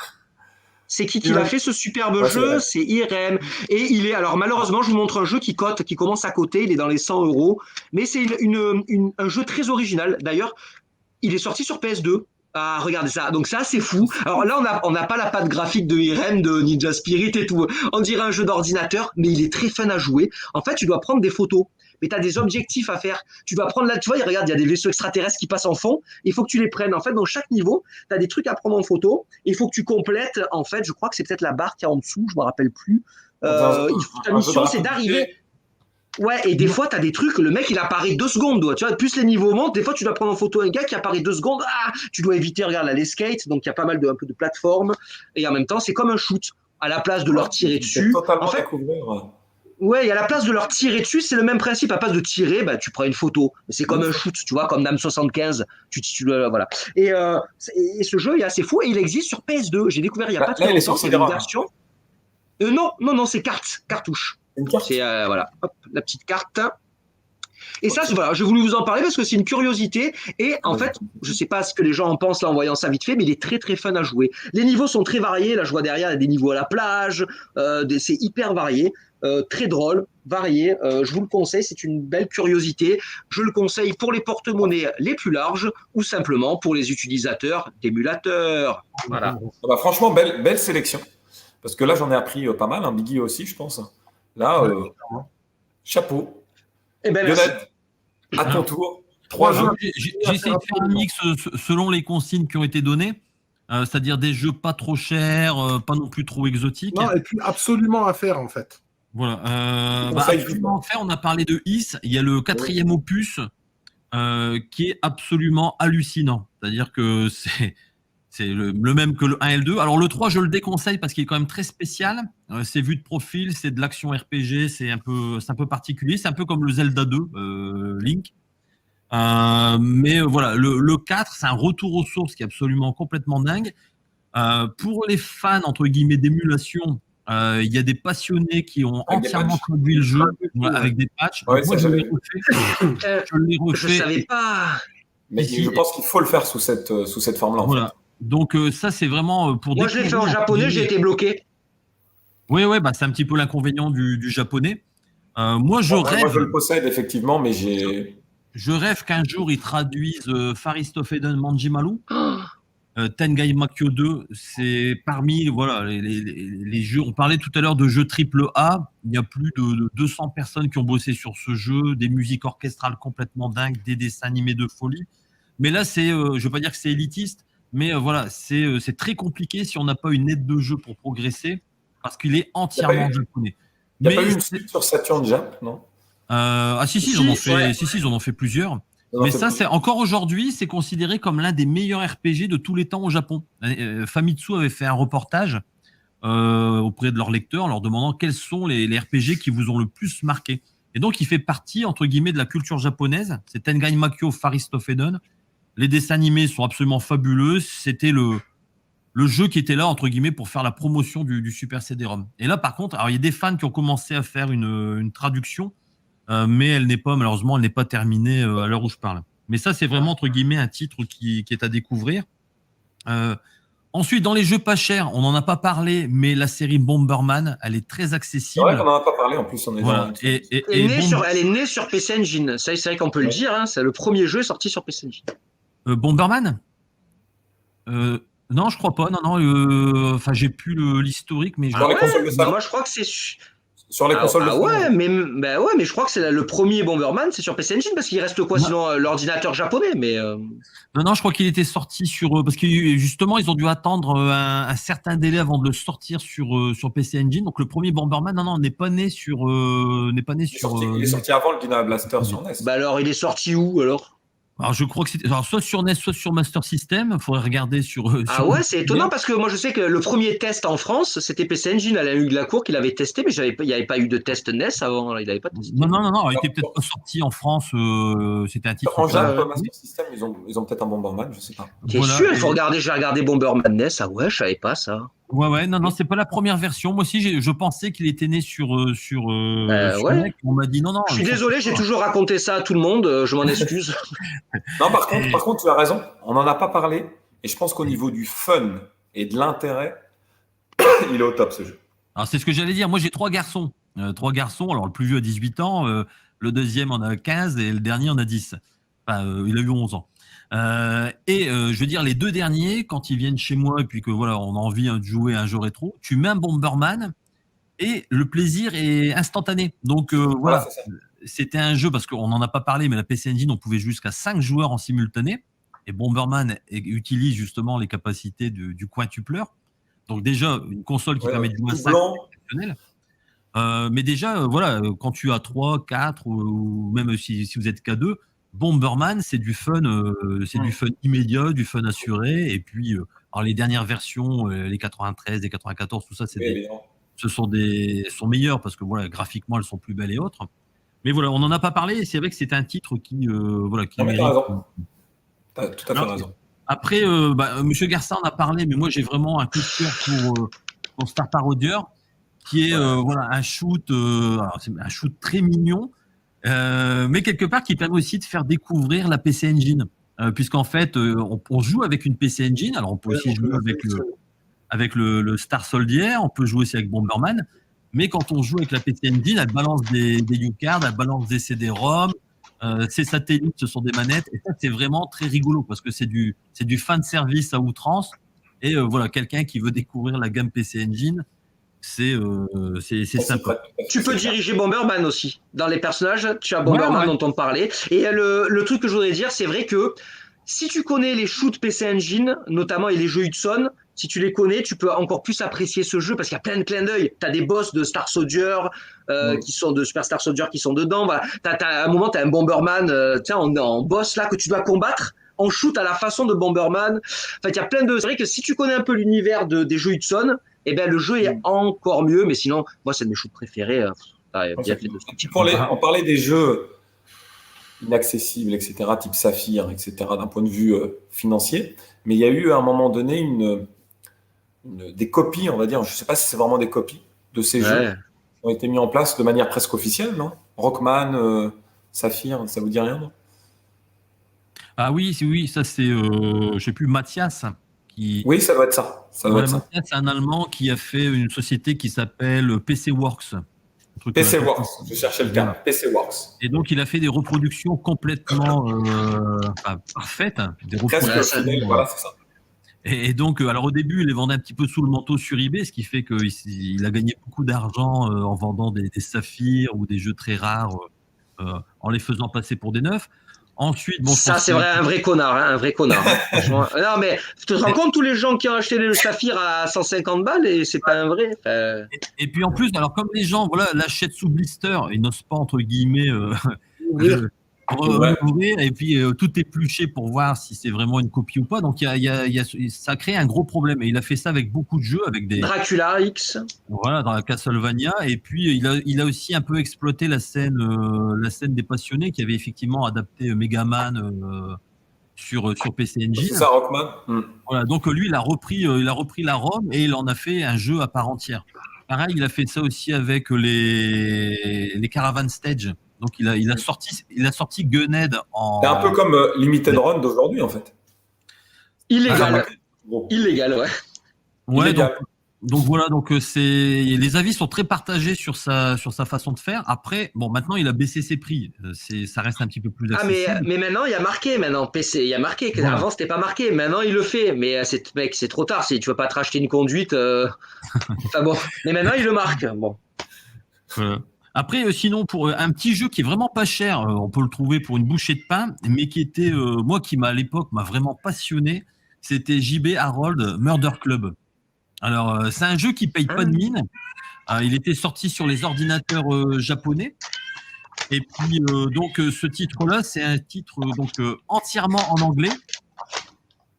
C'est qui l'a fait ce superbe jeu, c'est Irem. Et il est, alors malheureusement, je vous montre un jeu qui commence à coter, il est dans les 100 €. Mais c'est un jeu très original. D'ailleurs, il est sorti sur PS2. Ah, regardez ça. Donc ça, c'est fou. Alors là, on n'a pas la patte graphique de Irem, de Ninja Spirit et tout. On dirait un jeu d'ordinateur, mais il est très fun à jouer. En fait, tu dois prendre des photos. Mais tu as des objectifs à faire. Tu dois prendre là, tu vois, regarde, il y a des vaisseaux extraterrestres qui passent en fond. Il faut que tu les prennes. En fait, dans chaque niveau, tu as des trucs à prendre en photo. Il faut que tu complètes. En fait, je crois que c'est peut-être la barre qui est en dessous. Je me rappelle plus. Ta mission, c'est d'arriver. Ouais, et des fois, tu as des trucs, le mec, il apparaît 2 secondes. Tu vois, plus les niveaux montent, des fois, tu dois prendre en photo un gars qui apparaît 2 secondes. Ah, tu dois éviter, regarde, là, les skates. Donc, il y a pas mal un peu de plateformes. Et en même temps, c'est comme un shoot. À la place de leur tirer dessus. Totalement En fait, découvert. ouais, et à la place de leur tirer dessus, c'est le même principe. À la place de tirer, bah, tu prends une photo. C'est comme un shoot, tu vois, comme Dame 75. Voilà. Et ce jeu est assez fou et il existe sur PS2. J'ai découvert il n'y a pas très longtemps. C'est une version. Non, c'est cartouche. Une carte. C'est voilà, hop, la petite carte. Et ça, voilà, j'ai voulu vous en parler parce que c'est une curiosité. Et en fait, je sais pas ce que les gens en pensent là en voyant ça vite fait, mais il est très très fun à jouer. Les niveaux sont très variés. Là, je vois derrière, il y a des niveaux à la plage. C'est hyper varié. Très drôle, varié. Je vous le conseille, c'est une belle curiosité. Je le conseille pour les porte-monnaies les plus larges ou simplement pour les utilisateurs d'émulateurs. Voilà. Ah bah, franchement, belle sélection. Parce que là, j'en ai appris pas mal. Hein, Biggie aussi, je pense. Là, chapeau. Eh ben, Lionel, à ton tour. 3 jeux. J'ai essayé de faire un mix selon les consignes qui ont été données. C'est-à-dire des jeux pas trop chers, pas non plus trop exotiques. Non, et puis absolument à faire, en fait. Voilà. Absolument à faire, on a parlé de Is. Il y a le 4e opus qui est absolument hallucinant. C'est-à-dire que c'est le même que le 1 et le 2. Alors le 3, je le déconseille parce qu'il est quand même très spécial. C'est vu de profil, c'est de l'action RPG, c'est un peu particulier. C'est un peu comme le Zelda 2, Link. Mais voilà, le 4, c'est un retour aux sources qui est absolument complètement dingue. Pour les fans, entre guillemets, d'émulation, il y a des passionnés qui ont entièrement traduit le jeu avec des patchs. Ouais, moi, je l'ai refait. Je savais pas. Mais je pense qu'il faut le faire sous cette forme-là. Voilà. En fait. Donc ça, c'est vraiment pour. Moi, je l'ai fait en japonais, j'ai été bloqué. Oui, bah, c'est un petit peu l'inconvénient du japonais. Moi, je rêve. Moi, je le possède effectivement, mais Je rêve qu'un jour ils traduisent Faristofeden Manjimaru. Tengai Makyo 2, c'est parmi les jeux. On parlait tout à l'heure de jeux AAA. Il y a plus de 200 personnes qui ont bossé sur ce jeu, des musiques orchestrales complètement dingues, des dessins animés de folie. Mais là, je ne veux pas dire que c'est élitiste, mais voilà, c'est très compliqué si on n'a pas une aide de jeu pour progresser, parce qu'il est entièrement japonais. Il n'y a pas eu une suite sur Saturn Jap, non? Si, ils en ont fait plusieurs. Mais ça, c'est encore aujourd'hui, c'est considéré comme l'un des meilleurs RPG de tous les temps au Japon. Famitsu avait fait un reportage auprès de leurs lecteurs, en leur demandant quels sont les RPG qui vous ont le plus marqué. Et donc, il fait partie, entre guillemets, de la culture japonaise. C'est Tengai Makyo Faristofedon. Les dessins animés sont absolument fabuleux. C'était le jeu qui était là, entre guillemets, pour faire la promotion du Super CD-ROM. Et là, par contre, alors il y a des fans qui ont commencé à faire une traduction, mais malheureusement, elle n'est pas terminée à l'heure où je parle. Mais ça, c'est vraiment, entre guillemets, un titre qui est à découvrir. Ensuite, dans les jeux pas chers, on n'en a pas parlé, mais la série Bomberman, elle est très C'est accessible. vrai qu'on n'en a pas parlé, en plus, on est Voilà. dans... Elle est née sur PC Engine. Ça, c'est vrai qu'on peut le dire. Hein, c'est le premier jeu sorti sur PC Engine. Bomberman non, je crois pas. Non. Enfin, j'ai plus l'historique, mais Sur les consoles de salon. Moi, je crois que c'est Sur les consoles de salon. mais je crois que c'est le premier Bomberman, c'est sur PC Engine parce qu'il reste quoi sinon l'ordinateur japonais. Mais non, je crois qu'il était sorti sur parce que justement ils ont dû attendre un certain délai avant de le sortir sur PC Engine. Donc le premier Bomberman, non, n'est pas né sur Il est sorti avant le Dyna Blaster sur NES. bah alors, il est sorti où alors? Alors je crois que c'était soit sur NES, soit sur Master System. Il faudrait regarder sur. Ah ouais, c'est étonnant parce que moi je sais que le premier test en France, c'était PC Engine à la Hugues Lacour qui l'avait testé, mais il n'y avait pas eu de test NES avant, il n'avait pas testé. Non, il était peut-être pas sorti en France. C'était un titre. En Japon, Master System, ils ont peut-être un Bomberman, je sais pas. T'es sûr? Il faut regarder. J'ai regardé Bomberman NES. Ah ouais, je savais pas ça. Ouais, non, c'est pas la première version. Moi aussi, je pensais qu'il était né sur ouais. NEC. On m'a dit non. Je suis désolé, j'ai toujours raconté ça à tout le monde. Je m'en excuse. Non, par contre, tu as raison. On n'en a pas parlé. Et je pense qu'au niveau du fun et de l'intérêt, il est au top ce jeu. Alors, c'est ce que j'allais dire. Moi, j'ai 3 garçons. Alors, le plus vieux a 18 ans, le deuxième en a 15 et le dernier en a 10. Enfin, il a eu 11 ans. Je veux dire, les 2 derniers, quand ils viennent chez moi et puis que voilà, on a envie de jouer à un jeu rétro, tu mets un Bomberman et le plaisir est instantané. Donc voilà, c'était un jeu parce qu'on n'en a pas parlé, mais la PC Engine, on pouvait jouer jusqu'à 5 joueurs en simultané. Et Bomberman utilise justement les capacités du quintupleur. Donc déjà, une console qui permet de jouer à 5 exceptionnel. Mais déjà, voilà, quand tu as 3, 4 ou même si vous êtes qu'à 2, Bomberman, c'est du fun, du fun immédiat, du fun assuré. Et puis, alors les dernières versions, les 93, les 94, tout ça, sont meilleures parce que voilà, graphiquement, elles sont plus belles et autres. Mais voilà, on n'en a pas parlé. C'est vrai que c'est un titre qui mérite. T'as tout à fait raison. Après, Monsieur Garça en a parlé, mais moi j'ai vraiment un coup de cœur pour Star Parodier, qui est un shoot, c'est un shoot très mignon. Mais quelque part qui permet aussi de faire découvrir la PC Engine, puisqu'en fait on joue avec une PC Engine. Alors on peut aussi jouer avec le Star Soldier, on peut jouer aussi avec Bomberman, mais quand on joue avec la PC Engine, elle balance des U-cards, elle balance des CD-ROM, ses satellites, ce sont des manettes, et ça c'est vraiment très rigolo parce que c'est du fan service à outrance. Et voilà, quelqu'un qui veut découvrir la gamme PC Engine, c'est sympa. Tu peux diriger Bomberman aussi. Dans les personnages, tu as Bomberman dont on parlait. Et le truc que je voudrais dire, c'est vrai que si tu connais les shoots PC Engine, notamment et les jeux Hudson, si tu les connais, tu peux encore plus apprécier ce jeu parce qu'il y a plein de clins d'œil. Tu as des boss de Star Soldier qui sont de Super Star Soldier qui sont dedans. Voilà. À un moment, tu as un Bomberman en boss là que tu dois combattre en shoot à la façon de Bomberman. Enfin, il y a plein de. C'est vrai que si tu connais un peu l'univers des jeux Hudson, eh ben, le jeu est encore mieux, mais sinon, moi, c'est de mes shoots préférés. On parlait des jeux inaccessibles, etc., type Saphir, etc., d'un point de vue financier, mais il y a eu à un moment donné des copies, on va dire, je ne sais pas si c'est vraiment des copies de ces jeux qui ont été mis en place de manière presque officielle, non? Rockman, Saphir, ça vous dit rien, non? Ah oui, ça c'est, je ne sais plus, Mathias. Oui, ça doit être ça. Mathias, c'est un Allemand qui a fait une société qui s'appelle PC Works. PC Works, je cherchais le terme, PC Works. Et donc, il a fait des reproductions complètement parfaites. Des reproductions fidèles, voilà, c'est ça. Et donc, alors au début, il les vendait un petit peu sous le manteau sur eBay, ce qui fait qu'il a gagné beaucoup d'argent en vendant des saphirs ou des jeux très rares en les faisant passer pour des neufs. Ensuite, ça c'est vrai, un vrai connard, un vrai connard. Non mais tu te rends compte tous les gens qui ont acheté le saphir à 150 balles et c'est pas un vrai. Et puis en plus, alors comme les gens l'achètent sous blister, ils n'osent pas entre guillemets ouvrir et puis tout éplucher pour voir si c'est vraiment une copie ou pas. Donc ça crée un gros problème. Et il a fait ça avec beaucoup de jeux, avec des Dracula X. voilà dans la Castlevania. Et puis il a aussi un peu exploité la scène des passionnés qui avait effectivement adapté Mega Man sur PC Engine. C'est ça, Rockman. Voilà, donc lui il a repris la ROM et il en a fait un jeu à part entière. Pareil, il a fait ça aussi avec les Caravan Stage. Donc il a sorti Gunhead en. C'est un peu comme Limited Run d'aujourd'hui, en fait. Illégal. Illégal, ouais. Ouais, Illégal. donc voilà, les avis sont très partagés sur sa façon de faire. Après, bon, maintenant il a baissé ses prix. Ça reste un petit peu plus accessible. Mais maintenant il y a marqué PC, il y a marqué. Voilà. Avant c'était pas marqué, maintenant il le fait. Mais c'est trop tard. Si tu veux pas te racheter une conduite, enfin bon. Mais maintenant il le marque. Bon. Voilà. Après, sinon, pour un petit jeu qui est vraiment pas cher, on peut le trouver pour une bouchée de pain, mais qui était, moi, à l'époque m'a vraiment passionné, c'était JB Harold Murder Club. Alors, c'est un jeu qui paye pas de mine. Il était sorti sur les ordinateurs japonais. Et puis, donc, ce titre-là, c'est un titre entièrement en anglais.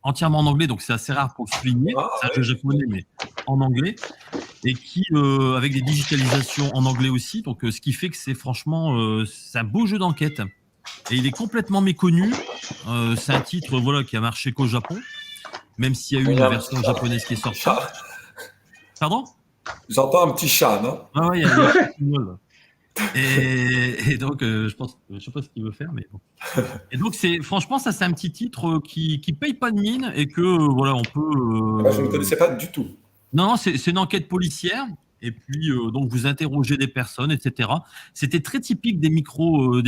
Entièrement en anglais, donc c'est assez rare pour le souligner. C'est un jeu japonais, mais en anglais. Et qui, avec des digitalisations en anglais aussi. Donc, ce qui fait que c'est franchement, c'est un beau jeu d'enquête. Et il est complètement méconnu. C'est un titre qui a marché qu'au Japon. Même s'il y a eu une version japonaise qui est sortie. Pardon ? J'entends un petit chat, non ? Ah ouais, il y a un petit gueule. Et donc, je sais pas ce qu'il veut faire, mais bon. Et donc, franchement, ça, c'est un petit titre qui paye pas de mine et que, on peut. Je ne connaissais pas du tout. Non, c'est une enquête policière. Et puis, donc, vous interrogez des personnes, etc. C'était très typique des micros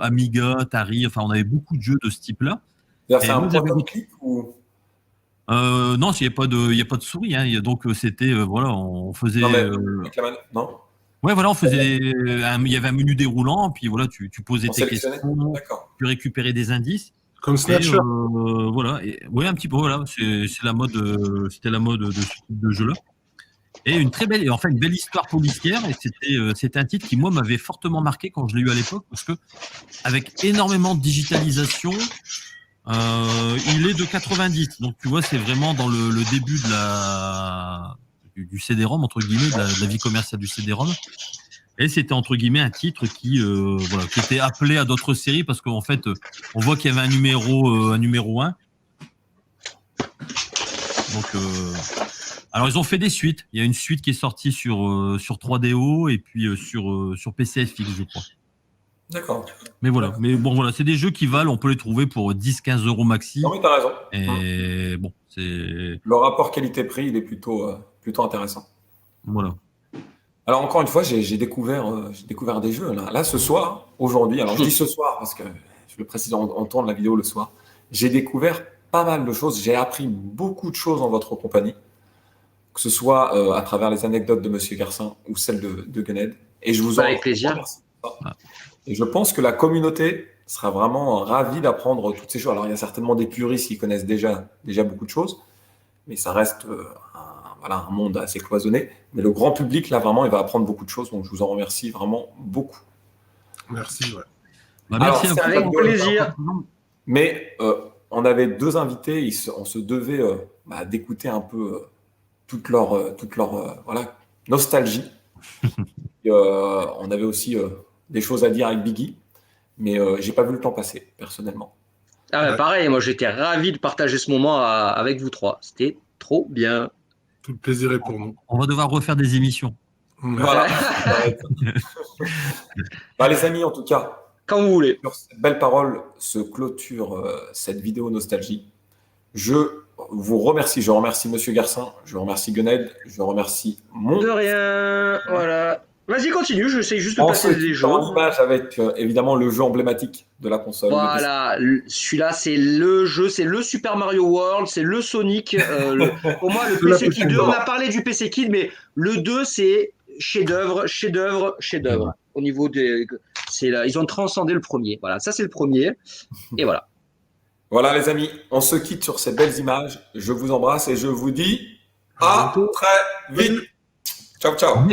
Amiga, Atari. Enfin, on avait beaucoup de jeux de ce type-là. C'est un point de clic ou... Non, il n'y a pas de souris. Hein. Donc, c'était, on faisait. Non. Ouais, voilà, on faisait. Il y avait un menu déroulant, puis voilà, tu posais tes questions, tu récupérais des indices. Comme Snatcher. Voilà, ouais, un petit peu. Voilà, c'est la mode. C'était la mode de ce type de jeu-là. Et une belle histoire policière. Et c'était un titre qui moi m'avait fortement marqué quand je l'ai eu à l'époque, parce que avec énormément de digitalisation. Il est de 90, donc tu vois, c'est vraiment dans le début du CD-ROM, entre guillemets, de la vie commerciale du CD-ROM. Et c'était entre guillemets un titre qui était appelé à d'autres séries parce qu'en fait, on voit qu'il y avait un numéro 1. Donc, alors ils ont fait des suites. Il y a une suite qui est sortie sur 3DO et puis sur PCFX, je crois. D'accord. Mais voilà, c'est des jeux qui valent, on peut les trouver pour 10-15 euros maxi. Non, mais t'as raison. Et bon, c'est. Le rapport qualité-prix, il est plutôt intéressant. Voilà. Alors, encore une fois, j'ai découvert des jeux. Là, ce soir, aujourd'hui, alors je dis ce soir parce que, je le précise, on tourne la vidéo le soir. J'ai découvert pas mal de choses. J'ai appris beaucoup de choses en votre compagnie, que ce soit à travers les anecdotes de Monsieur Garcin ou celles de Gunhead. Et je vous en avec plaisir. remercie. Et je pense que la communauté sera vraiment ravie d'apprendre toutes ces choses. Alors, il y a certainement des puristes qui connaissent déjà beaucoup de choses, mais ça reste un monde assez cloisonné. Mais le grand public, là, vraiment, il va apprendre beaucoup de choses. Donc, je vous en remercie vraiment beaucoup. Merci, ouais. Merci c'est avec plaisir. Mais on avait deux invités. On se devait d'écouter un peu toute leur nostalgie. Et, on avait aussi... des choses à dire avec Biggie, mais j'ai pas vu le temps passer, personnellement. Pareil, moi j'étais ravi de partager ce moment avec vous trois. C'était trop bien. Tout le plaisir est pour nous. On va devoir refaire des émissions. Voilà. Les amis, en tout cas, quand vous voulez. Sur cette belle parole se clôture cette vidéo nostalgie. Je vous remercie. Je remercie Monsieur Garcin, je remercie Gunhead, je remercie mon... De rien, voilà. Vas-y, continue, j'essaie juste de passer les jeux. En image avec évidemment le jeu emblématique de la console. Voilà, celui-là c'est le jeu, c'est le Super Mario World, c'est le Sonic. Pour moi, le PC Kid 2, on a parlé du PC Kid, mais le 2 c'est chef-d'œuvre. Au niveau des. Ils ont transcendé le premier. Voilà, ça c'est le premier. Et voilà. Voilà les amis, on se quitte sur ces belles images. Je vous embrasse et je vous dis à très vite. Ciao, ciao.